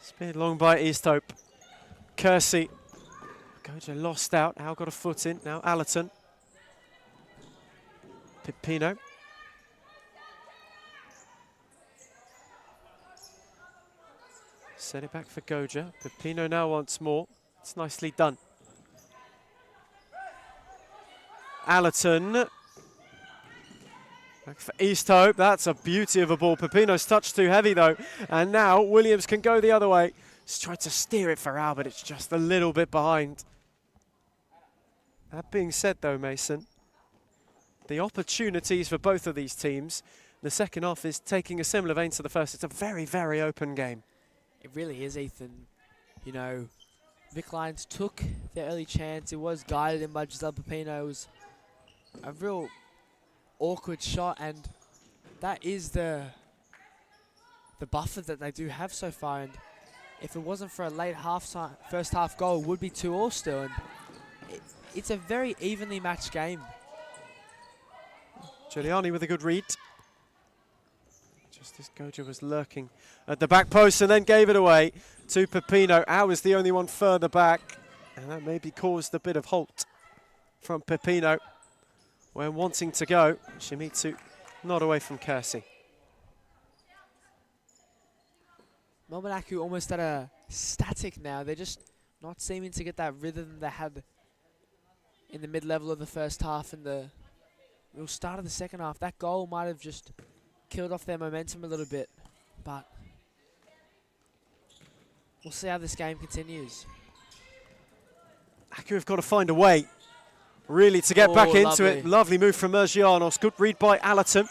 Speared long by Easthope. Kersey. Goja lost out, now got a foot in, now Allerton. Pepino. Set it back for Goja. Pepino now once more. It's nicely done. Allerton. Back for Easthope. That's a beauty of a ball. Pepino's touch too heavy though. And now Williams can go the other way. He's tried to steer it for Al, but it's just a little bit behind. That being said though, Mason, the opportunities for both of these teams, the second half is taking a similar vein to the first. It's a very, very open game. It really is, Ethan. You know, Vic Lions took their early chance. It was guided in by Giselle Pepino. It was a real awkward shot, and that is the buffer that they do have so far. And if it wasn't for a late first half goal, it would be 2-2 still. And it's a very evenly matched game. Giuliani with a good read. Just as Goja was lurking at the back post and then gave it away to Pepino. Al was the only one further back, and that maybe caused a bit of halt from Pepino when wanting to go. Shimizu not away from Kersey. Melbourne Aku almost at a static now. They're just not seeming to get that rhythm they had in the mid-level of the first half and the real start of the second half. That goal might have just killed off their momentum a little bit, but we'll see how this game continues. Aku have got to find a way, really, to get back into lovely. it. Lovely move from Mergianos. Good read by Allerton.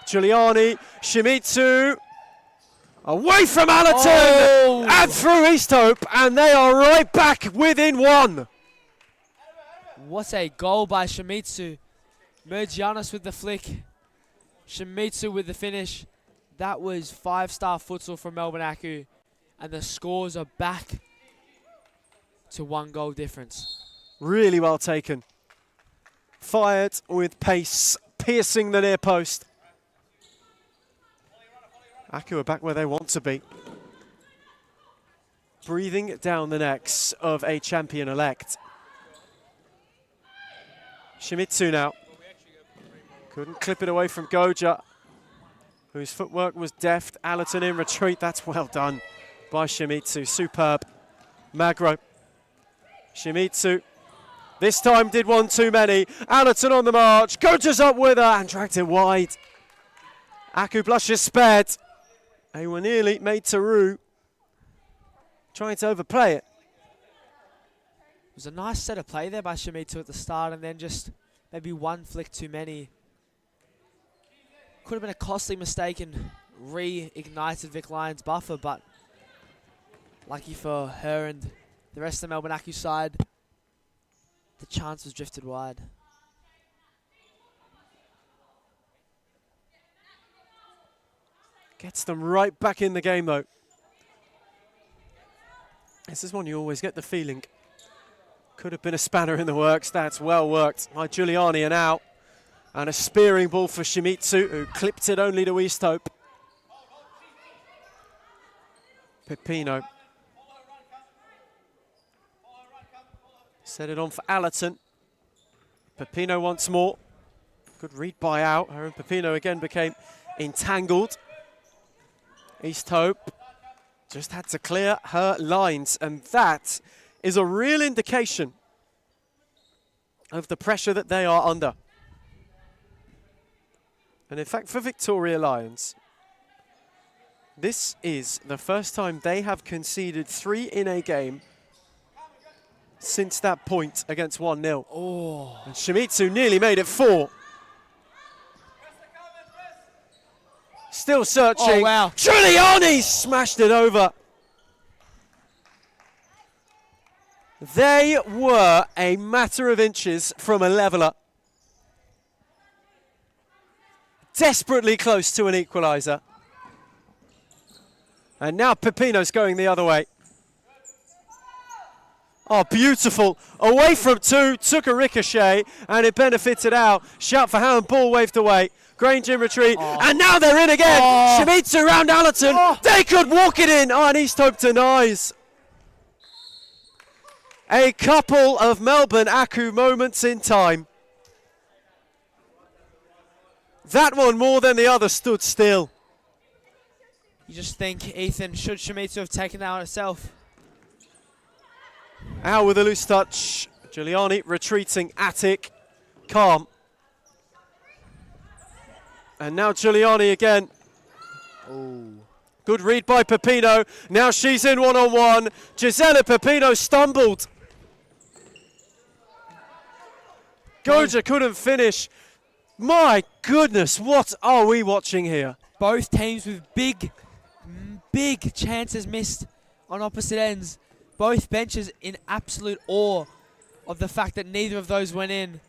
Giuliani, Shimizu, away from Allerton, and through Easthope, and they are right back within one. What a goal by Shimizu. Mergianos with the flick. Shimizu with the finish. That was 5-star futsal from Melbourne Aku, and the scores are back to 1 goal difference. Really well taken. Fired with pace, piercing the near post. Aku are back where they want to be. Breathing down the necks of a champion-elect. Shimizu now. Couldn't clip it away from Goja, whose footwork was deft. Allerton in retreat. That's well done by Shimizu. Superb. Magro. Shimizu. This time did one too many. Allerton on the march. Goja's up with her and dragged it wide. Aku blushes spared. They were nearly made to rue, trying to overplay it. It was a nice set of play there by Shimizu at the start, and then just maybe one flick too many. Could have been a costly mistake and reignited Vic Lions' buffer, but lucky for her and the rest of the Melbourne Aku side, the chance was drifted wide. Gets them right back in the game though. This is one you always get the feeling could have been a spanner in the works. That's well worked by Giuliani and out. And a spearing ball for Shimizu, who clipped it only to Easthope. Pepino. Set it on for Allerton. Pepino once more. Good read by out. Her and Pepino again became entangled. Easthope just had to clear her lines, and that is a real indication of the pressure that they are under. And in fact, for Victoria Lions, this is the first time they have conceded 3 in a game since that point against 1-0. Oh. And Shimizu nearly made it 4. still searching. Oh, wow. Giuliani smashed it over. They were a matter of inches from a leveller. Desperately close to an equaliser. And now Pepino's going the other way. Oh, beautiful. Away from two, took a ricochet, and it benefited out. Shout for hand, ball waved away. Grange in retreat, and now they're in again. Shimizu round Allerton. They could walk it in. Oh, and East Hope denies. A couple of Melbourne Aku moments in time. That one more than the other stood still. You just think, Ethan, should Shimizu have taken that on herself? Out with a loose touch. Giuliani retreating, Attic, calm. And now Giuliani again. Oh. Good read by Pepino. Now she's in one-on-one. Gisela Pepino stumbled. Goja couldn't finish. My goodness, what are we watching here? Both teams with big chances missed on opposite ends. Both benches in absolute awe of the fact that neither of those went in.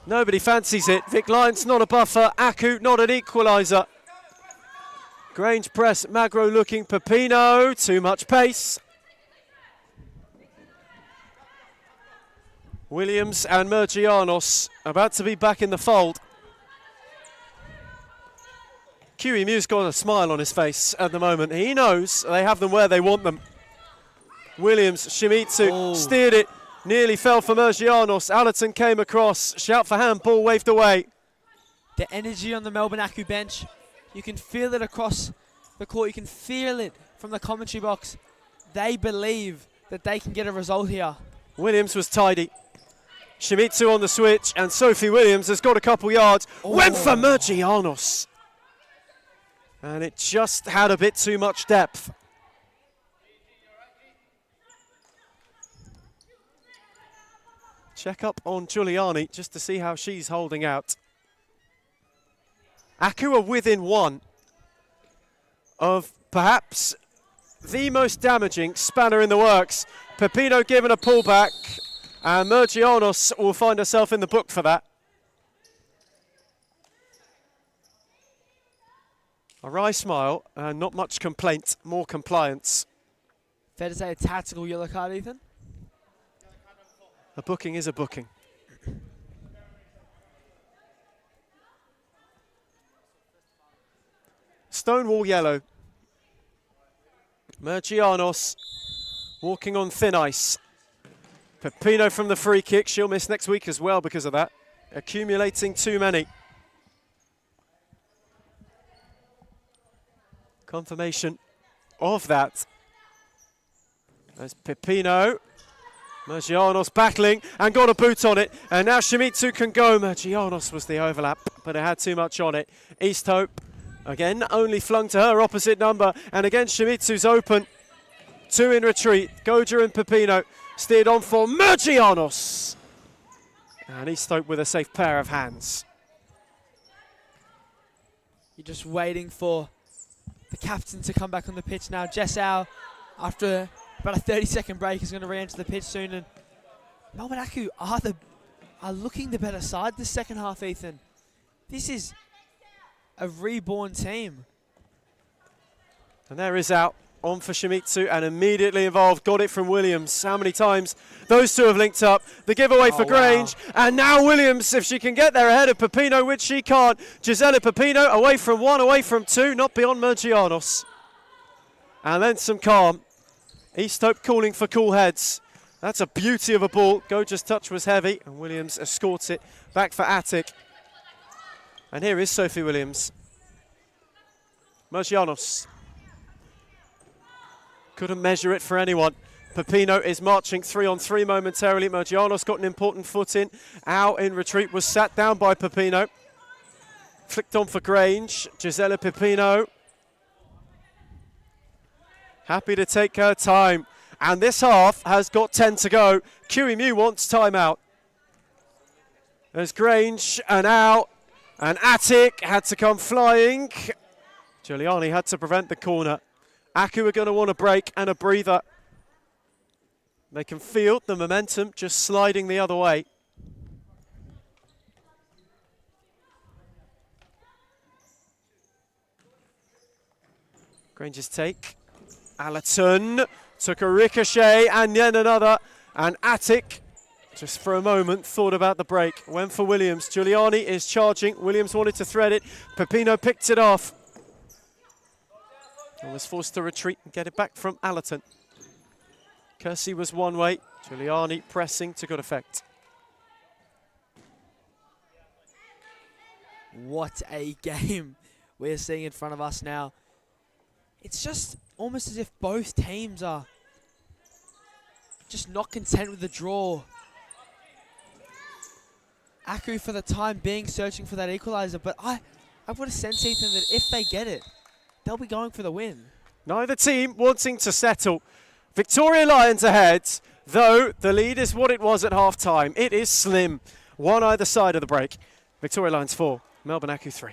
Nobody fancies it. Vic Lyons not a buffer. Aku not an equaliser. Grange press, Magro looking, Pepino, too much pace. Williams and Mergianos about to be back in the fold. Kiwi Mew's got a smile on his face at the moment. He knows they have them where they want them. Williams, Shimizu steered it, nearly fell for Mergianos. Allerton came across, shout for hand, ball waved away. The energy on the Melbourne Aku bench, you can feel it across the court, you can feel it from the commentary box. They believe that they can get a result here. Williams was tidy. Shimizu on the switch, and Sophie Williams has got a couple yards. Went for Mergianos. And it just had a bit too much depth. Check up on Giuliani just to see how she's holding out. Aku are within one of perhaps the most damaging spanner in the works. Pepino given a pullback, and Mergianos will find herself in the book for that. A wry smile and not much complaint, more compliance. Fair to say a tactical yellow card, Ethan? A booking is a booking. Stonewall yellow. Mergianos walking on thin ice. Pepino from the free kick. She'll miss next week as well because of that. Accumulating too many. Confirmation of that. There's Pepino. Mergianos battling and got a boot on it. And now Shimizu can go. Mergianos was the overlap, but it had too much on it. East Hope, again, only flung to her opposite number. And again, Shimizu's open. Two in retreat. Goja and Pepino steered on for Mergianos. And East Hope with a safe pair of hands. You're just waiting for the captain to come back on the pitch now. Jess Au, after about a 30-second break, is going to re-enter the pitch soon. And Melbourne Aku are looking the better side this second half, Ethan. This is a reborn team. And there is out on for Shimizu and immediately involved. Got it from Williams. How many times those two have linked up? The giveaway for Grange. And now Williams, if she can get there ahead of Pepino, which she can't. Gisela Pepino away from one, away from two, not beyond Mergianos. And then some calm. East Hope calling for cool heads. That's a beauty of a ball. Goja's touch was heavy, and Williams escorts it back for Attic. And here is Sophie Williams. Mergianos. Couldn't measure it for anyone. Pepino is marching 3-on-3 momentarily. Mergianos got an important foot in. Au in retreat was sat down by Pepino. Flicked on for Grange. Gisela Pepino. Happy to take her time. And this half has got 10 to go. QEMU wants timeout. There's Grange and Au. And Attic had to come flying. Giuliani had to prevent the corner. Aku are going to want a break and a breather. They can feel the momentum just sliding the other way. Granger's take. Allerton took a ricochet and then another. And Attic, just for a moment, thought about the break. Went for Williams. Giuliani is charging. Williams wanted to thread it. Peppino picked it off. And was forced to retreat and get it back from Allerton. Kersey was one way. Giuliani pressing to good effect. What a game we're seeing in front of us now. It's just almost as if both teams are just not content with the draw. Aku, for the time being, searching for that equalizer, but I've got a sense, Ethan, that if they get it, they'll be going for the win. Neither team wanting to settle. Victoria Lions ahead, though the lead is what it was at half-time. It is slim, one either side of the break. Victoria Lions 4, Melbourne Aku 3.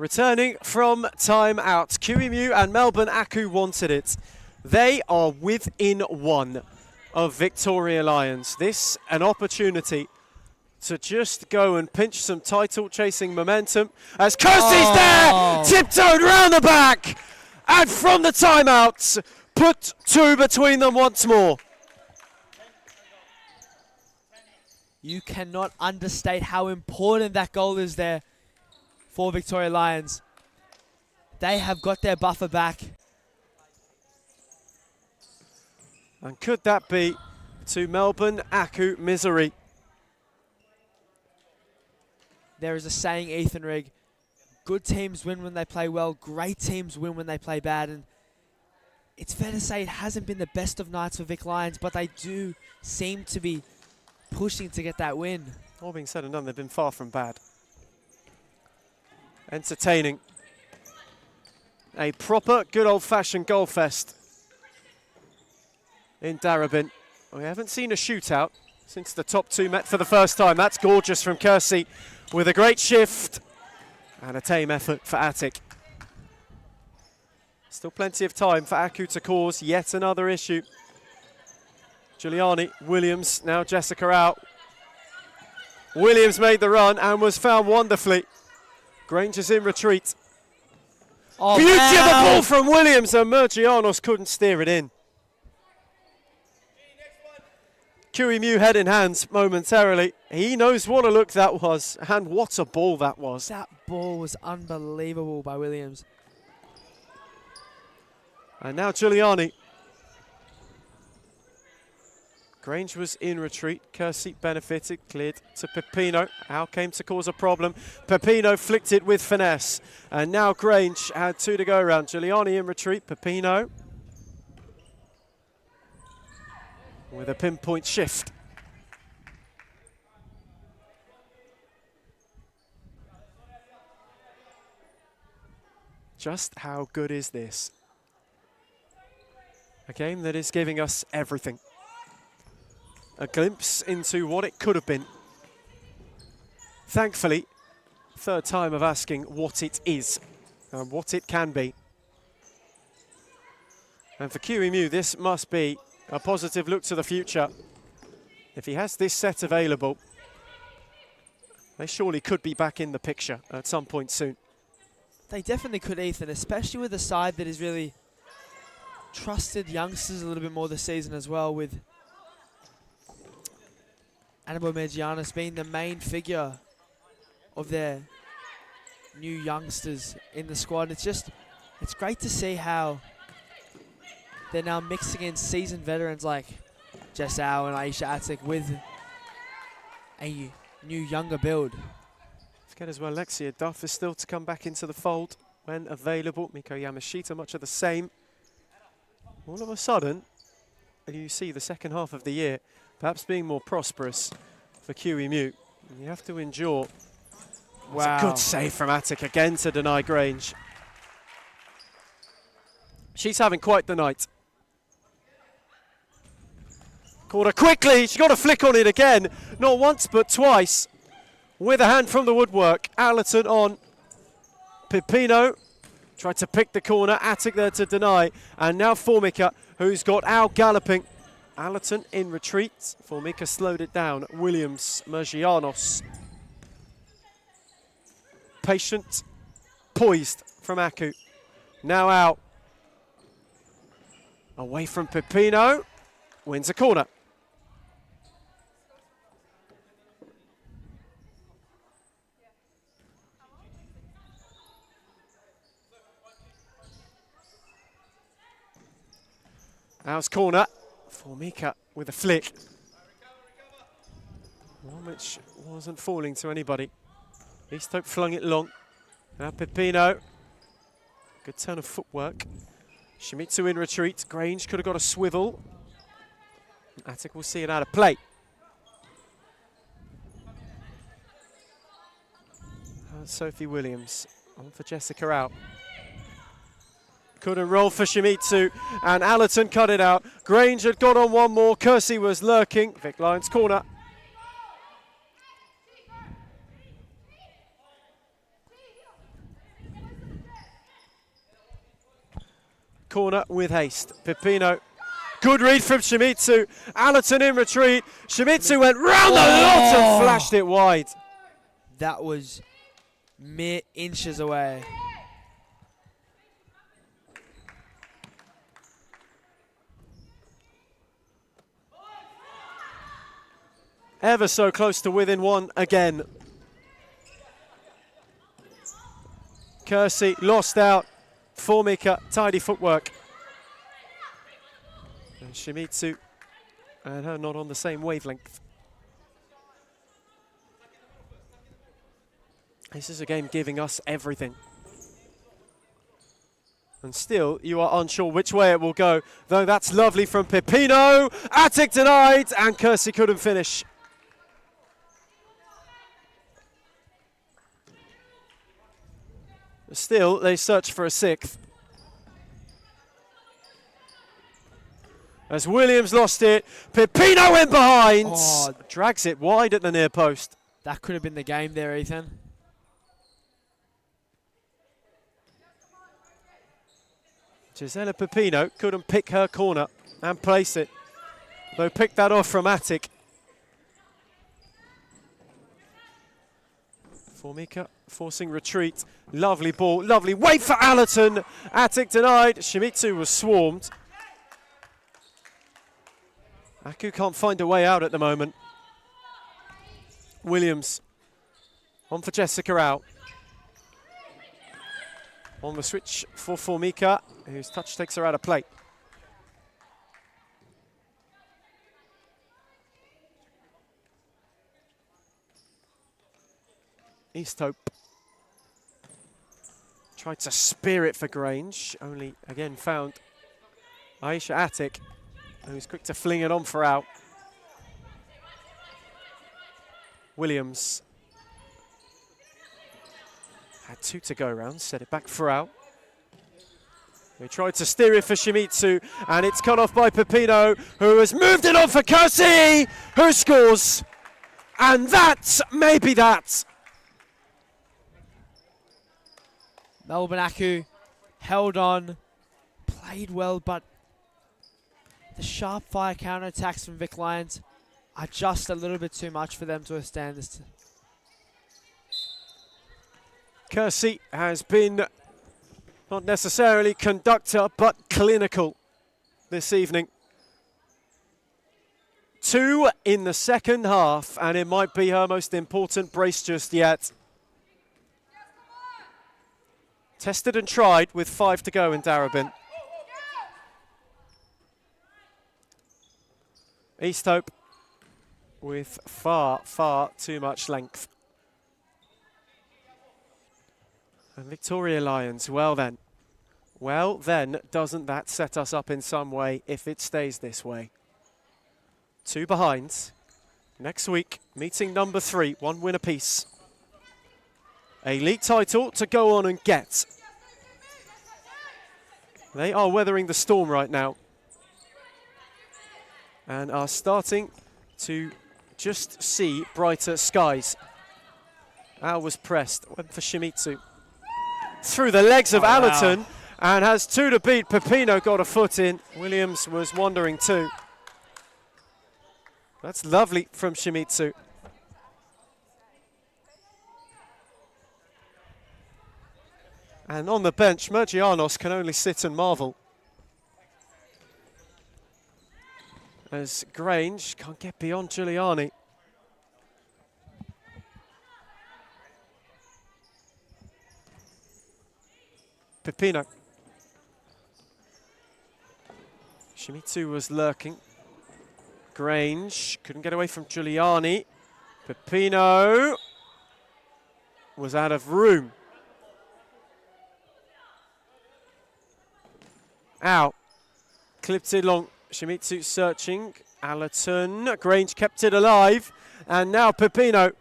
Returning from timeout, QEMU and Melbourne Aku wanted it. They are within one of Victoria Lions. This an opportunity to just go and pinch some title chasing momentum as Kirsty's there, tiptoed round the back, and from the timeout, put two between them once more. You cannot understate how important that goal is there for Victoria Lions. They have got their buffer back. And could that be to Melbourne Aku misery? There is a saying, Ethan Rigg, good teams win when they play well, great teams win when they play bad, and it's fair to say it hasn't been the best of nights for Vic Lions, but they do seem to be pushing to get that win. All being said and done, they've been far from bad. Entertaining. A proper, good old-fashioned goal fest in Darebin. We haven't seen a shootout since the top two met for the first time. That's gorgeous from Kersey with a great shift and a tame effort for Attic. Still plenty of time for Aku to cause yet another issue. Giuliani, Williams, now Jessica out. Williams made the run and was found wonderfully. Granger's in retreat. Oh, Beauty wow. of the ball from Williams, and Mergianos couldn't steer it in. QEMU head in hands momentarily. He knows what a look that was, and what a ball that was. That ball was unbelievable by Williams. And now Giuliani. Grange was in retreat. Kersey benefited, cleared to Peppino. How came to cause a problem. Peppino flicked it with finesse. And now Grange had two to go around. Giuliani in retreat. Peppino with a pinpoint shift. Just how good is this? A game that is giving us everything. A glimpse into what it could have been. Thankfully, third time of asking what it is and what it can be. And for QEMU, this must be a positive look to the future. If he has this set available, they surely could be back in the picture at some point soon. They definitely could, Ethan, especially with a side that has really trusted youngsters a little bit more this season as well, with Annabelle Medianis being the main figure of their new youngsters in the squad. It's great to see how they're now mixing in seasoned veterans like Jess Au and Aisha Atik with a new younger build. Forget as well, Lexia Duff is still to come back into the fold when available. Miko Yamashita, much of the same. All of a sudden, you see the second half of the year perhaps being more prosperous for QEMU. You have to endure. Wow. It's a good save from Atik again to deny Grange. She's having quite the night. Corner quickly, she got a flick on it again. Not once, but twice. With a hand from the woodwork. Allerton on Pipino. Tried to pick the corner, Atik there to deny. And now Formica, who's got Al galloping. Allerton in retreat. Formica slowed it down. Williams, Mergianos. Patient, poised from Aku. Now out. Away from Pipino. Wins a corner. Al's corner. Formica with a flick. One which wasn't falling to anybody. Easthope flung it long. Now Pipino. Good turn of footwork. Shimizu in retreat. Grange could have got a swivel. Atik will see it out of play. Sophie Williams on for Jessica out. Couldn't roll for Shimizu, and Allerton cut it out. Grange had got on one more. Kersey was lurking. Vic Lyons corner. Corner with haste. Pipino. Good read from Shimizu. Allerton in retreat. Shimizu went round the lot and flashed it wide. That was mere inches away. Ever so close to within one again. Kersey lost out. Formica, tidy footwork. And Shimizu and her not on the same wavelength. This is a game giving us everything. And still, you are unsure which way it will go. Though that's lovely from Pipino. Atik denied, and Kersey couldn't finish. Still, they search for a sixth. As Williams lost it, Pipino in behind. Oh, drags it wide at the near post. That could have been the game there, Ethan. Gisela Pipino couldn't pick her corner and place it, though picked that off from Atik. Formica forcing retreat. Lovely ball, lovely wait for Allerton. Atik denied. Shimizu was swarmed. Aku can't find a way out at the moment. Williams on for Jessica out. On the switch for Formica, whose touch takes her out of play. Easthope tried to spear it for Grange, only again found Aisha Atik, who's quick to fling it on for out. Williams had two to go round, set it back for out. They tried to steer it for Shimizu, and it's cut off by Pipino, who has moved it on for Kersey, who scores. And that may be that. Melbourne Aku held on, played well, but the sharp fire counter-attacks from Vic Lions are just a little bit too much for them to withstand this. Kersey has been not necessarily conductor, but clinical this evening. 2 in the second half, and it might be her most important brace just yet. Tested and tried with 5 to go in Darebin. East Hope with far, far too much length. And Victoria Lions, well then, doesn't that set us up in some way if it stays this way? 2 behinds. Next week, meeting number 3, 1 win apiece. A league title to go on and get. They are weathering the storm right now and are starting to just see brighter skies. Al was pressed, went for Shimizu. Through the legs of Allerton, and has 2 to beat. Pepino got a foot in. Williams was wandering too. That's lovely from Shimizu. And on the bench, Mergianos can only sit and marvel. As Grange can't get beyond Giuliani. Pepino. Shimizu was lurking. Grange couldn't get away from Giuliani. Pepino was out of room. Out. Clipped it long. Shimizu searching. Allerton. Grange kept it alive. And now Pepino.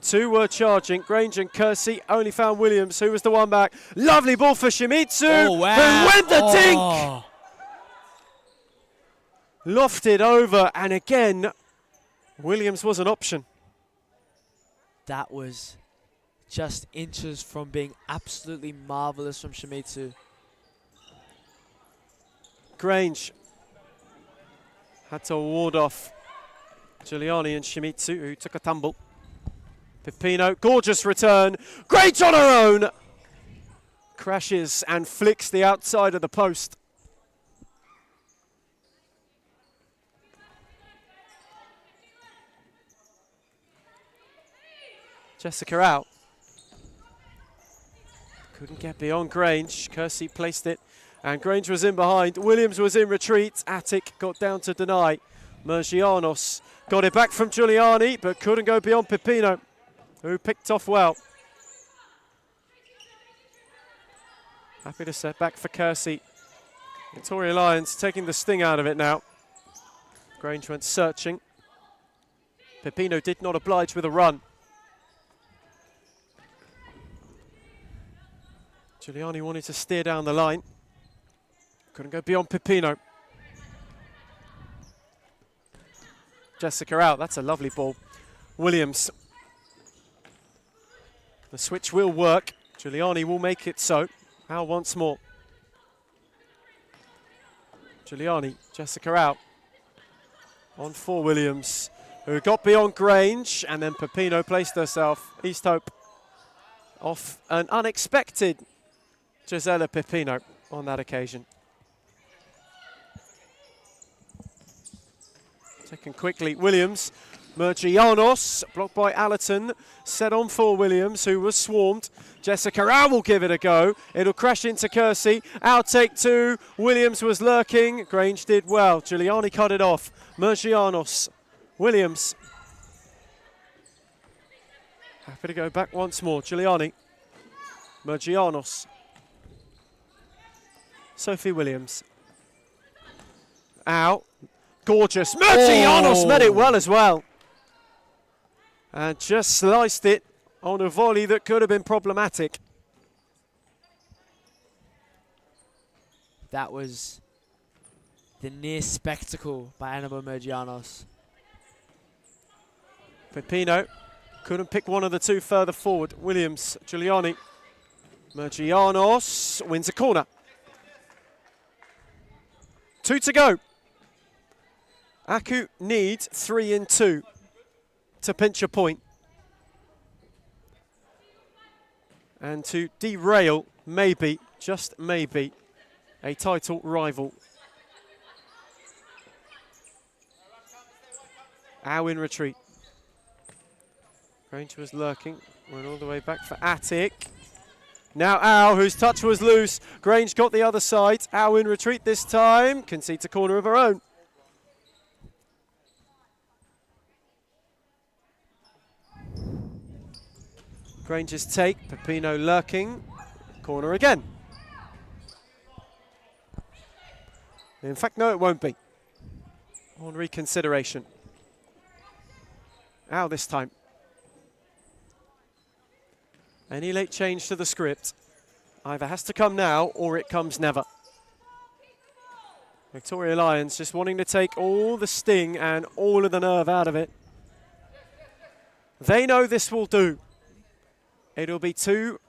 2 were charging. Grange and Kersey only found Williams, who was the one back. Lovely ball for Shimizu. Oh, wow. Who went the dink. Lofted over, and again, Williams was an option. That was just inches from being absolutely marvellous from Shimizu. Grange had to ward off Giuliani and Shimizu, who took a tumble. Pepino, gorgeous return. Grange on her own. Crashes and flicks the outside of the post. Jessica out. Couldn't get beyond Grange. Kersey placed it, and Grange was in behind. Williams was in retreat. Attic got down to deny. Mergianos got it back from Giuliani, but couldn't go beyond Pepino, who picked off well. Happy to set back for Kersey. Victoria Lions taking the sting out of it now. Grange went searching. Pepino did not oblige with a run. Giuliani wanted to steer down the line. Couldn't go beyond Pepino. Jessica out. That's a lovely ball. Williams. The switch will work. Giuliani will make it so. Al once more. Giuliani. Jessica out. On for Williams, who got beyond Grange, and then Pepino placed herself. East Hope off an unexpected Gisela Pepino on that occasion. Taken quickly, Williams. Mergianos, blocked by Allerton, set on for Williams, who was swarmed. Jessica Al will give it a go. It'll crash into Kersey. Outtake 2. Williams was lurking. Grange did well. Giuliani cut it off. Mergianos. Williams. Happy to go back once more. Giuliani. Mergianos. Sophie Williams. Out. Gorgeous. Mergianos met it well as well. And just sliced it on a volley that could have been problematic. That was the near spectacle by Annabelle Mergianos. Pepino couldn't pick one of the 2 further forward. Williams, Giuliani. Mergianos wins a corner. 2 to go. Aku need 3 in 2 to pinch a point and to derail, maybe, just maybe, a title rival. Au in retreat. Grange was lurking, went all the way back for Attic. Now Au, whose touch was loose. Grange got the other side. Au in retreat this time. Concedes a corner of her own. Grange's take. Pepino lurking. Corner again. In fact, no, it won't be. On reconsideration. Au this time. Any late change to the script either has to come now or it comes never. Victoria Lions just wanting to take all the sting and all of the nerve out of it. They know this will do. It'll be 2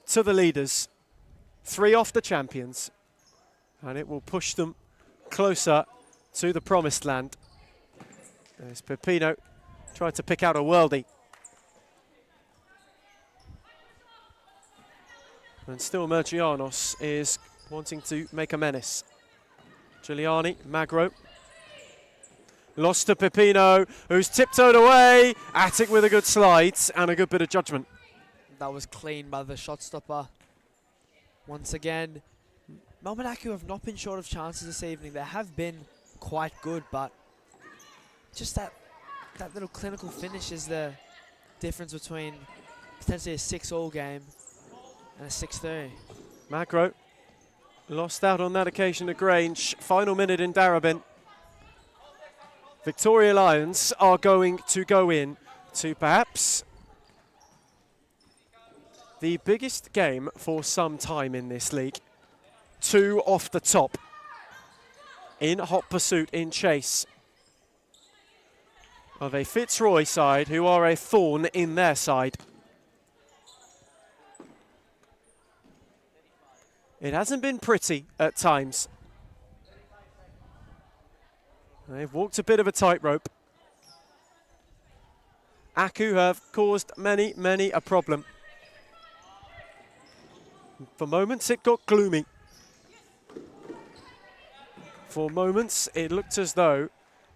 to the leaders, 3 off the champions, and it will push them closer to the promised land. There's Pepino trying to pick out a worldie. And still Mergianos is wanting to make a menace. Giuliani, Magro. Lost to Pepino, who's tiptoed away. Attic with a good slide and a good bit of judgment. That was clean by the shot stopper. Once again, Melbourne Aku have not been short of chances this evening. They have been quite good, but just that little clinical finish is the difference between potentially a 6-all game and a 6-3. Magro lost out on that occasion to Grange. Final minute in Darebin. Victoria Lions are going to go in to perhaps the biggest game for some time in this league. 2 off the top. In hot pursuit, in chase of a Fitzroy side who are a thorn in their side. It hasn't been pretty at times. They've walked a bit of a tightrope. Aku have caused many, many a problem. For moments it got gloomy. For moments it looked as though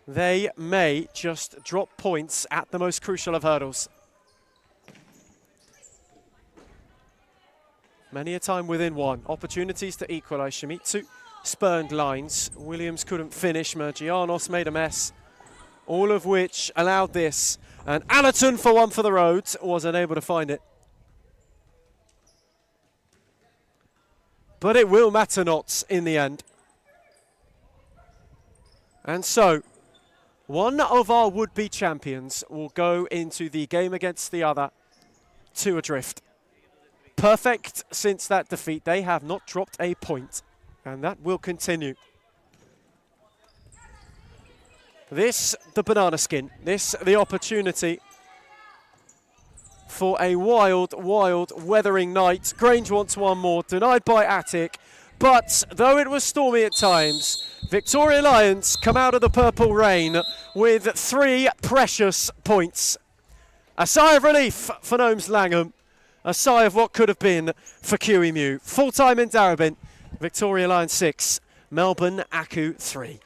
they may just drop points at the most crucial of hurdles. Many a time within 1. Opportunities to equalise. Shimizu spurned lines. Williams couldn't finish. Mergianos made a mess. All of which allowed this. And Allerton, for one for the road, was unable to find it. But it will matter not in the end. And so, one of our would-be champions will go into the game against the other 2 adrift. Perfect since that defeat. They have not dropped a point, and that will continue. This, the banana skin. This, the opportunity for a wild, wild weathering night. Grange wants one more, denied by Attic. But though it was stormy at times, Victoria Lions come out of the purple rain with 3 precious points. A sigh of relief for Gnomes Langham. A sigh of what could have been for QEMU. Full time in Darebin. Victoria Lions 6, Melbourne Aku 3.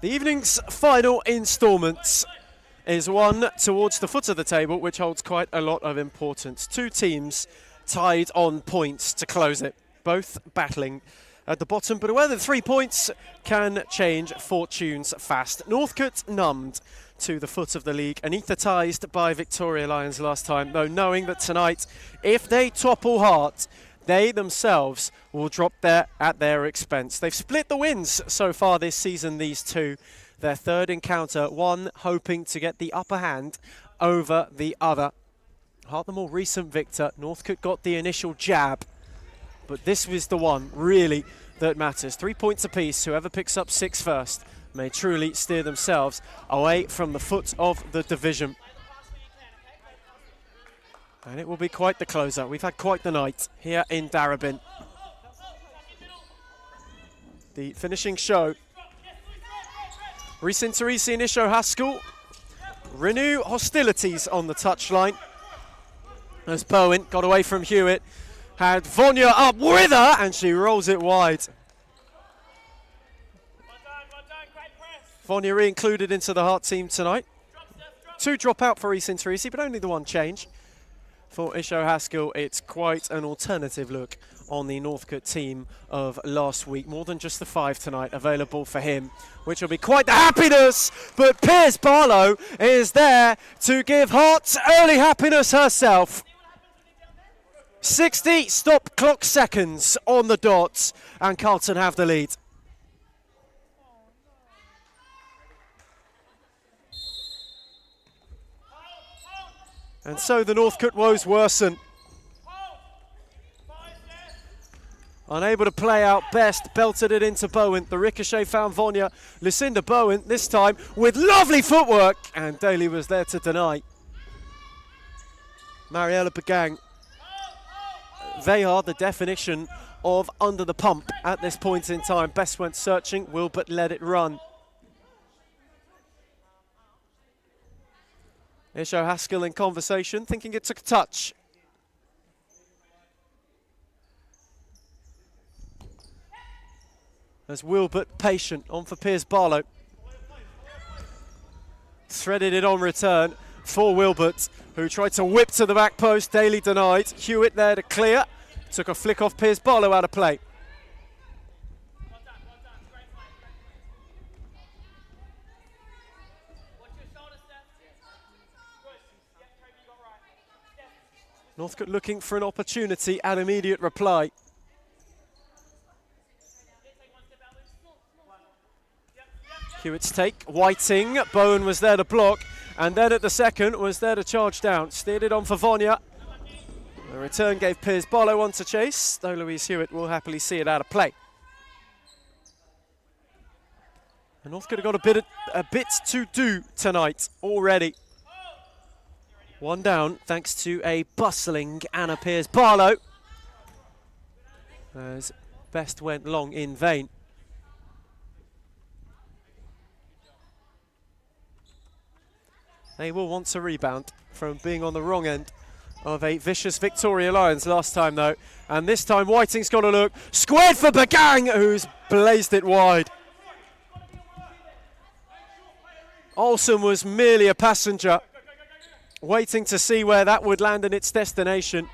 The evening's final instalment is one towards the foot of the table, which holds quite a lot of importance. Two teams tied on points to close it, both battling at the bottom, but whether 3 points can change fortunes fast. Northcote numbed to the foot of the league, anaesthetised by Victoria Lions last time, though knowing that tonight, if they topple Hart, they themselves will drop there at their expense. They've split the wins so far this season, these two. Their third encounter, one hoping to get the upper hand over the other. Hart, the more recent victor. Northcote got the initial jab, but this was the one, really, that matters. 3 points apiece. Whoever picks up 6 first may truly steer themselves away from the foot of the division. And it will be quite the closer. We've had quite the night here in Darebin. The finishing show. Reece Interisi and Isho Haskell renew hostilities on the touchline. As Bowen got away from Hewitt, had Vonya up with her, and she rolls it wide. Vonya re-included into the Hart team tonight. 2 drop out for Reece Interisi, but only the 1 change. For Isho Haskell, it's quite an alternative look on the Northcote team of last week. More than just the 5 tonight available for him, which will be quite the happiness. But Piers Barlow is there to give Hart early happiness herself. 60 stop clock seconds on the dot, and Carlton have the lead. And so the Northcote woes worsen. Unable to play out best, belted it into Bowen. The ricochet found Vonya. Lucinda Bowen, this time with lovely footwork, and Daly was there to deny. Mariella Bagang they are the definition of under the pump at this point in time. Best went searching, Wilbert let it run. Isho Haskell in conversation, thinking it took a touch. As Wilbert patient on for Piers Barlow. Threaded it on return for Wilbert, who tried to whip to the back post. Daly denied. Hewitt there to clear. Took a flick off Piers Barlow out of play. Northcote looking for an opportunity and immediate reply. Hewitt's take, Whiting, Bowen was there to block, and then at the second was there to charge down. Steered it on for Vonia. The return gave Piers Barlow one to chase, though Louise Hewitt will happily see it out of play. And Northcote have got a bit to do tonight already. One down, thanks to a bustling Anna Piers Barlow, as best went long in vain. They will want to rebound from being on the wrong end of a vicious Victoria Lions last time, though. And this time, Whiting's got a look. Squared for Bagang, who's blazed it wide. Olsen was merely a passenger, waiting to see where that would land in its destination.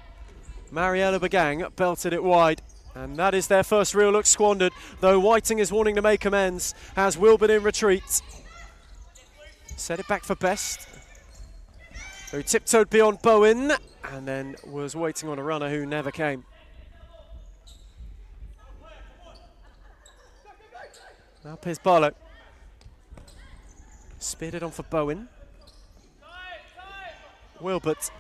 Mariella Bagang belted it wide. And that is their first real look squandered, though Whiting is wanting to make amends, has Wilbert in retreat. Set it back for Best, who tiptoed beyond Bowen and then was waiting on a runner who never came. Now Piers Barlow. Speared it on for Bowen. Wilbert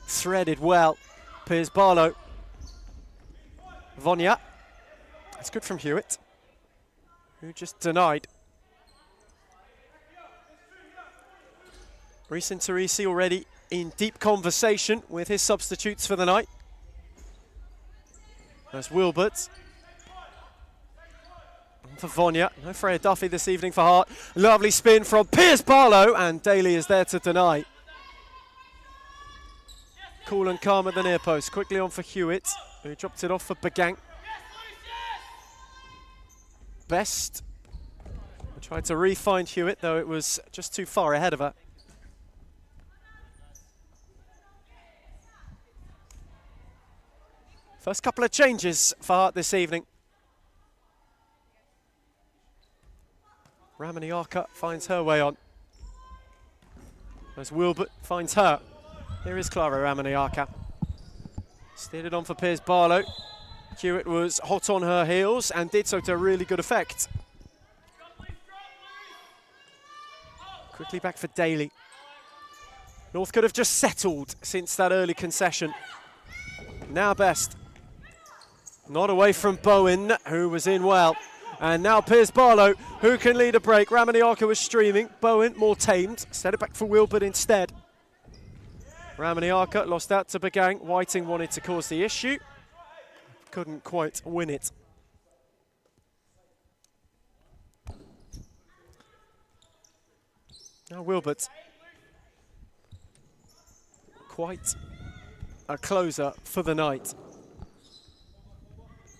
threaded well. Piers Barlow. Vonia. That's good from Hewitt, who just denied. Reece Teresi already in deep conversation with his substitutes for the night. There's Wilbert. For Vonia. No Freya Duffy this evening for Hart. Lovely spin from Piers Barlow, and Daly is there to deny. Cool and calm at the near post. Quickly on for Hewitt, who dropped it off for Bagang. Best. Tried to re-find Hewitt, though it was just too far ahead of her. First couple of changes for Hart this evening. Ramaniaka finds her way on. As Wilbert finds her. Here is Clara Ramaniaka. Steered it on for Piers Barlow. Hewitt was hot on her heels and did so to really good effect. Quickly back for Daly. Northcote have just settled since that early concession. Now Best. Not away from Bowen, who was in well. And now Piers Barlow, who can lead a break. Ramaniaka was streaming. Bowen, more tamed. Set it back for Wilbert instead. Ramaniaka lost out to Bagang. Whiting wanted to cause the issue. Couldn't quite win it. Now Wilbert. Quite a closer for the night.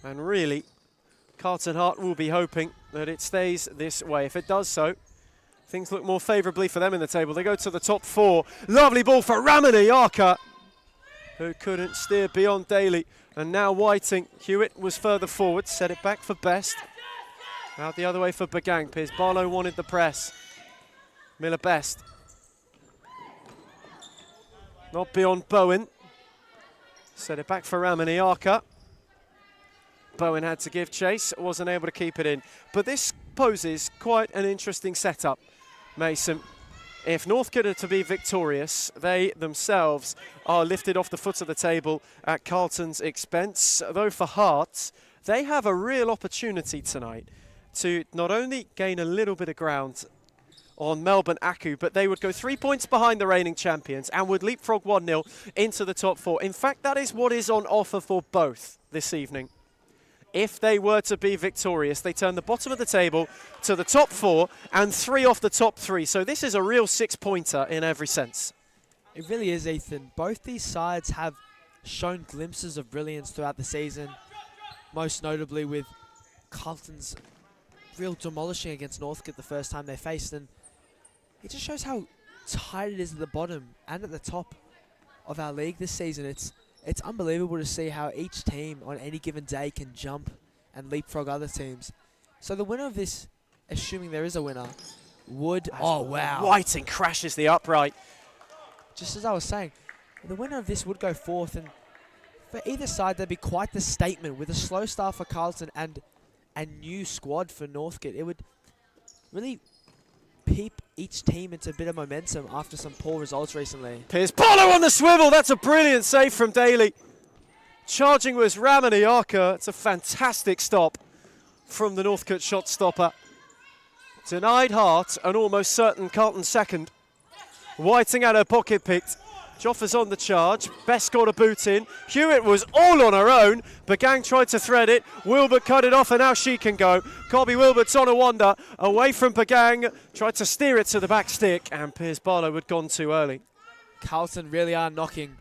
And really, Carlton Hart will be hoping that it stays this way. If it does so, things look more favourably for them in the table. They go to the top four. Lovely ball for Ramaniaka, who couldn't steer beyond Daly. And now Whiting. Hewitt was further forward, set it back for Best. Out the other way for Bagang. Piers Barlow wanted the press. Miller Best. Not beyond Bowen. Set it back for Ramaniaka. Bowen had to give chase, wasn't able to keep it in. But this poses quite an interesting setup, Mason. If Northcote are to be victorious, they themselves are lifted off the foot of the table at Carlton's expense. Though for Hart, they have a real opportunity tonight to not only gain a little bit of ground on Melbourne Aku, but they would go 3 points behind the reigning champions and would leapfrog 1-0 into the top 4. In fact, that is what is on offer for both this evening. If they were to be victorious, they turn the bottom of the table to the top 4 and 3 off the top 3. So this is a real 6-pointer in every sense. It really is, Ethan. Both these sides have shown glimpses of brilliance throughout the season, most notably with Carlton's real demolishing against Northcote the first time they faced, and it just shows how tight it is at the bottom and at the top of our league this season. It's unbelievable to see how each team on any given day can jump and leapfrog other teams. So the winner of this, assuming there is a winner, would... Oh, wow. Whiting crashes the upright. Just as I was saying, the winner of this would go fourth, and for either side, there'd be quite the statement with a slow start for Carlton and a new squad for Northcote. It would really peep each team into a bit of momentum after some poor results recently. Piers Barlow on the swivel. That's a brilliant save from Daly. Charging was Ramaniaka. It's a fantastic stop from the Northcote shot stopper. Denied Hart, an almost certain Carlton second. Whiting had her pocket picked. Joffa's on the charge. Best got a boot in. Hewitt was all on her own. Bagang tried to thread it. Wilbert cut it off, and now she can go. Colby Wilbert's on a wander. Away from Bagang. Tried to steer it to the back stick, and Piers Barlow had gone too early. Carlton really are knocking.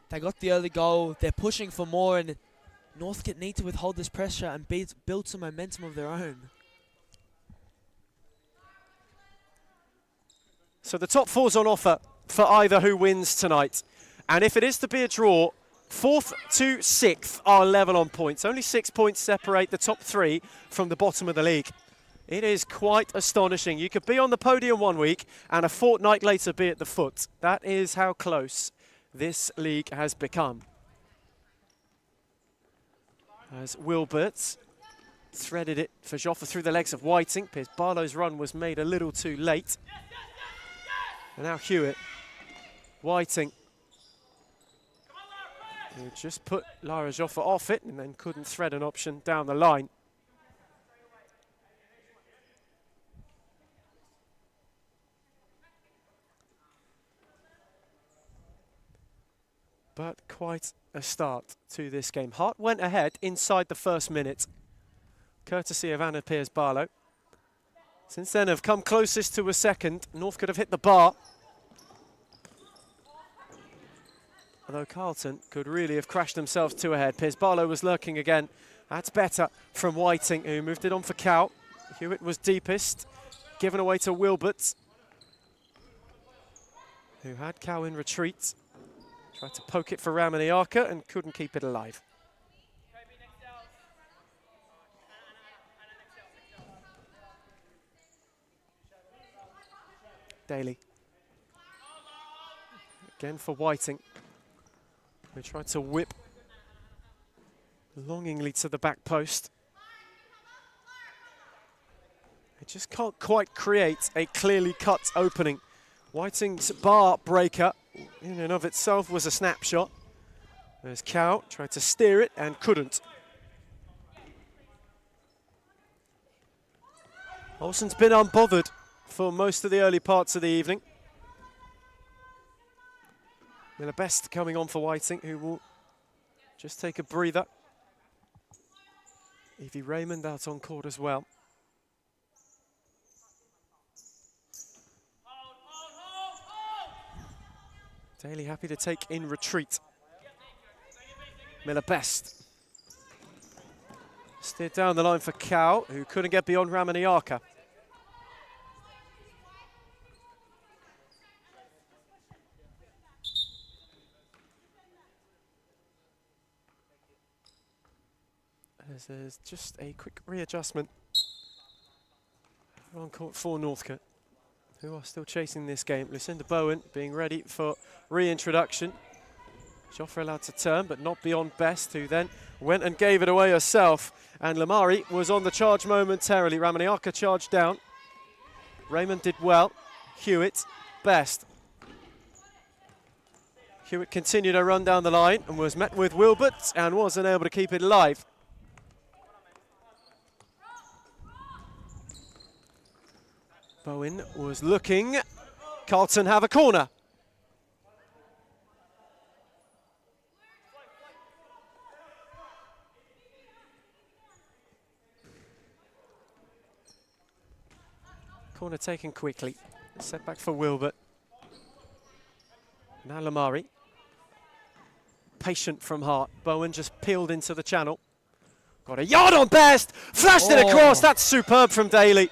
They got the early goal. They're pushing for more, and Northcote need to withhold this pressure and build some momentum of their own. So the top 4's on offer for either who wins tonight. And if it is to be a draw, 4th to 6th are level on points. Only 6 points separate the top 3 from the bottom of the league. It is quite astonishing. You could be on the podium one week and a fortnight later be at the foot. That is how close this league has become. As Wilbert threaded it for Joffa through the legs of Whiting. Piers Barlow's run was made a little too late. And now Hewitt. Whiting, who just put Lara Joffa off it and then couldn't thread an option down the line. But quite a start to this game. Hart went ahead inside the first minute, courtesy of Anna Piers Barlow. Since then have come closest to a second. Northcote have hit the bar. Although Carlton could really have crashed themselves 2 ahead. Piers Barlow was lurking again. That's better from Whiting, who moved it on for Cow. Hewitt was deepest, given away to Wilbert, who had Cow in retreat. Tried to poke it for Ramaniaka and couldn't keep it alive. Daly. Again for Whiting. We tried to whip longingly to the back post. It just can't quite create a clearly cut opening. Whiting's bar breaker in and of itself was a snapshot. There's Cow, tried to steer it and couldn't. Olsen's been unbothered for most of the early parts of the evening. Miller Best coming on for Whiting, who will just take a breather. Evie Raymond out on court as well. Daly happy to take in retreat. Miller Best. Steered down the line for Cow, who couldn't get beyond Ramaniaka. As there's just a quick readjustment on court for Northcote, who are still chasing this game. Lucinda Bowen being ready for reintroduction. Joffa allowed to turn, but not beyond Best, who then went and gave it away herself. And Lamari was on the charge momentarily. Ramaniaka charged down. Raymond did well. Hewitt, Best. Hewitt continued her run down the line and was met with Wilbert and wasn't able to keep it alive. Bowen was looking. Carlton have a corner. Corner taken quickly. Setback for Wilbert. Now Lamari. Patient from Hart. Bowen just peeled into the channel. Got a yard on Best. Flashed it across. That's superb from Daly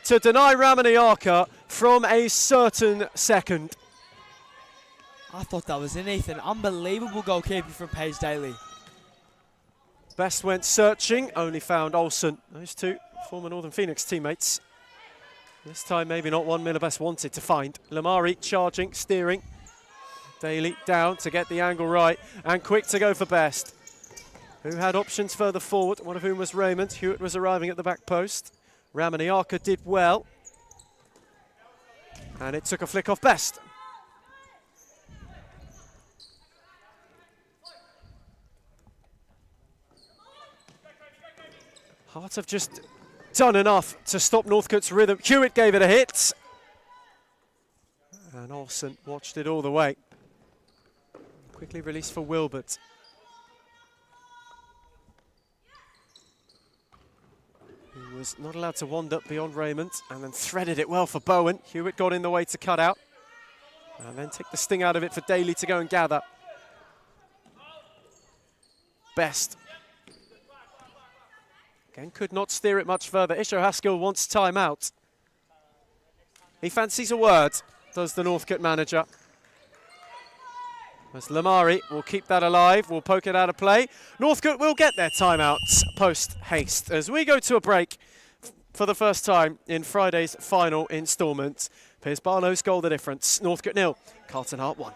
to deny Ramaniaka from a certain second. I thought that was in, Ethan. Unbelievable goalkeeping from Paige Daly. Best went searching, only found Olsen. Those two former Northern Phoenix teammates. This time maybe not one Miller Best wanted to find. Lamari charging, steering. Daly down to get the angle right and quick to go for Best, who had options further forward, one of whom was Raymond. Hewitt was arriving at the back post. Ramaniaka did well. And it took a flick off Best. Hart have just done enough to stop Northcote's rhythm. Hewitt gave it a hit. And Olsen watched it all the way. Quickly released for Wilbert. He was not allowed to wander beyond Raymond and then threaded it well for Bowen. Hewitt got in the way to cut out. And then take the sting out of it for Daly to go and gather. Best. Again, could not steer it much further. Isho Haskell wants timeout. He fancies a word, does the Northcote manager. As Lamari will keep that alive, will poke it out of play. Northcote will get their timeouts post-haste as we go to a break for the first time in Friday's final instalment. Piers Barlow's goal the difference. Northcote 0, Carlton Hart 1.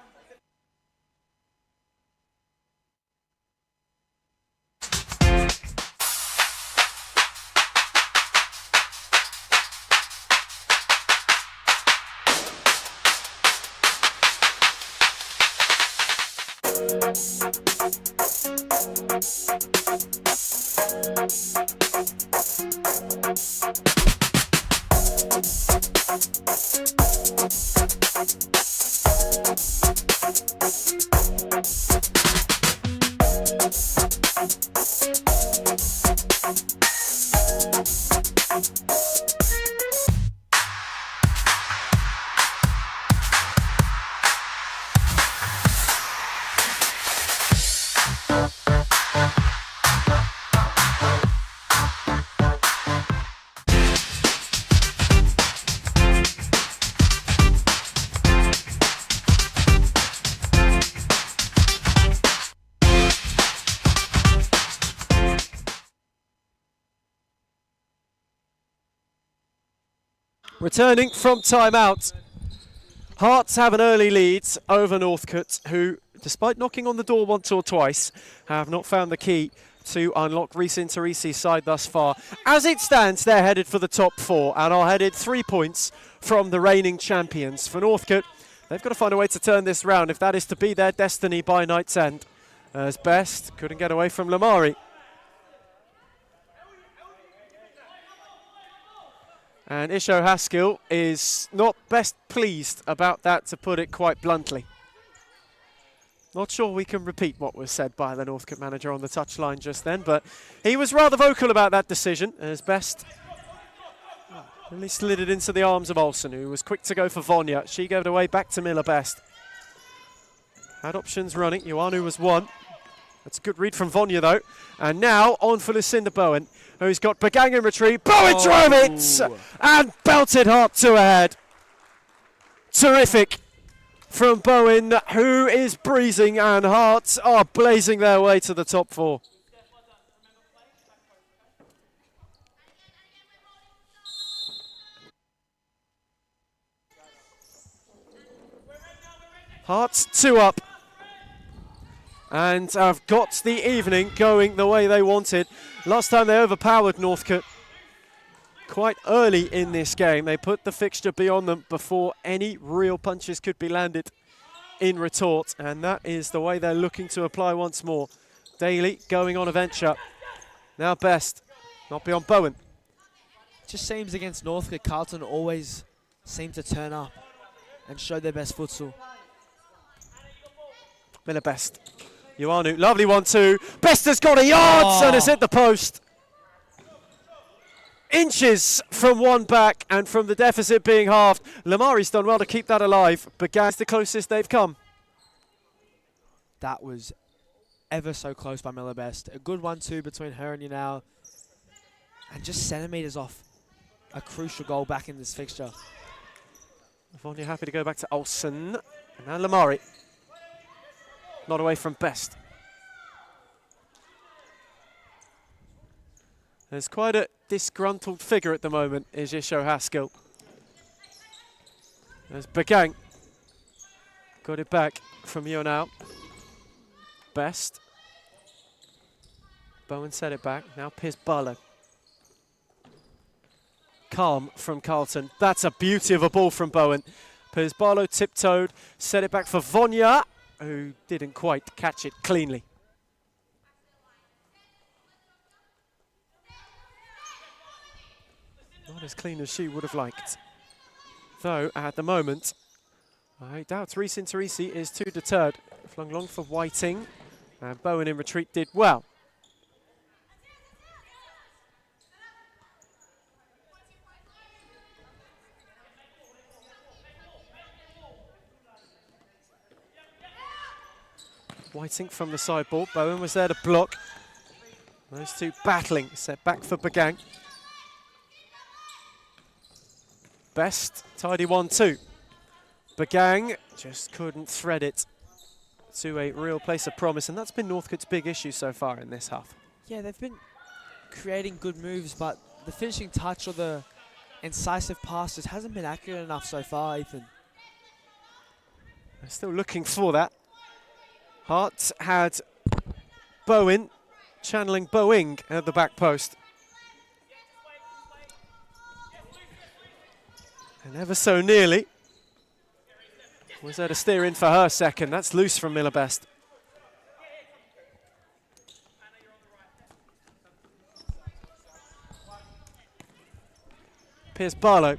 Returning from timeout, Hearts have an early lead over Northcote, who, despite knocking on the door once or twice, have not found the key to unlock Reece Interisi's side thus far. As it stands, they're headed for the top 4 and are headed 3 points from the reigning champions. For Northcote, they've got to find a way to turn this round if that is to be their destiny by night's end. As Best couldn't get away from Lamari. And Isho Haskell is not best pleased about that, to put it quite bluntly. Not sure we can repeat what was said by the Northcote manager on the touchline just then, but he was rather vocal about that decision, as Best really slid it into the arms of Olsen, who was quick to go for Vonya. She gave it away back to Miller Best. Had options running. Ioanu was one. That's a good read from Vonya, though. And now on for Lucinda Bowen, who's got Bagang in retrieve. Bowen drove it and belted Hart to a head. Terrific from Bowen, who is breezing, and Hearts are blazing their way to the top 4. Hearts 2 up. And have got the evening going the way they wanted. Last time they overpowered Northcote quite early in this game. They put the fixture beyond them before any real punches could be landed in retort. And that is the way they're looking to apply once more. Daly going on a venture. Now Best, not beyond Bowen. Just seems against Northcote, Carlton always seem to turn up and show their best futsal. Miller Best. Ioanu, lovely 1-2. Best has got a yard and has hit the post. Inches from one back and from the deficit being halved. Lamari's done well to keep that alive, but Gag's the closest they've come. That was ever so close by Miller Best. A good 1-2 between her and Yanao. And just centimetres off a crucial goal back in this fixture. Vonya happy to go back to Olsen. And now Lamari. Not away from Best. There's quite a disgruntled figure at the moment, is Isho Haskell. There's Bagang. Got it back from Ionao. Best. Bowen set it back. Now Piers Barlow. Calm from Carlton. That's a beauty of a ball from Bowen. Piers Barlow tiptoed, set it back for Vonya, who didn't quite catch it cleanly. Not as clean as she would have liked. Though, at the moment, I doubt Reese Interisi is too deterred. Flung long for Whiting, and Bowen in retreat did well. Whiting from the sideboard. Bowen was there to block. Those two battling. Set back for Bagang. Best. Tidy 1-2. Bagang just couldn't thread it to a real place of promise. And that's been Northcote's big issue so far in this half. Yeah, they've been creating good moves, but the finishing touch or the incisive pass just hasn't been accurate enough so far, Ethan. They're still looking for that. Hart had Bowen channeling Boeing at the back post. And ever so nearly was there to steer in for her second. That's loose from Miller Best. Piers Barlow.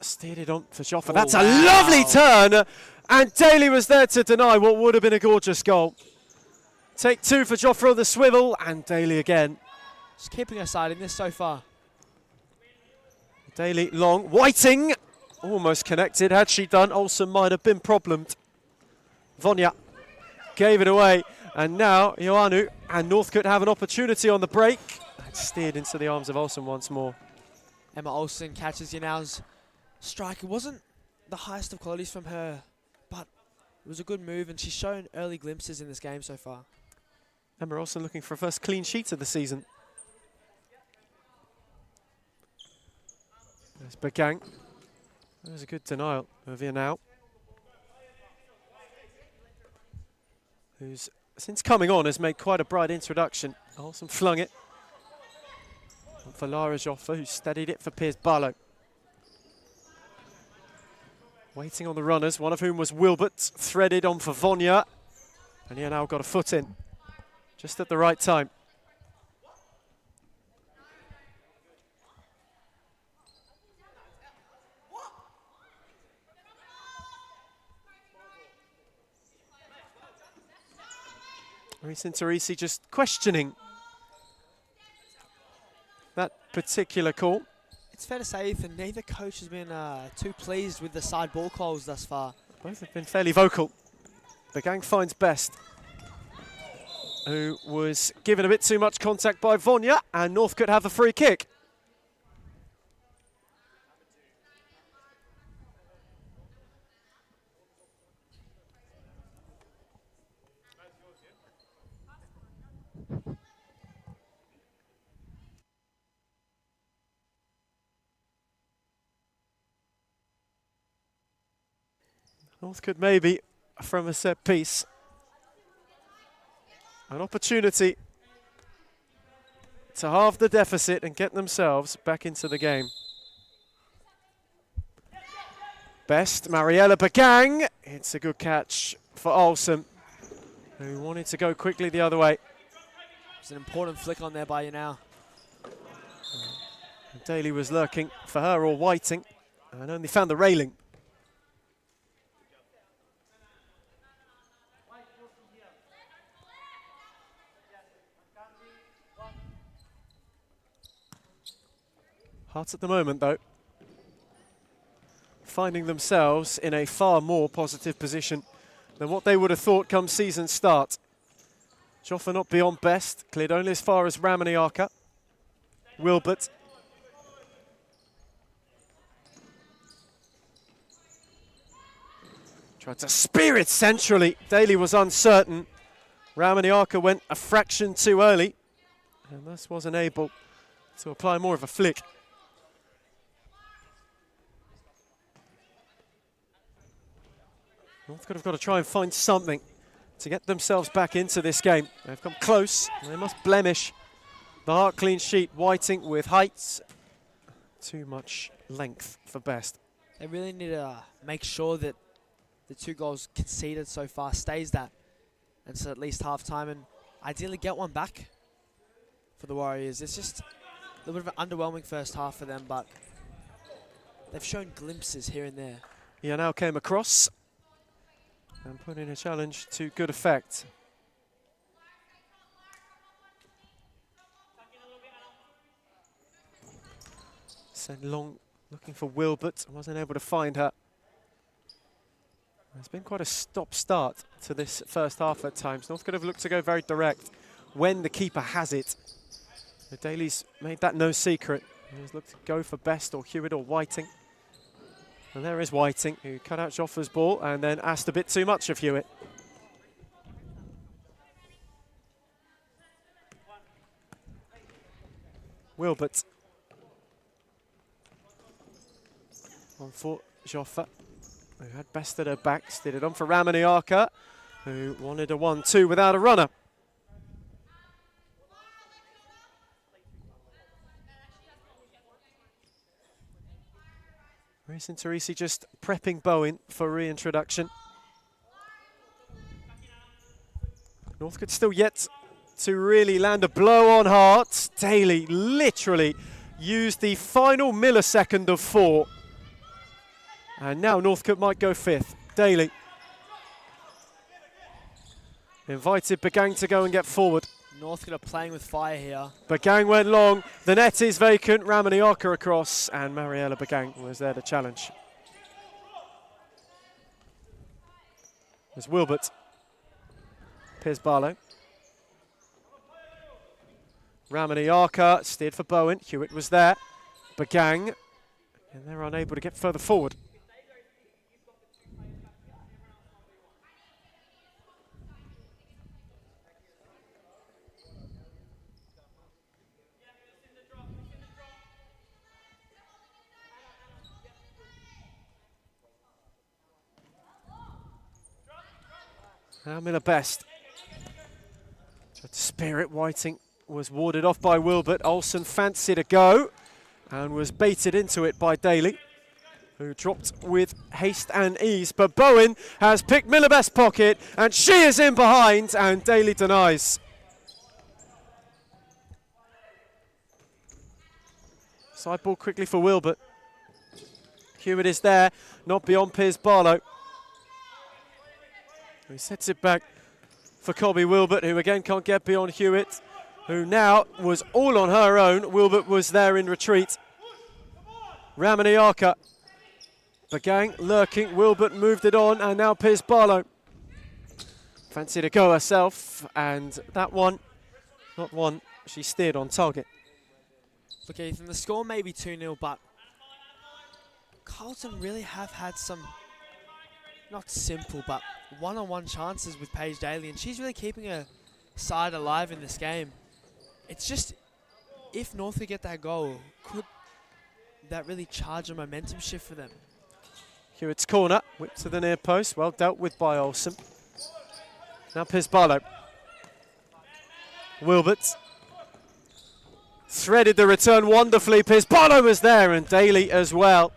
Steered it on for Joffa. That's a lovely turn. And Daly was there to deny what would have been a gorgeous goal. Take two for Joffa on the swivel, and Daly again. Just keeping her side in this so far. Daly long. Whiting almost connected. Had she done, Olsen might have been problemed. Vonya gave it away. And now Ioanu and Northcote have an opportunity on the break. And steered into the arms of Olsen once more. Emma Olsen catches Yanao's strike. It wasn't the highest of qualities from her, but it was a good move, and she's shown early glimpses in this game so far. Emma Olsen looking for a first clean sheet of the season. There's Bagang. There's a good denial of Yanao, who's, since coming on, has made quite a bright introduction. Olsen flung it. And for Lara Joffa, who steadied it for Piers Barlow. Waiting on the runners, one of whom was Wilbert, threaded on for Vonya. And he now got a foot in, just at the right time. Reese Interisi just questioning that particular call. It's fair to say, Ethan, neither coach has been too pleased with the side ball calls thus far. Both have been fairly vocal. Bagang finds Best, who was given a bit too much contact by Vonya, and Northcote have a free kick. Northcote maybe from a set piece. An opportunity to halve the deficit and get themselves back into the game. Best, Mariella Bagang. It's a good catch for Olsen, who wanted to go quickly the other way. It's an important flick on there by Yanao. Daly was lurking for her or Whiting and only found the railing. Hearts at the moment, though, finding themselves in a far more positive position than what they would have thought come season start. Joffa not beyond best, cleared only as far as Ramaniaka. Wilbert. Tried to spear it centrally. Daly was uncertain. Ramaniaka went a fraction too early and thus wasn't able to apply more of a flick. Northcote have got to try and find something to get themselves back into this game. They've come close, and they must blemish the Hart clean sheet. Whiting with heights. Too much length for best. They really need to make sure that the 2 goals conceded so far stays that. And so at least half-time, and ideally get one back for the Warriors. It's just a little bit of an underwhelming first half for them, but they've shown glimpses here and there. Yeah, now came across and put in a challenge to good effect. Sent long, looking for Wilbert, wasn't able to find her. It's been quite a stop-start to this first half at times. Northcote have looked to go very direct when the keeper has it. The Daly's made that no secret. He's looked to go for Best or Hewitt or Whiting. And there is Whiting, who cut out Joffa's ball and then asked a bit too much of Hewitt. Wilbert. On for Joffa, who had Best at her back, steered it on for Ramaniaka, who wanted a 1-2 without a runner. Racing Teresi just prepping Bowen for reintroduction. Northcote still yet to really land a blow on Hart. Daly literally used the final millisecond of 4. And now Northcote might go 5th. Daly invited Bagang to go and get forward. Northcote are playing with fire here. Bagang went long. The net is vacant. Ramaniaka across, and Mariella Bagang was there to challenge. There's Wilbert. Piers Barlow. Ramaniaka steered for Bowen. Hewitt was there. Bagang, and they're unable to get further forward. Now Miller Best. Tried to spear it. Whiting was warded off by Wilbert. Olsen fancied a go and was baited into it by Daly, who dropped with haste and ease. But Bowen has picked Miller Best's pocket and she is in behind and Daly denies. Side ball quickly for Wilbert. Hewitt is there, not beyond Piers Barlow. He sets it back for Colby Wilbert, who again can't get beyond Hewitt, who now was all on her own. Wilbert was there in retreat. Ramaniaka. Bagang lurking. Wilbert moved it on, and now Piers Barlow. Fancied a go herself, and that one, not one, she steered on target. Look, Ethan, the score may be 2-0, but Carlton really have had some, not simple, but one-on-one chances with Paige Daly, and she's really keeping her side alive in this game. It's just, if Northcote get that goal, could that really charge a momentum shift for them? Hewitt's corner, whip to the near post, well dealt with by Olsen. Now Piers Barlow. Wilbert threaded the return wonderfully. Piers Barlow was there, and Daly as well.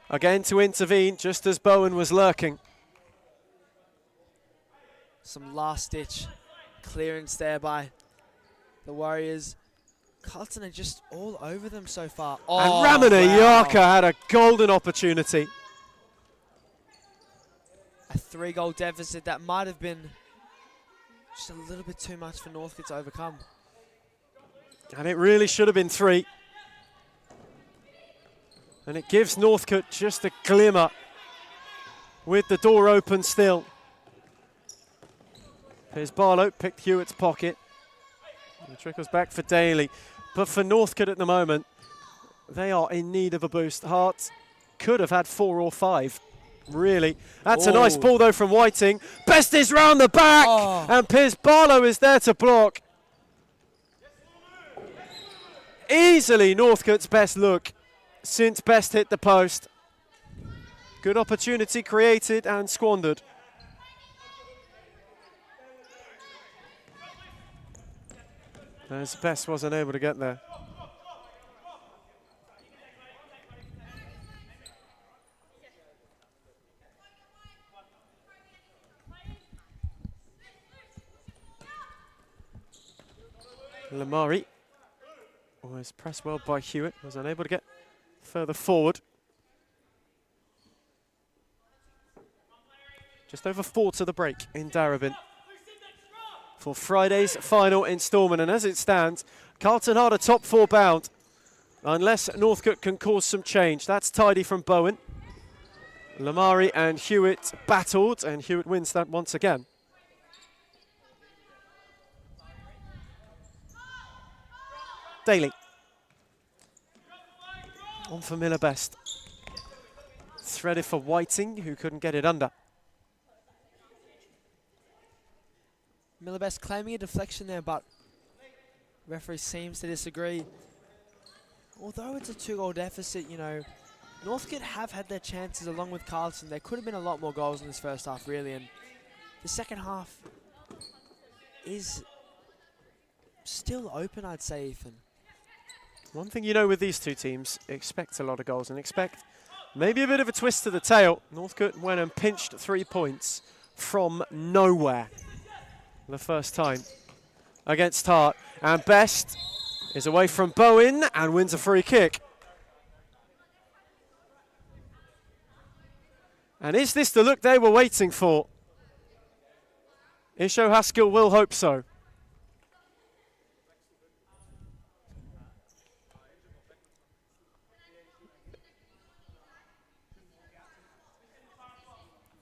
Again to intervene, just as Bowen was lurking. Some last-ditch clearance there by the Warriors. Carlton are just all over them so far. And Oh, Ramana wow. Yaka had a golden opportunity. A 3-goal deficit that might have been just a little bit too much for Northcote to overcome. And it really should have been 3. And it gives Northcote just a glimmer with the door open still. Here's Barlow, picked Hewitt's pocket. And trickles back for Daly. But for Northcote at the moment, they are in need of a boost. Hart could have had 4 or 5, really. That's a nice ball, though, from Whiting. Best is round the back, and Piers Barlow is there to block. Easily Northcote's best look since Best hit the post. Good opportunity created and squandered. As Best wasn't able to get there. Lamari was pressed well by Hewitt, was unable to get further forward. Just over 4 to the break in Darebin for Friday's final instalment. And as it stands, Carlton Hart a top 4 bound, unless Northcote can cause some change. That's tidy from Bowen. Lamari and Hewitt battled, and Hewitt wins that once again. Daly. On for Miller Best. Threaded for Whiting, who couldn't get it under. Miller Best claiming a deflection there, but referee seems to disagree. Although it's a 2-goal deficit, you know, Northcote have had their chances along with Carlton. There could have been a lot more goals in this first half, really, and the second half is still open, I'd say, Ethan. One thing you know with these two teams, expect a lot of goals and expect maybe a bit of a twist to the tail. Northcote went and pinched 3 points from nowhere the first time against Hart. And Best is away from Bowen and wins a free kick. And is this the look they were waiting for? Isho Haskell will hope so.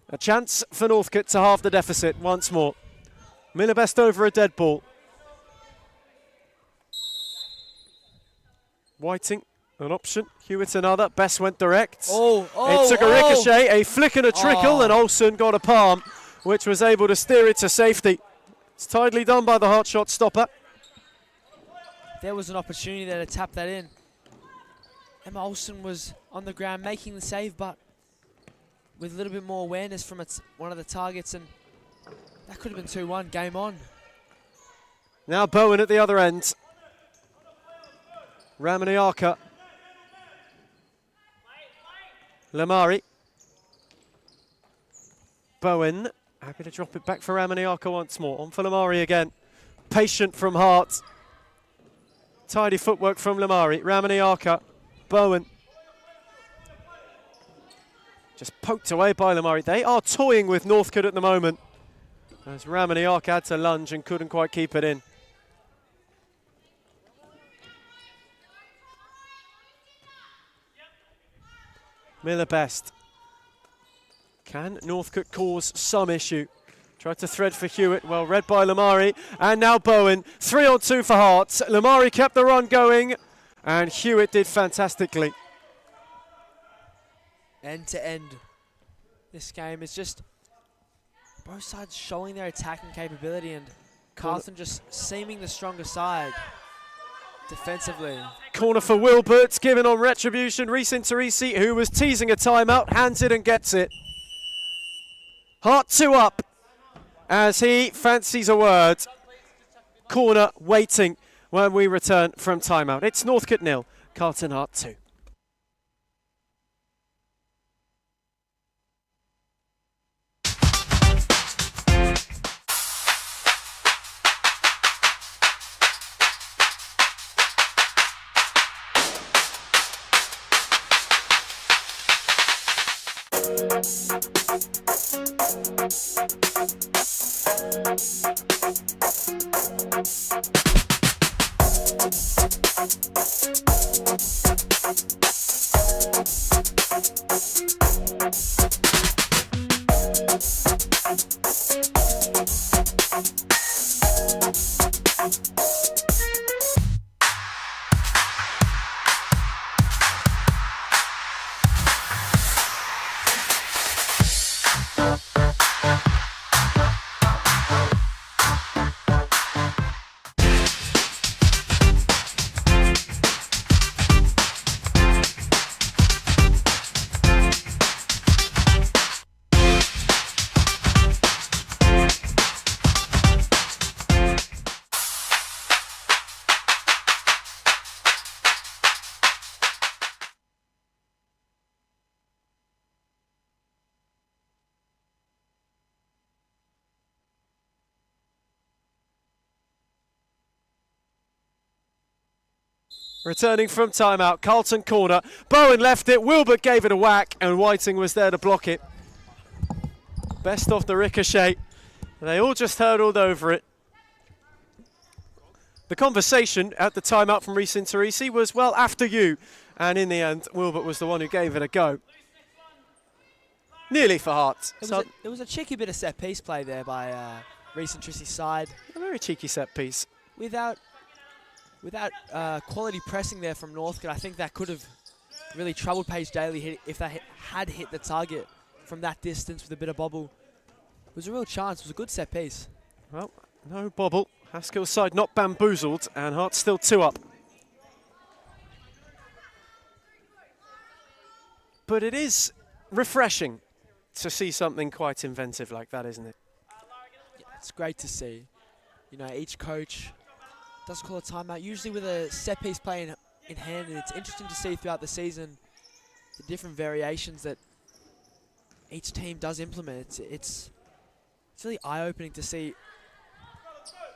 A chance for Northcote to halve the deficit once more. Miller Best over a dead ball. Whiting, an option. Hewitt another. Best went direct. It took a ricochet, a flick and a trickle, and Olsen got a palm, which was able to steer it to safety. It's tidily done by the hard shot stopper. There was an opportunity there to tap that in. Emma Olsen was on the ground making the save, but with a little bit more awareness from one of the targets, and that could have been 2-1, game on. Now Bowen at the other end. Ramaniaka. Lamari. Bowen, happy to drop it back for Ramaniaka once more. On for Lamari again. Patient from Hart. Tidy footwork from Lamari. Ramaniaka. Bowen. Just poked away by Lamari. They are toying with Northcote at the moment, as Ramaniaka had to lunge and couldn't quite keep it in. Miller Best. Can Northcote cause some issue? Tried to thread for Hewitt, well read by Lamari, and now Bowen. 3-on-2 for Hart. Lamari kept the run going, and Hewitt did fantastically. End to end. This game is just both sides showing their attacking capability, and Carlton just seeming the stronger side defensively. Corner for Wilbert, given on retribution. Reece Interisi, who was teasing a timeout, hands it and gets it. Hart 2 up as he fancies a word. Corner waiting when we return from timeout. It's Northcote 0, Carlton Hart 2. Returning from timeout, Carlton corner. Bowen left it, Wilbert gave it a whack, and Whiting was there to block it. Best off the ricochet. They all just hurdled over it. The conversation at the timeout from Reece Interisi was, well, after you. And in the end, Wilbert was the one who gave it a go. Nearly for Hearts. It was a cheeky bit of set-piece play there by Reece Interisi's side. A very cheeky set piece. Without quality pressing there from Northcote, I think that could have really troubled Page Daly if they had hit the target from that distance with a bit of bobble. It was a real chance. It was a good set piece. Well, no bobble. Haskell's side not bamboozled, and Hearts still 2 up. But it is refreshing to see something quite inventive like that, isn't it? Yeah, it's great to see. You know, each coach does call a timeout, usually with a set piece play in hand, and it's interesting to see throughout the season the different variations that each team does implement. It's really eye-opening to see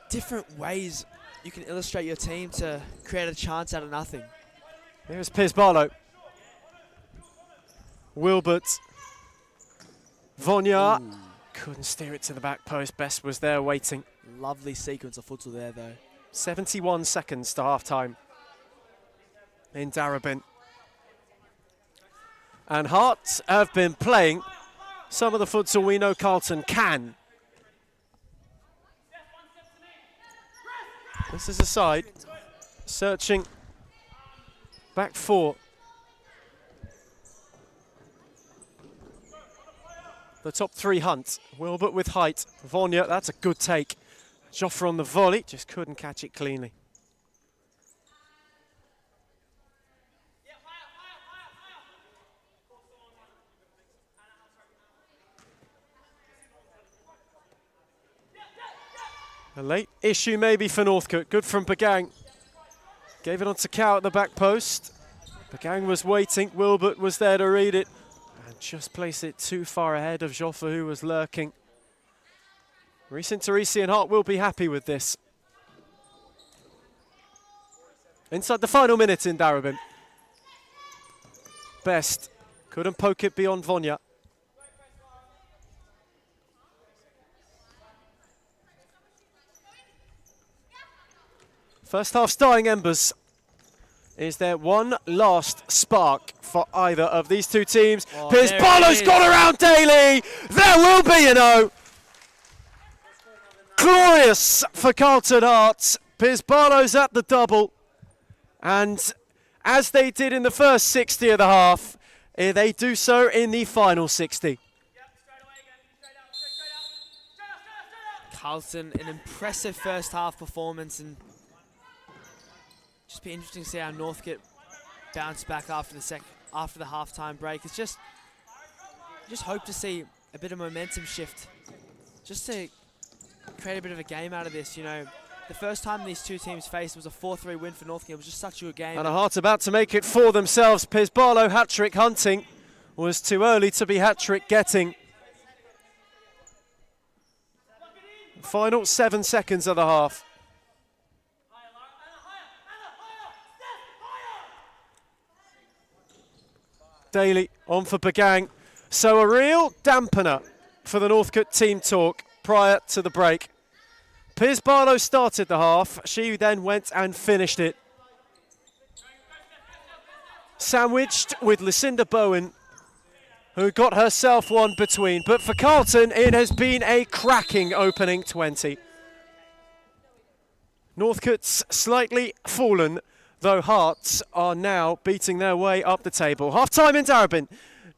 different ways you can illustrate your team to create a chance out of nothing. Here's Piers Barlow. Wilbert. Vonyar couldn't steer it to the back post. Best was there waiting. Lovely sequence of futsal there, though. 71 seconds to half-time in Darebin. And Hearts have been playing some of the futsal we know Carlton can. This is a side searching back 4. The top 3 hunt. Wilbert with height. Vonyar, that's a good take. Joffre on the volley, just couldn't catch it cleanly. A late issue maybe for Northcote. Good from Bagang. Gave it on to Cow at the back post. Bagang was waiting. Wilbert was there to read it. And just placed it too far ahead of Joffre, who was lurking. Reece Interisi and Hart will be happy with this. Inside the final minute in Darebin. Best couldn't poke it beyond Vonyar. First half's dying embers. Is there one last spark for either of these two teams? Oh, Piers Barlow's got around Daly. There will be, you know. Glorious for Carlton Hearts. Piers Barlow's at the double. And as they did in the first 60 of the half, they do so in the final 60. Carlton, an impressive first half performance, and just be interesting to see how Northcote bounce back after the halftime break. It's just hope to see a bit of momentum shift, just to create a bit of a game out of this. You know, the first time these two teams faced was a 4-3 win for Northcote. It was just such a good game. And a Heart about to make it for themselves. Piers Barlow hat-trick hunting was too early to be hat-trick getting. Final 7 seconds of the half. Daly on for Bagang. So a real dampener for the Northcote team talk prior to the break. Piers Barlow started the half. She then went and finished it. Sandwiched with Lucinda Bowen, who got herself one between. But for Carlton, it has been a cracking opening 20. Northcote's slightly fallen, though Hearts are now beating their way up the table. Half-time in Darebin.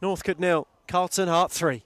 Northcote 0, Carlton Heart 3.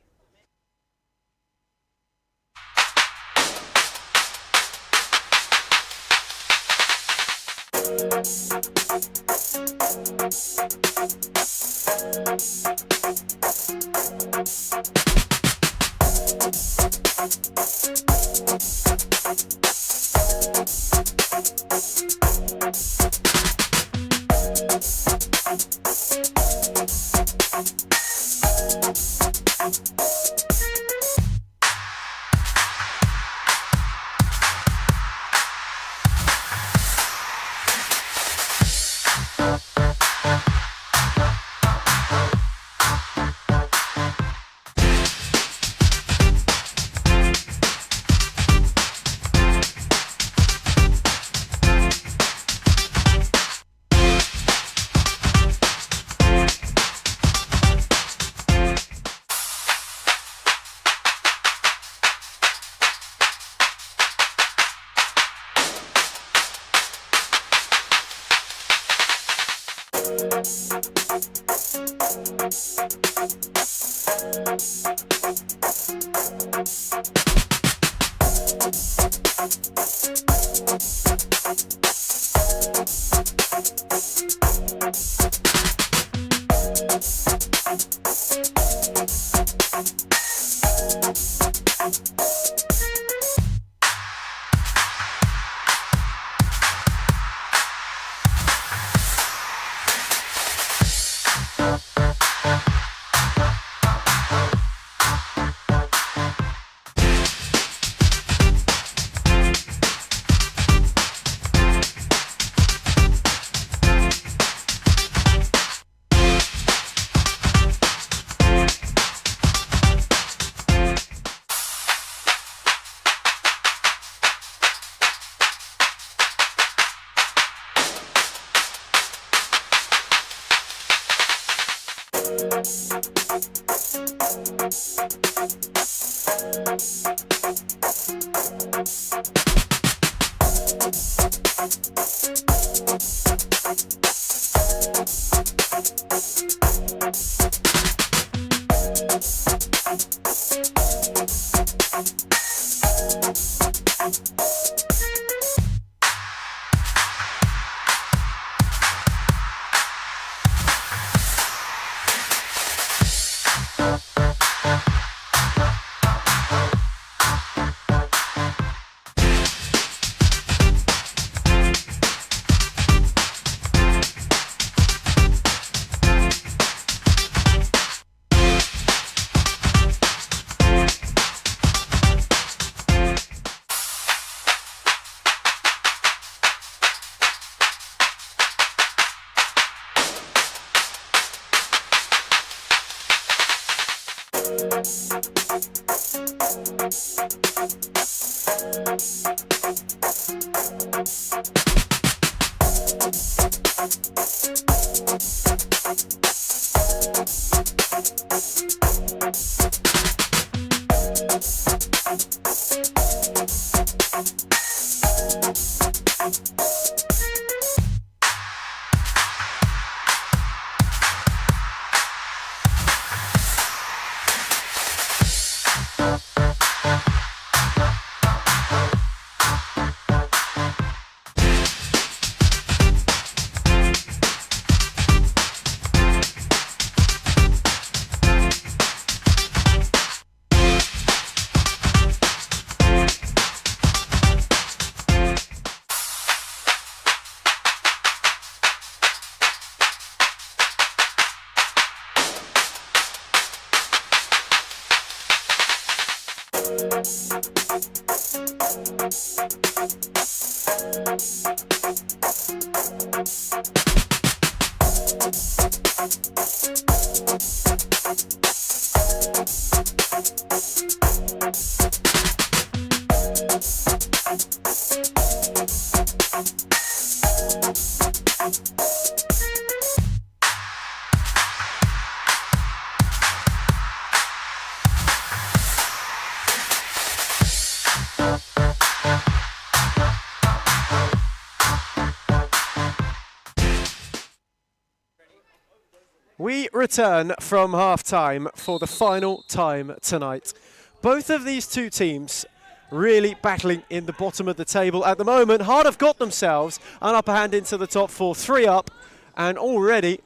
We return from half-time for the final time tonight. Both of these two teams really battling in the bottom of the table at the moment. Hart have got themselves an upper hand into the top four, 3 up, and already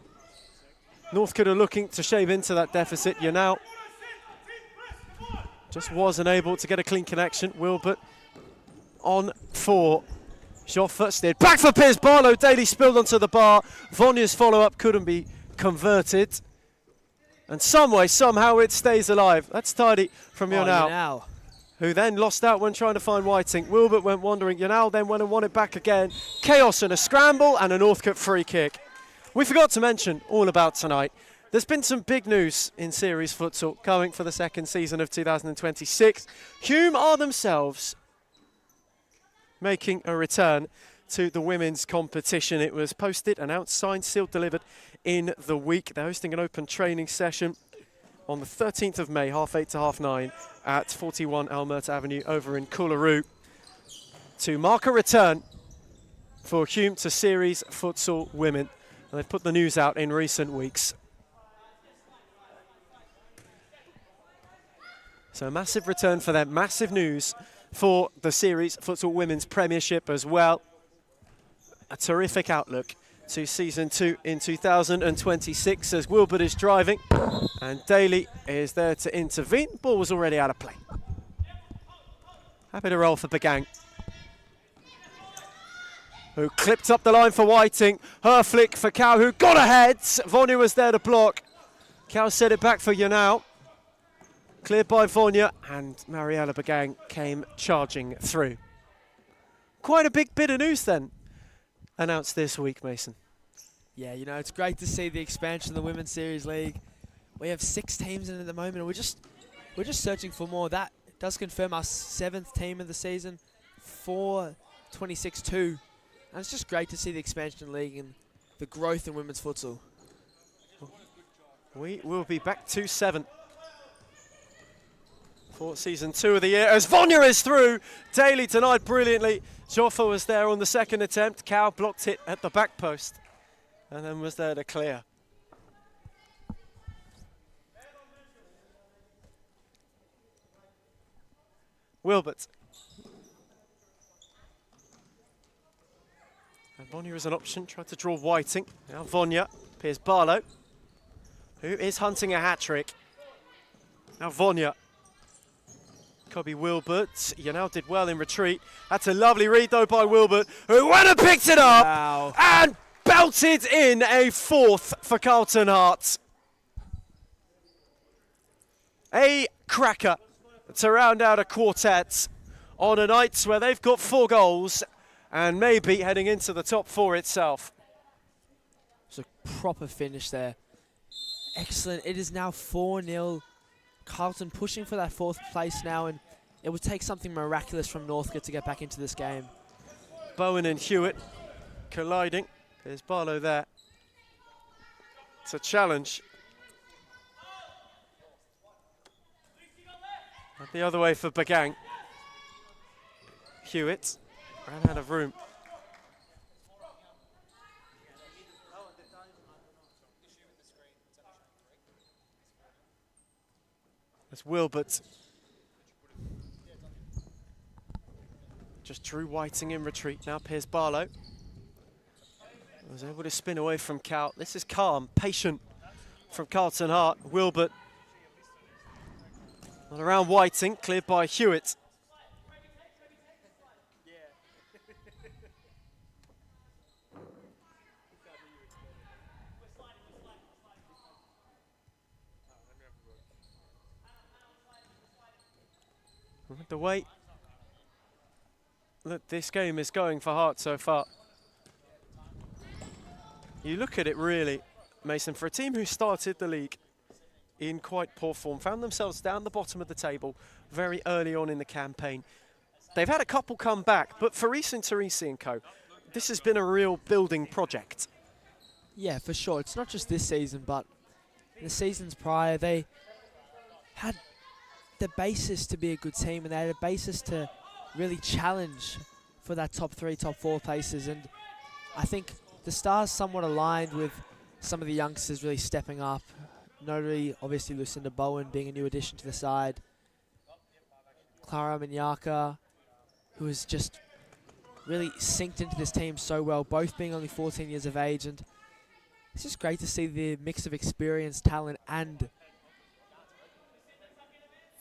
Northcote are looking to shave into that deficit. Yanao just wasn't able to get a clean connection. Wilbert on 4. Joffa steered back for Piers Barlow. Daly spilled onto the bar. Vonya's follow-up couldn't be converted. And some way, somehow it stays alive. That's tidy from Yanao, who then lost out when trying to find Whiting. Wilbert went wandering. Yanao then went and won it back again. Chaos and a scramble and a Northcote free kick. We forgot to mention all about tonight. There's been some big news in Series Futsal coming for the second season of 2026. Hume are themselves making a return to the women's competition. It was posted, announced, signed, sealed, delivered in the week. They're hosting an open training session on the 13th of May, 8:30 to 9:30 at 41 Alberta Avenue over in Coolaroo to mark a return for Hume to Series Futsal Women. And they've put the news out in recent weeks. So a massive return for them, massive news for the Series Futsal Women's Premiership as well. A terrific outlook to Season 2 in 2026 as Wilbert is driving and Daly is there to intervene. Ball was already out of play. Happy to roll for Bagang, who clipped up the line for Whiting. Her flick for Cow, who got ahead. Vonya was there to block. Cow set it back for Yanao. Cleared by Vonya, and Mariella Bagang came charging through. Quite a big bit of news then announced this week, Mason. Yeah, you know, it's great to see the expansion of the Women's Series League. We have 6 teams in it at the moment, and we're just searching for more. That does confirm our 7th team of the season for 26-2. And it's just great to see the expansion of the league and the growth in women's futsal. We will be back to 7 for Season 2 of the year as Vonya is through. Daly denied brilliantly. Joffa was there on the second attempt. Cow blocked it at the back post and then was there to clear. Wilbert. And Vonya is an option, tried to draw Whiting. Now Vonya, Piers Barlow, who is hunting a hat-trick. Now Vonya. Kobe Wilbert, now did well in retreat. That's a lovely read though by Wilbert, who went and picked it up and belted in a 4th for Carlton Heart. A cracker to round out a quartet on a night where they've got 4 goals and maybe heading into the top 4 itself. It's a proper finish there. Excellent. It is now 4-0. Carlton pushing for that 4th place now, and it would take something miraculous from Northcote to get back into this game. Bowen and Hewitt colliding. There's Barlow there. It's a challenge. And the other way for Bagang. Hewitt ran out of room. As Wilbert just drew Whiting in retreat. Now Piers Barlow was able to spin away from Cal. This is calm, patient from Carlton Heart. Wilbert and around Whiting, cleared by Hewitt. The way that this game is going for Hart so far, you look at it really, Mason, for a team who started the league in quite poor form, found themselves down the bottom of the table very early on in the campaign. They've had a couple come back, but for Reese and Teresi and co, this has been a real building project. Yeah, for sure. It's not just this season, but the seasons prior, they had the basis to be a good team, and they had a basis to really challenge for that top 3, top 4 places. And I think the stars somewhat aligned with some of the youngsters really stepping up. Notably, obviously, Lucinda Bowen being a new addition to the side. Clara Minyaka, who has just really synced into this team so well, both being only 14 years of age. And it's just great to see the mix of experience, talent, and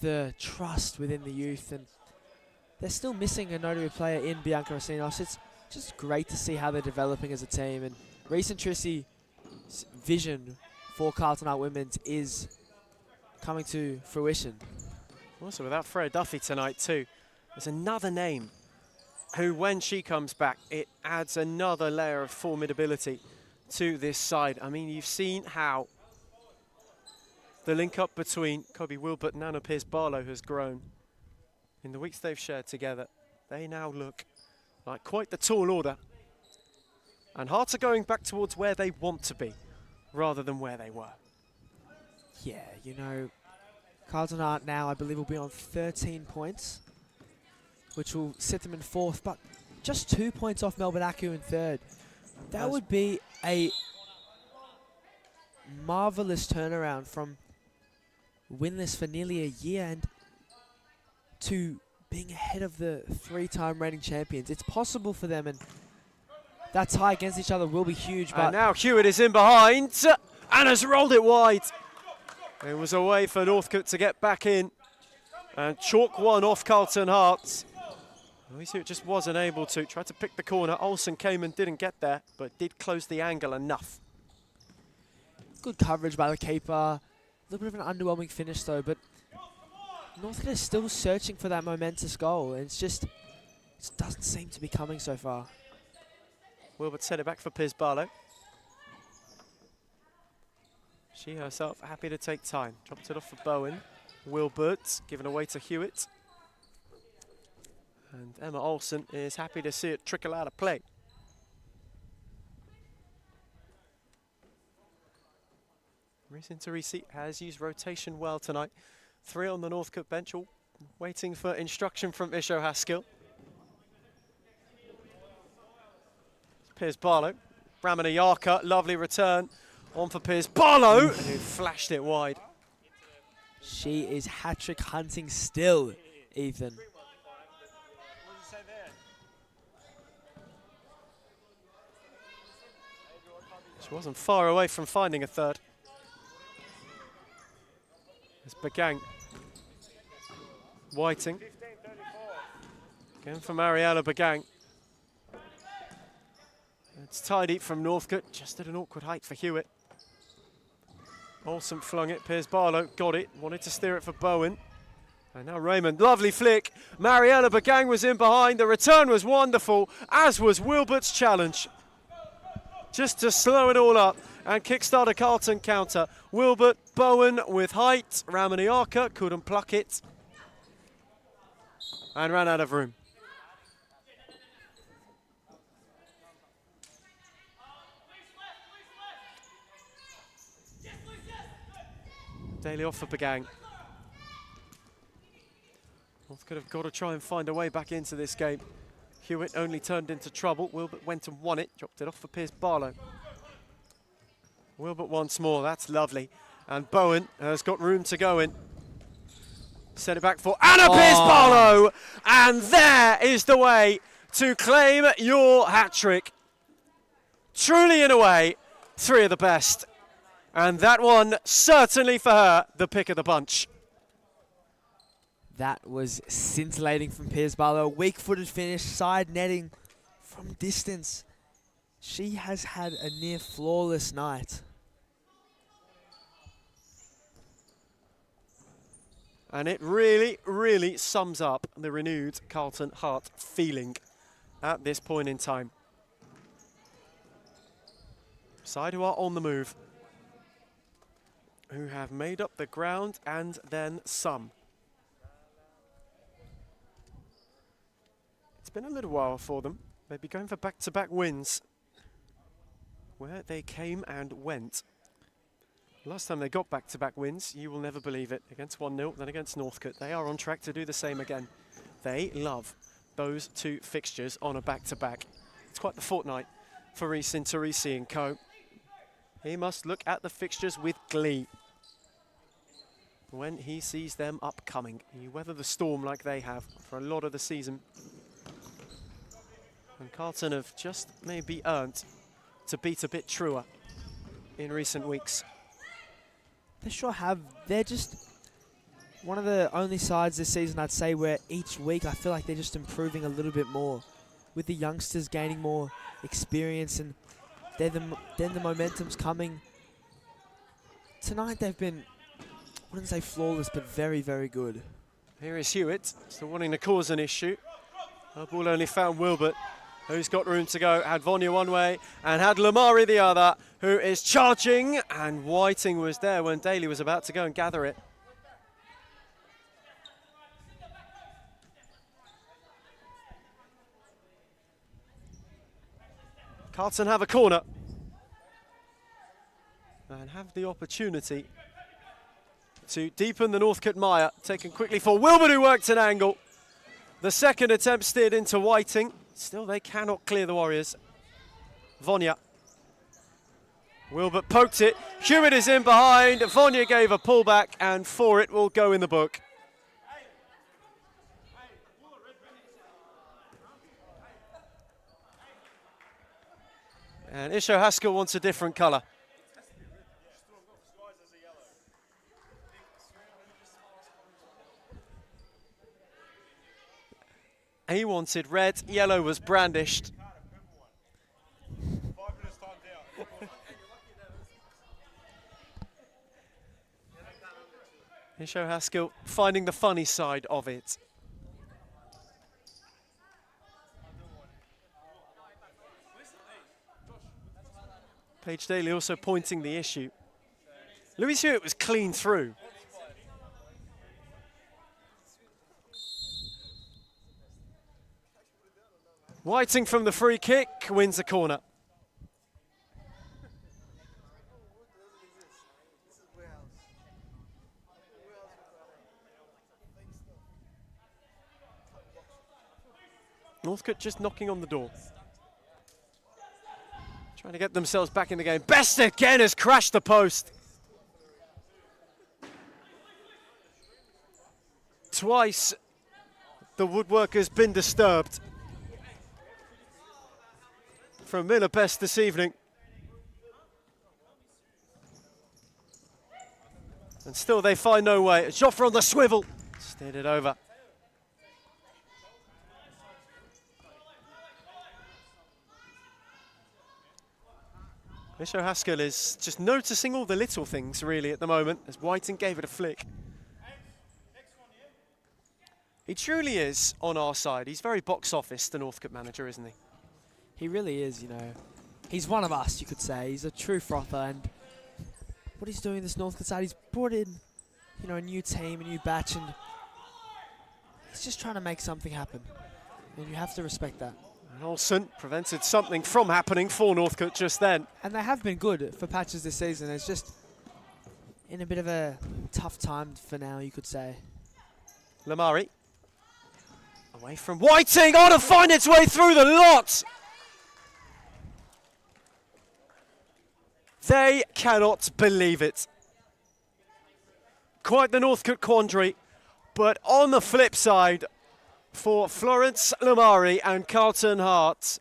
the trust within the youth. And they're still missing a notable player in Bianca Rosinos. It's just great to see how they're developing as a team. And Reese and Trissie's vision for Carlton Art Women's is coming to fruition. Also, without Freya Duffy tonight too, there's another name who, when she comes back, it adds another layer of formidability to this side. I mean, you've seen how the link-up between Kobe Wilbert and Anna Pearce-Barlow has grown. In the weeks they've shared together, they now look like quite the tall order. And Hearts are going back towards where they want to be, rather than where they were. Yeah, you know, Carlton Art now, I believe, will be on 13 points, which will sit them in 4th, but just 2 points off Melbourne Aku in 3rd. That would be a marvellous turnaround from winless for nearly a year and to being ahead of the 3-time reigning champions. It's possible for them, and that tie against each other will be huge. But and now Hewitt is in behind and has rolled it wide. It was a way for Northcote to get back in and chalk one off Carlton Hearts. Louise Hewitt just wasn't able to. Tried to pick the corner. Olsen came and didn't get there, but did close the angle enough. Good coverage by the keeper. A little bit of an underwhelming finish though, but Northcote is still searching for that momentous goal. And it just doesn't seem to be coming so far. Wilbert set it back for Pearce-Barlow. She herself happy to take time. Dropped it off for Bowen. Wilbert given away to Hewitt. And Emma Olsen is happy to see it trickle out of play. Reese and Teresi has used rotation well tonight. 3 on the Northcote bench, all waiting for instruction from Isho Haskell. Pearce-Barlow, Ramanayaka, lovely return. On for Pearce-Barlow, who flashed it wide. She is hat-trick hunting still, Ethan. She wasn't far away from finding a third. It's Bagang. Whiting. Again for Mariella Bagang. It's tidy from Northcote, just at an awkward height for Hewitt. Olsen flung it, Pearce-Barlow got it, wanted to steer it for Bowen. And now Raymond, lovely flick. Mariella Bagang was in behind, the return was wonderful, as was Wilbert's challenge. Just to slow it all up and kickstart a Carlton counter. Wilbert, Bowen with height, Ramanayaka couldn't pluck it. And ran out of room. Daly off for Bagang. Northcote have got to try and find a way back into this game. Hewitt only turned into trouble. Wilbert went and won it, dropped it off for Pearce-Barlow. Wilbert once more, that's lovely. And Bowen has got room to go in. Set it back for Anna Pearce-Barlow! And there is the way to claim your hat-trick. Truly, in a way, 3 of the best. And that one, certainly for her, the pick of the bunch. That was scintillating from Pearce-Barlow. Weak-footed finish, side netting from distance. She has had a near flawless night. And it really, really sums up the renewed Carlton Heart feeling at this point in time. Side who are on the move. who have made up the ground and then some. It's been a little while for them. They'd be going for back-to-back wins, where they came and went. Last time they got back-to-back wins, you will never believe it, against 1-0, then against Northcote. They are on track to do the same again. They love those two fixtures on a back-to-back. It's quite the fortnight for Reece Interisi and co. He must look at the fixtures with glee when he sees them upcoming. You weather the storm like they have for a lot of the season. And Carlton have just maybe earned to beat a bit truer in recent weeks. They sure have. They're just one of the only sides this season, I'd say, where each week I feel like they're just improving a little bit more, with the youngsters gaining more experience, and then the momentum's coming. Tonight they've been, I wouldn't say flawless, but very, very good. Here is Hewitt, still wanting to cause an issue. The ball only found Wilbert, who's got room to go. Had Vonya one way and had Lamari the other, who is charging, and Whiting was there when Daly was about to go and gather it. Carlton have a corner and have the opportunity to deepen the Northcote mire. Taken quickly for Wilbert, who worked an angle. The second attempt steered into Whiting. Still, they cannot clear the Warriors. Vonya. Wilbert poked it. Hewitt is in behind. Vonya gave a pullback, and for it will go in the book. And Isho Haskell wants a different colour. He wanted red, yellow was brandished. Isho Haskell finding the funny side of it. Paige Daly also pointing the issue. Louis Hewitt was clean through. Whiting from the free kick wins the corner. Northcote just knocking on the door. Trying to get themselves back in the game. Best again has crashed the post. Twice the woodwork has been disturbed from Miller Best this evening. And still they find no way. Joffre on the swivel. Steered it over. Isho Haskell is just noticing all the little things, really, at the moment, as Whiting gave it a flick. He truly is on our side. He's very box office, the Northcote manager, isn't he? He really is, you know. He's one of us, you could say. He's a true frother, and what he's doing this Northcote side, he's brought in, you know, a new team, a new batch, and he's just trying to make something happen. And you have to respect that. And Olsen prevented something from happening for Northcote just then. And they have been good for patches this season. It's just in a bit of a tough time for now, you could say. Lamari. Away from Whiting. Oh, to find its way through the lot. They cannot believe it. Quite the Northcote quandary. But on the flip side, for Florence Lamari and Carlton Hart,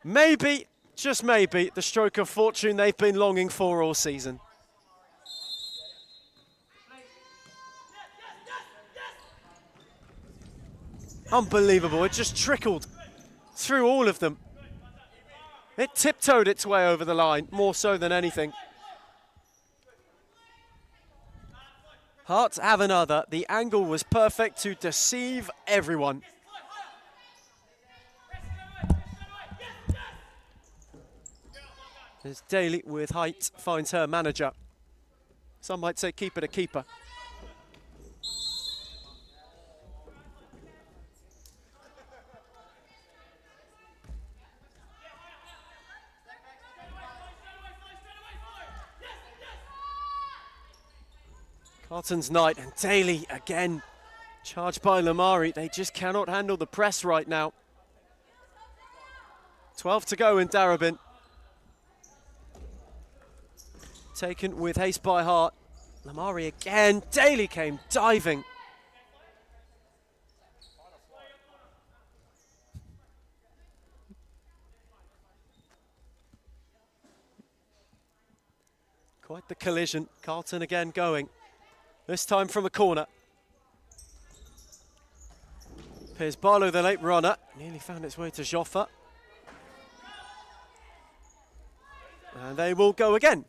maybe, just maybe, the stroke of fortune they've been longing for all season. Unbelievable, it just trickled through all of them. It tiptoed its way over the line, more so than anything. Hart have another. The angle was perfect to deceive everyone. As Daly with height finds her manager. Some might say keeper to keeper. Carlton's night, and Daly again charged by Lamari. They just cannot handle the press right now. 12 to go in Darabin. Taken with haste by Hart. Lamari again. Daly came diving. Quite the collision. Carlton again going. This time from a corner. Piers Barlow, the late runner, nearly found its way to Joffa. And they will go again.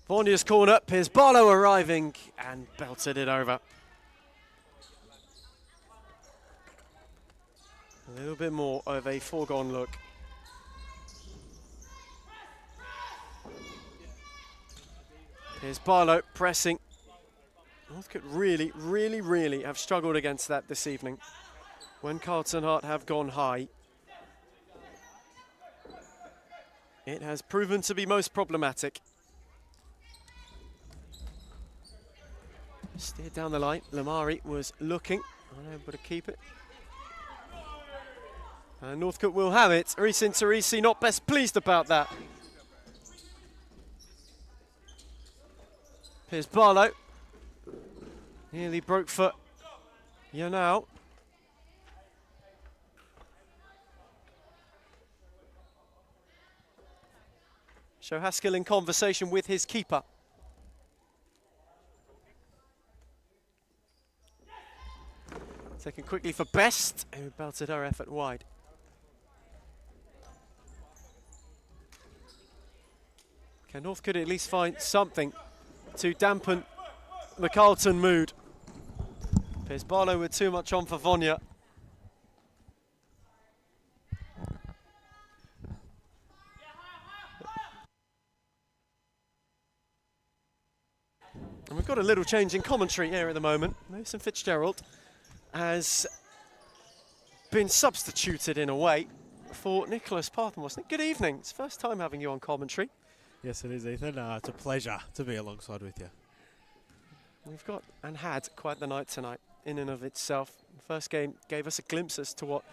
Vornia's corner, Piers Barlow arriving and belted it over. A little bit more of a foregone look. Piers Barlow pressing. Northcote really have struggled against that this evening when Carlton Hart have gone high. It has proven to be most problematic. Steered down the line. Lamari was looking, unable to keep it. And Northcote will have it. Reece Interisi not best pleased about that. Piers Barlow. Nearly broke for Yanao. Joe Haskell in conversation with his keeper. Taken quickly for Best, who belted her effort wide. Can Northcote at least find something to dampen the Carlton mood? Piers Barlow with too much on for Vonia. And we've got a little change in commentary here at the moment. Mason Fitzgerald has been substituted in a way for Nicholas Partham, wasn't it? Good evening. It's the first time having you on commentary. Yes, it is, Ethan. It's a pleasure to be alongside with you. We've got and had quite the night tonight in and of itself. The first game gave us a glimpse as to what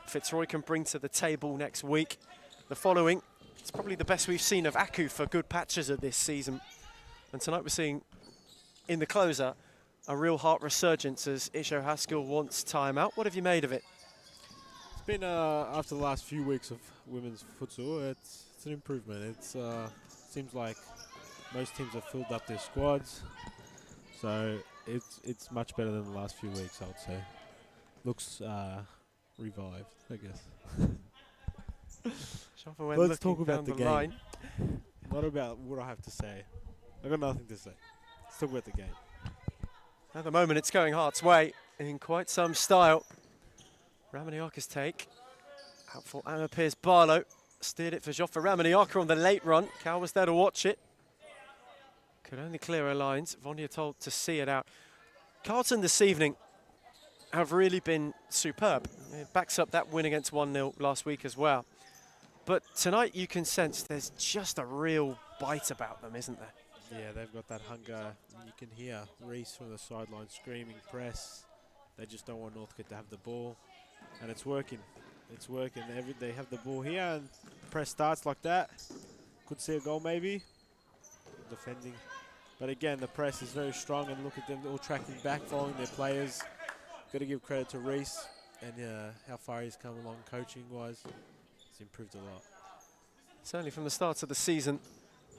Fitzroy can bring to the table next week. The following, it's probably the best we've seen of Aku for good patches of this season. And tonight we're seeing, in the closer, a real heart resurgence as Isho Haskell wants timeout. What have you made of it? It's been, after the last few weeks of women's futsal, it's an improvement. It seems like most teams have filled up their squads. So it's much better than the last few weeks, I would say. Looks revived, I guess. Let's talk about the game. Line. Not about what I have to say. I've got nothing to say. Let's talk about the game. At the moment, it's going Hart's way in quite some style. Ramaniaka's take. Out for Anna Piers Barlow. Steered it for Joffa Ramaniaka on the late run. Cal was there to watch it. Could only clear her lines. Vonia told to see it out. Carlton this evening have really been superb. It backs up that win against 1-0 last week as well. But tonight you can sense there's just a real bite about them, isn't there? Yeah, they've got that hunger. You can hear Reece from the sideline screaming press. They just don't want Northcote to have the ball. And it's working. It's working. They have the ball here and press starts like that. Could see a goal maybe. Defending. But again, the press is very strong, and look at them all tracking back, following their players. Got to give credit to Reece and how far he's come along coaching-wise. He's improved a lot. Certainly from the start of the season,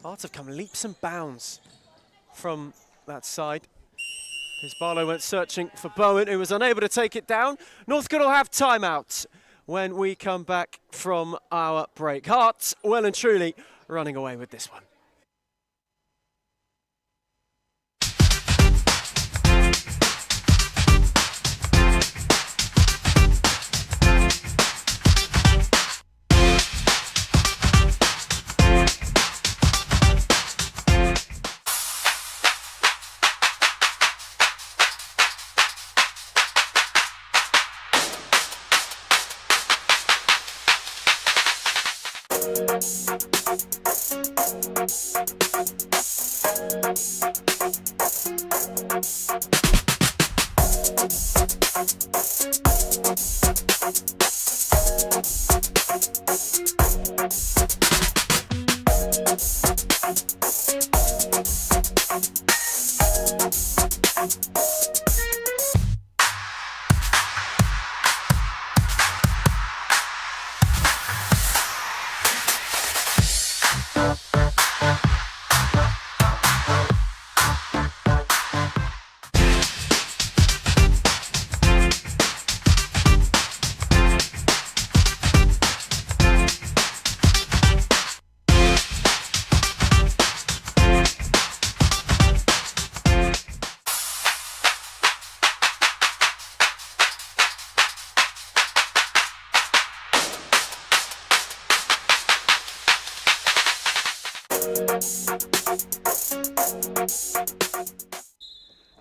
Hearts have come leaps and bounds from that side. Piers Barlow went searching for Bowen, who was unable to take it down. Northcote will have timeout when we come back from our break. Hearts, well and truly, running away with this one.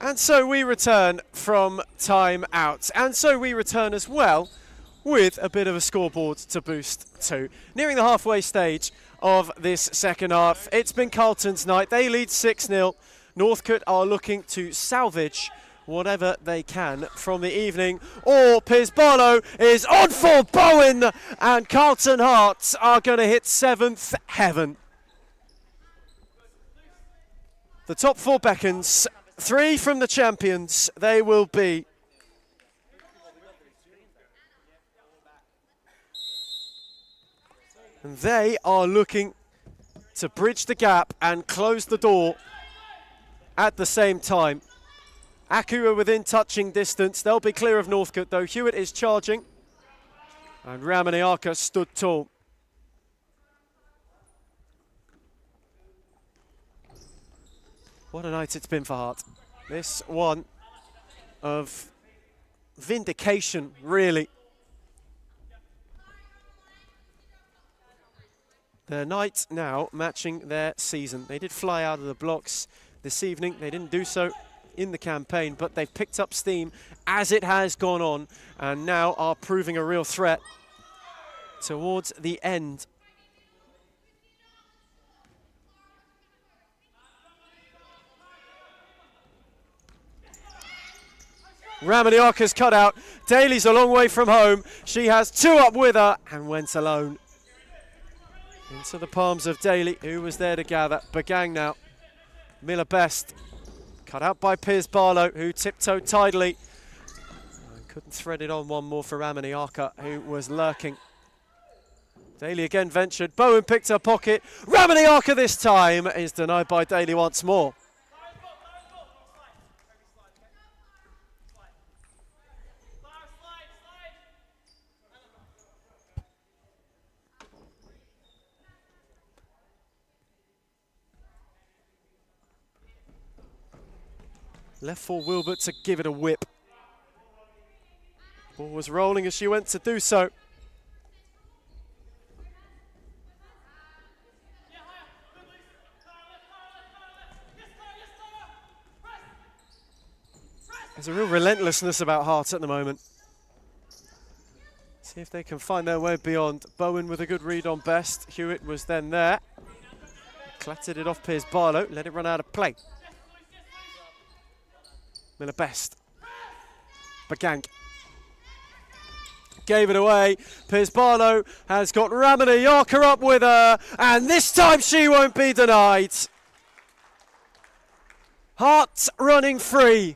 And so we return from time out. And so we return as well with a bit of a scoreboard to boost to. Nearing the halfway stage of this second half, it's been Carlton's night. They lead 6-0. Northcote are looking to salvage whatever they can from the evening. Or Piers Barlow is on for Bowen, and Carlton Hearts are going to hit 7th heaven. The top 4 beckons. 3 from the champions, they will be. And they are looking to bridge the gap and close the door at the same time. Aku are within touching distance. They'll be clear of Northcote though. Hewitt is charging. And Ramaniaka stood tall. What a night it's been for Hart. This one of vindication, really. Their night now matching their season. They did fly out of the blocks this evening. They didn't do so in the campaign, but they've picked up steam as it has gone on and now are proving a real threat towards the end. Ramaniaka's cut out. Daly's a long way from home. She has 2 up with her and went alone. Into the palms of Daly, who was there to gather. Bagang now. Miller Best. Cut out by Piers Barlow, who tiptoed tidily. And couldn't thread it on one more for Ramaniaka, who was lurking. Daly again ventured. Bowen picked her pocket. Ramaniaka this time is denied by Daly once more. Left for Wilbert to give it a whip. Ball was rolling as she went to do so. There's a real relentlessness about Hart at the moment. See if they can find their way beyond. Bowen with a good read on Best. Hewitt was then there. Clattered it off Piers Barlow, let it run out of play. Miller Best. Bagang. Gave it away. Piers Barlow has got Ramaniaka up with her, and this time she won't be denied. Hart running free.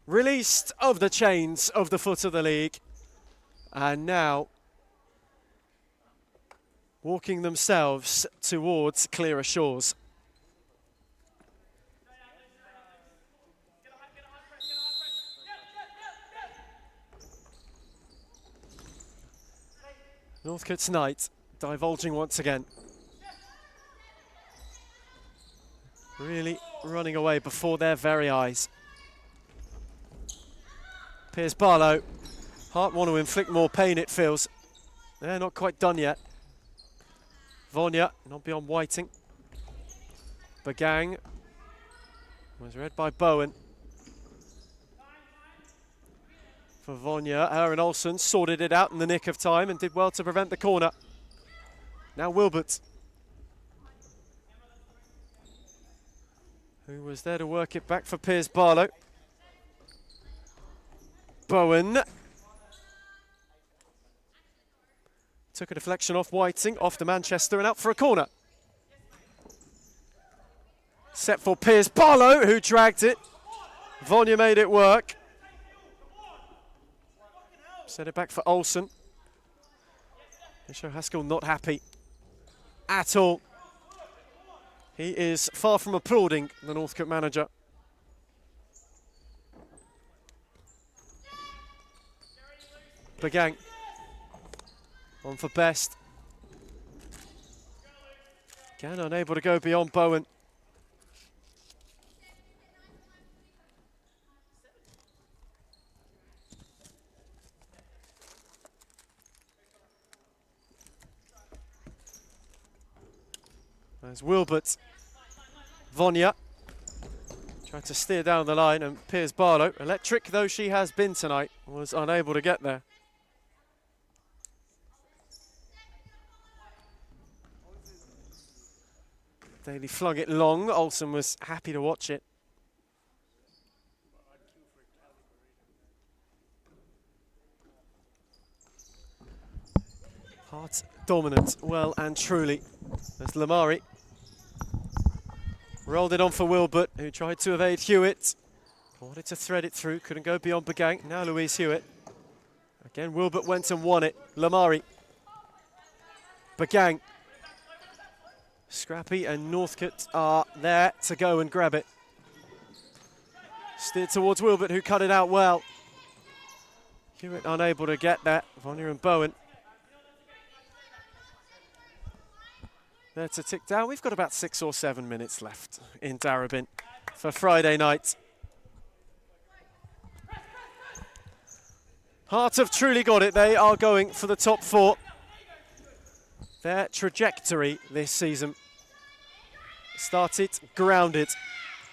Released of the chains of the foot of the league. And now walking themselves towards clearer shores. Northcote's night divulging once again. Really running away before their very eyes. Piers Barlow. Hart want to inflict more pain, it feels. They're not quite done yet. Vonya, not beyond Whiting. Bagang was read by Bowen. For Vonya, her and Olsen sorted it out in the nick of time and did well to prevent the corner. Now Wilbert. who was there to work it back for Piers Barlow. Bowen. Took a deflection off Whiting, off to Manchester and out for a corner. Set for Piers Barlow, who dragged it. Vonya made it work. Set it back for Olsen. Isha Haskell not happy at all. He is far from applauding the Northcote manager. Bagang on for Best. Again, unable to go beyond Bowen. There's Wilbert. Vonya tried to steer down the line, and Piers Barlow, electric though she has been tonight, was unable to get there. Daly flung it long. Olsen was happy to watch it. Hart dominant, well and truly. There's Lamari. Rolled it on for Wilbert, who tried to evade Hewitt. Wanted to thread it through, couldn't go beyond Bagang. Now Louise Hewitt. Again, Wilbert went and won it. Lamari. Bagang. Scrappy and Northcote are there to go and grab it. Steered towards Wilbert, who cut it out well. Hewitt unable to get that. Vonya and Bowen. There to tick down. We've got about 6 or 7 minutes left in Darebin for Friday night. Heart have truly got it. They are going for the top 4. Their trajectory this season started grounded.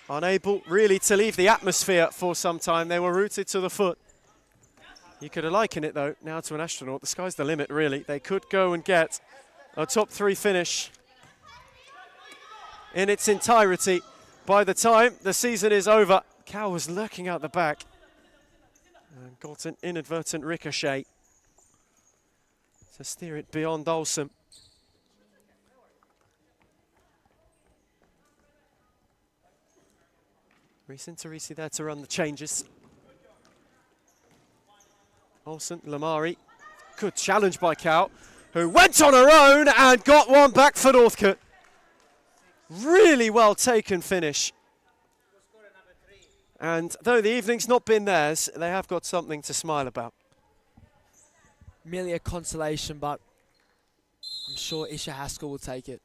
Unable really to leave the atmosphere for some time. They were rooted to the foot. You could liken it though now to an astronaut. The sky's the limit really. They could go and get a top 3 finish in its entirety by the time the season is over. Cow was lurking out the back and got an inadvertent ricochet to steer it beyond Olsen. Reese and Teresi there to run the changes. Olsen, Lamari, good challenge by Cow, who went on her own and got one back for Northcote. Really well taken finish. And though the evening's not been theirs, they have got something to smile about. Merely a consolation, but I'm sure Isha Haskell will take it.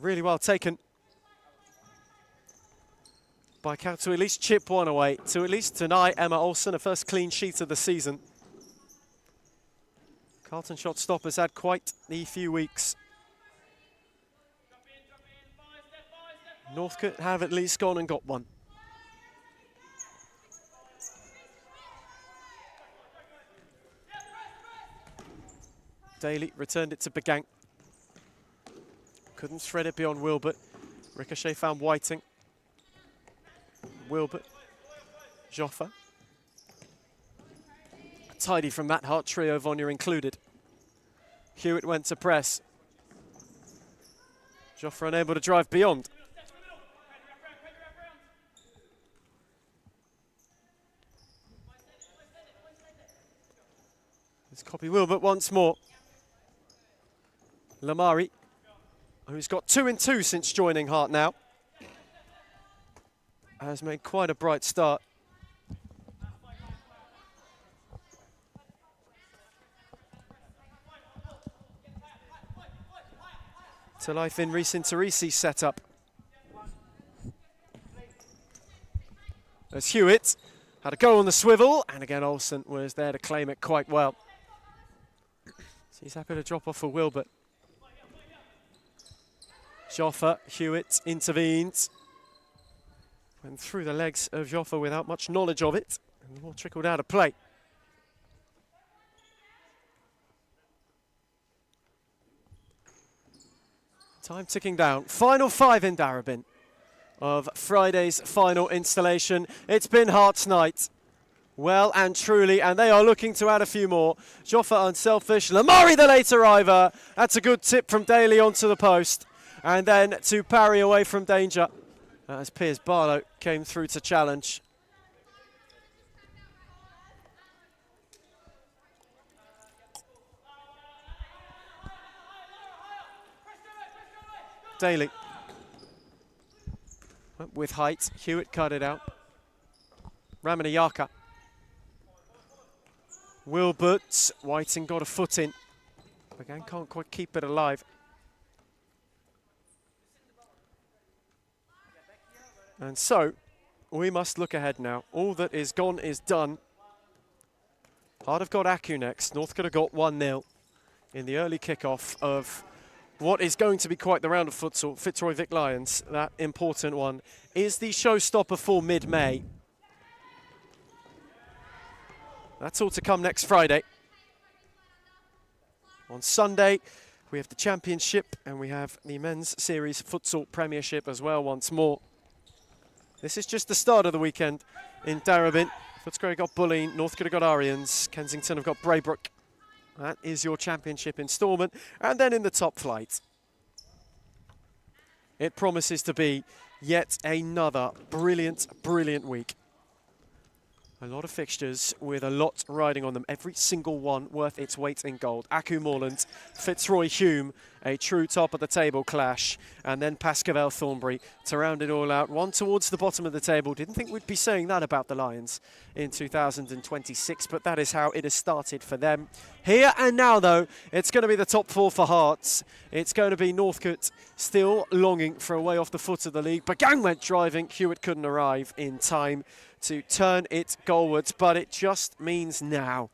Really well taken by Cow to at least chip one away, to at least deny Emma Olsen a first clean sheet of the season. Carlton shot stoppers had quite the few weeks. Northcote have at least gone and got one. Daly returned it to Bagang. Couldn't thread it beyond Wilbert. Ricochet found Whiting. Wilbert. Joffa. Tidy from that Hart trio, Vonya included. Hewitt went to press. Joffa unable to drive beyond. Let's copy Wilbert once more. Lamari, who's got 2 in 2 since joining Hart now, has made quite a bright start. To life in Reese and Teresi's setup. There's Hewitt, had a go on the swivel, and again Olsen was there to claim it quite well. So he's happy to drop off for Wilbert. Joffa, Hewitt intervened. Went through the legs of Joffa without much knowledge of it, and the ball trickled out of play. Time ticking down. Final 5 in Darebin of Friday's final installation. It's been Hearts night. Well and truly, and they are looking to add a few more. Joffa unselfish, Lamari the late arriver. That's a good tip from Daly onto the post. And then to parry away from danger as Piers Barlow came through to challenge. Daly with height, Hewitt cut it out. Ramanayaka. Wilbert, Whiting got a foot in. Again, can't quite keep it alive. And so, we must look ahead now. All that is gone is done. Heart have got Aku next. Northcote have got 1-0 in the early kickoff of what is going to be quite the round of futsal. Fitzroy Vic Lions, that important one, is the showstopper for mid-May. That's all to come next Friday. On Sunday, we have the Championship and we have the Men's Series Futsal Premiership as well once more. This is just the start of the weekend in Darebin. Footscray got Bulleen, Northcote have got Arians, Kensington have got Braybrook. That is your Championship instalment. And then in the top flight, it promises to be yet another brilliant, brilliant week. A lot of fixtures with a lot riding on them. Every single one worth its weight in gold. Aku Moreland, Fitzroy Hume, a true top of the table clash. And then Pascavel Thornbury to round it all out. One towards the bottom of the table. Didn't think we'd be saying that about the Lions in 2026, but that is how it has started for them. Here and now, though, it's going to be the top 4 for Hearts. It's going to be Northcote still longing for a way off the foot of the league. Bagang went driving. Hewitt couldn't arrive in time to turn it goalwards, but it just means now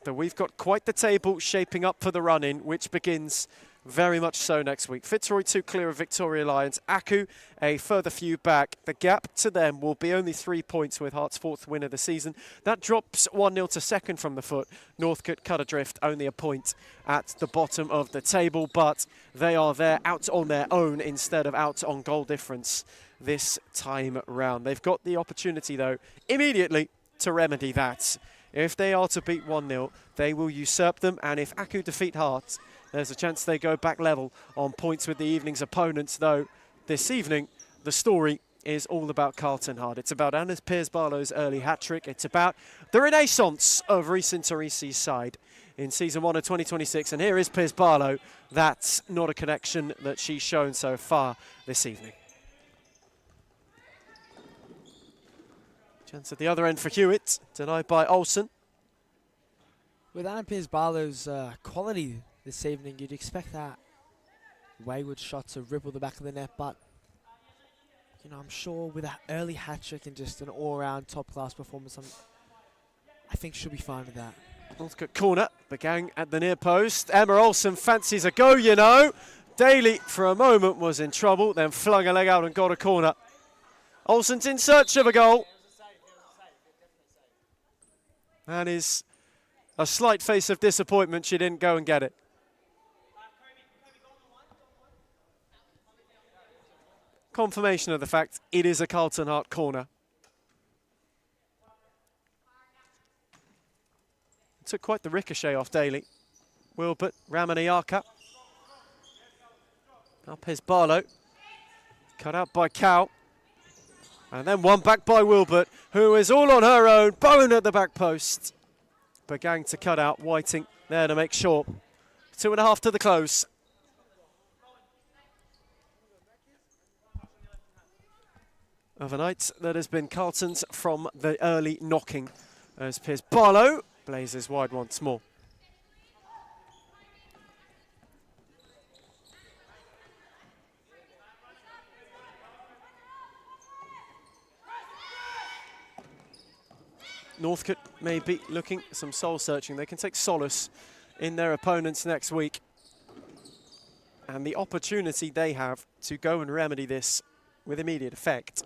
that we've got quite the table shaping up for the run-in, which begins very much so next week. Fitzroy 2 clear of Victoria Lions. Aku a further few back. The gap to them will be only 3 points with Hearts' 4th win of the season. That drops 1-0 to second from the foot. Northcote cut adrift, only a point at the bottom of the table, but they are there out on their own instead of out on goal difference this time round. They've got the opportunity, though, immediately to remedy that. If they are to beat 1-0, they will usurp them, and if Aku defeat Hearts, there's a chance they go back level on points with the evening's opponents, though this evening the story is all about Carlton Hard. It's about Anna Piers Barlow's early hat-trick. It's about the renaissance of Reece Interice's side in Season 1 of 2026, and here is Piers Barlow. That's not a connection that she's shown so far this evening. Chance at the other end for Hewitt, denied by Olsen. With Anna Piers Barlow's quality this evening, you'd expect that wayward shot to ripple the back of the net, but you know, I'm sure with an early hat-trick and just an all-round top-class performance, I think she'll be fine with that. Northcote corner, Bagang at the near post. Emma Olsen fancies a go, you know. Daly for a moment was in trouble, then flung a leg out and got a corner. Olsen's in search of a goal. That is a slight face of disappointment. She didn't go and get it. Confirmation of the fact it is a Carlton Hart corner. Took quite the ricochet off Daly. Wilbert, Ramanayaka. Up is Barlow. Cut out by Cow. And then one back by Wilbert, who is all on her own. Bowen at the back post. Bagang to cut out. Whiting there to make sure. 2.5 to the close. Of a night that has been Carlton's from the early knocking as Piers Barlow blazes wide once more. Northcote may be looking some soul searching. They can take solace in their opponents next week. And the opportunity they have to go and remedy this with immediate effect.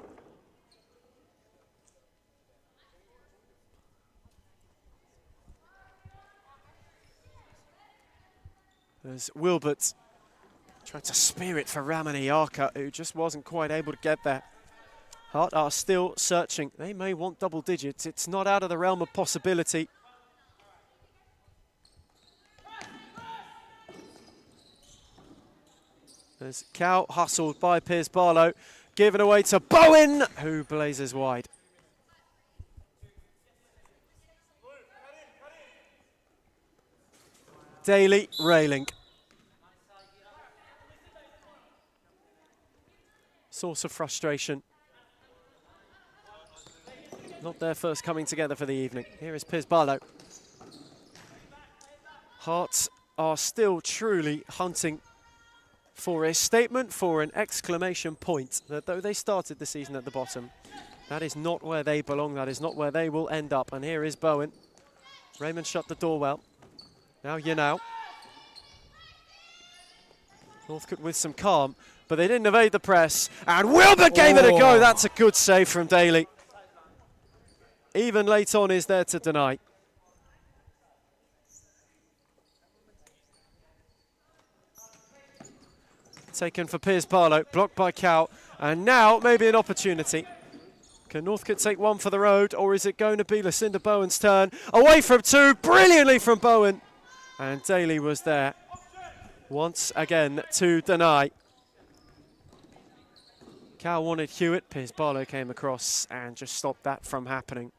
As Wilbert Tried to spear it for Ramaniaka, who just wasn't quite able to get there. Hart are still searching. They may want double digits. It's not out of the realm of possibility. As Cow hustled by Piers Barlow, given away to Bowen, who blazes wide. Daly railing. Source of frustration. Not their first coming together for the evening. Here is Piers Barlow. Hearts are still truly hunting for a statement, for an exclamation point, that though they started the season at the bottom, that is not where they belong, that is not where they will end up. And here is Bowen. Raymond shut the door well. Now Yanao. Northcote with some calm, but they didn't evade the press. And Wilbur gave it a go. That's a good save from Daly. Even late on is there to deny. Taken for Piers Barlow, blocked by Cow, and now maybe an opportunity. Can Northcote take one for the road, or is it going to be Lucinda Bowen's turn? Away from two, brilliantly from Bowen. And Daly was there once again to deny. Cow wanted Hewitt, Piers Barlow came across and just stopped that from happening.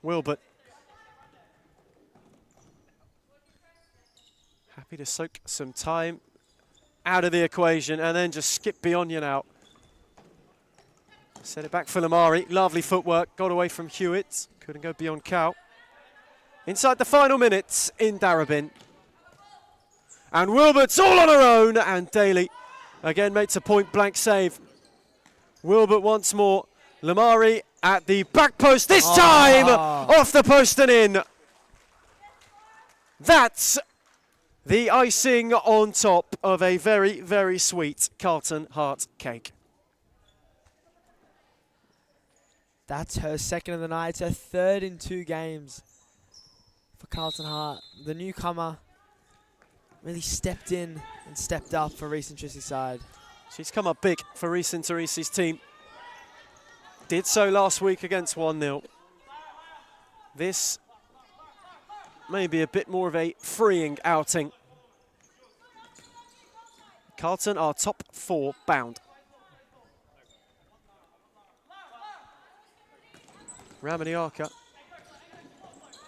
Wilbert. Happy to soak some time out of the equation and then just skip beyond you now. Set it back for Lamari. Lovely footwork. Got away from Hewitt. Couldn't go beyond Cow. Inside the final minutes in Darabin. And Wilbert's all on her own. And Daly again makes a point blank save. Wilbert once more. Lamari at the back post, this time off the post and in. That's the icing on top of a very, very sweet Carlton Heart cake. That's her second of the night. It's her third in 2 games for Carlton Heart. The newcomer really stepped in and stepped up for Reece Intrisi's side. She's come up big for Reece Intrisi's team. Did so last week against 1-0. This may be a bit more of a freeing outing. Carlton are top 4 bound. Ramaniaka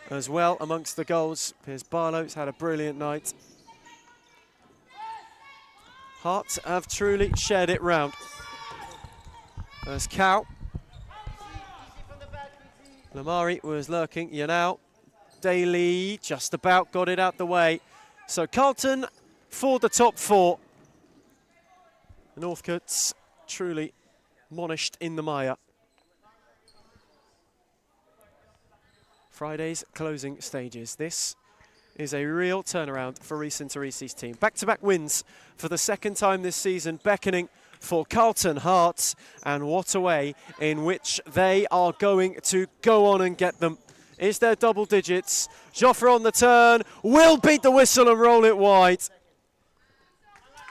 as well amongst the goals. Piers Barlow's had a brilliant night. Hearts have truly shared it round. As Cow. Lamari was lurking, Yanao. Daly just about got it out the way. So Carlton for the top 4. Northcote's truly monished in the mire. Friday's closing stages. This is a real turnaround for Reece Intrisi's team. Back-to-back wins for the second time this season, beckoning for Carlton Hearts, and what a way in which they are going to go on and get them. Is there double digits? Joffre on the turn, will beat the whistle and roll it wide.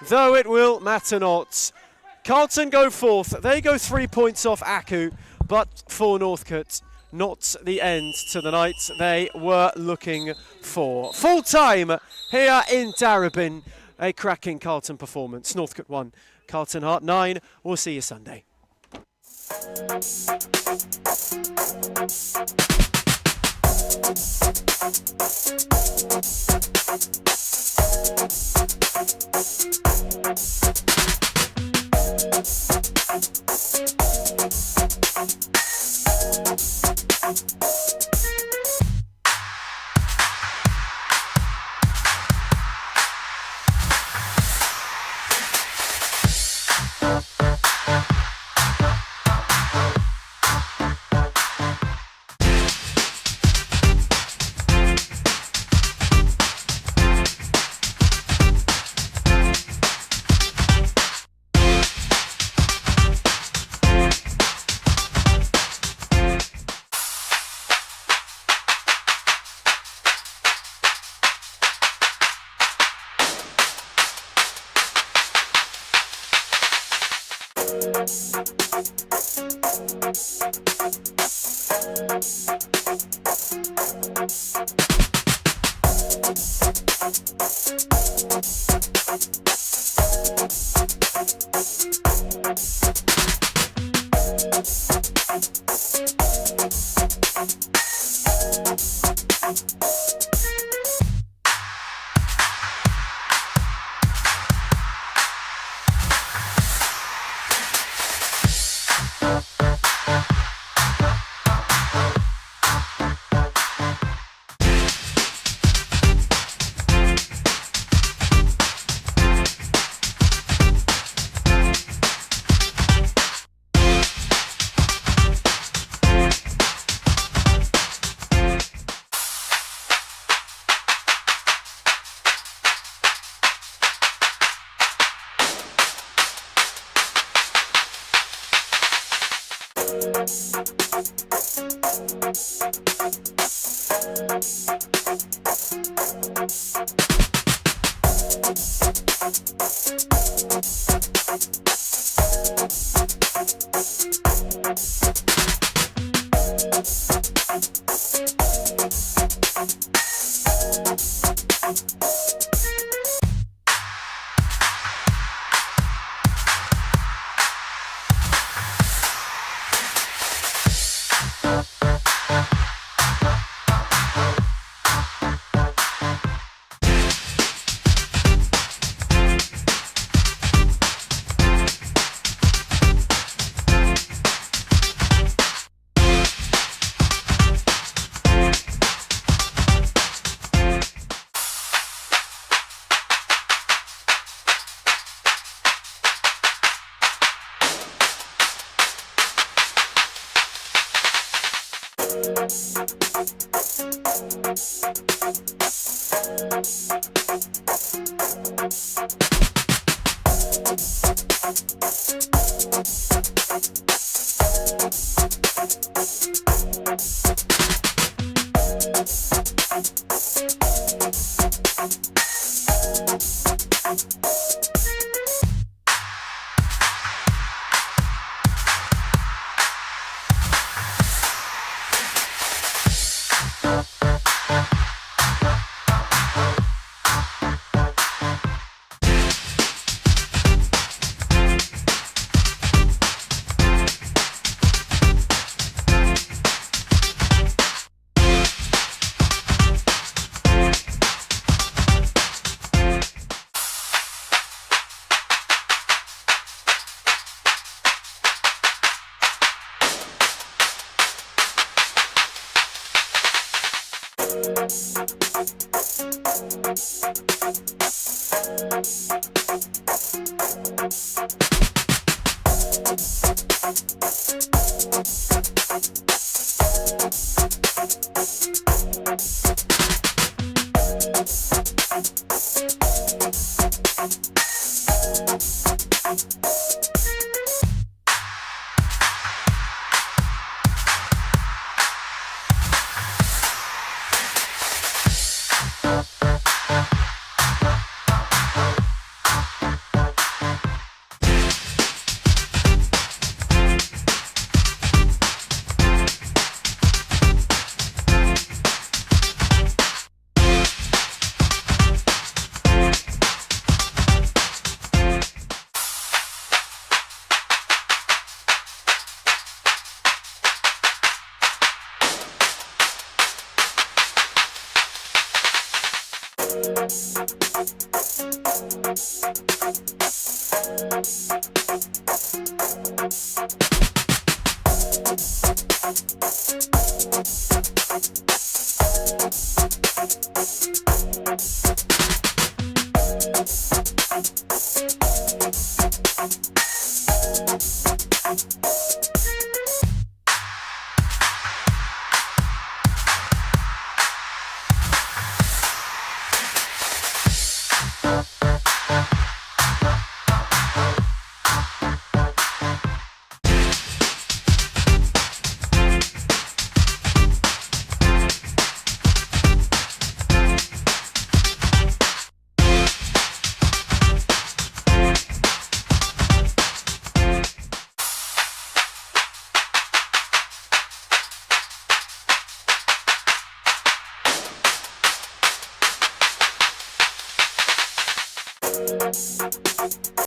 Though it will matter not. Carlton go 4th, they go 3 points off Aku, but for Northcote, not the end to the night they were looking for. Full time here in Darabin, a cracking Carlton performance. Northcote 1, Carlton Heart 9. We'll see you Sunday.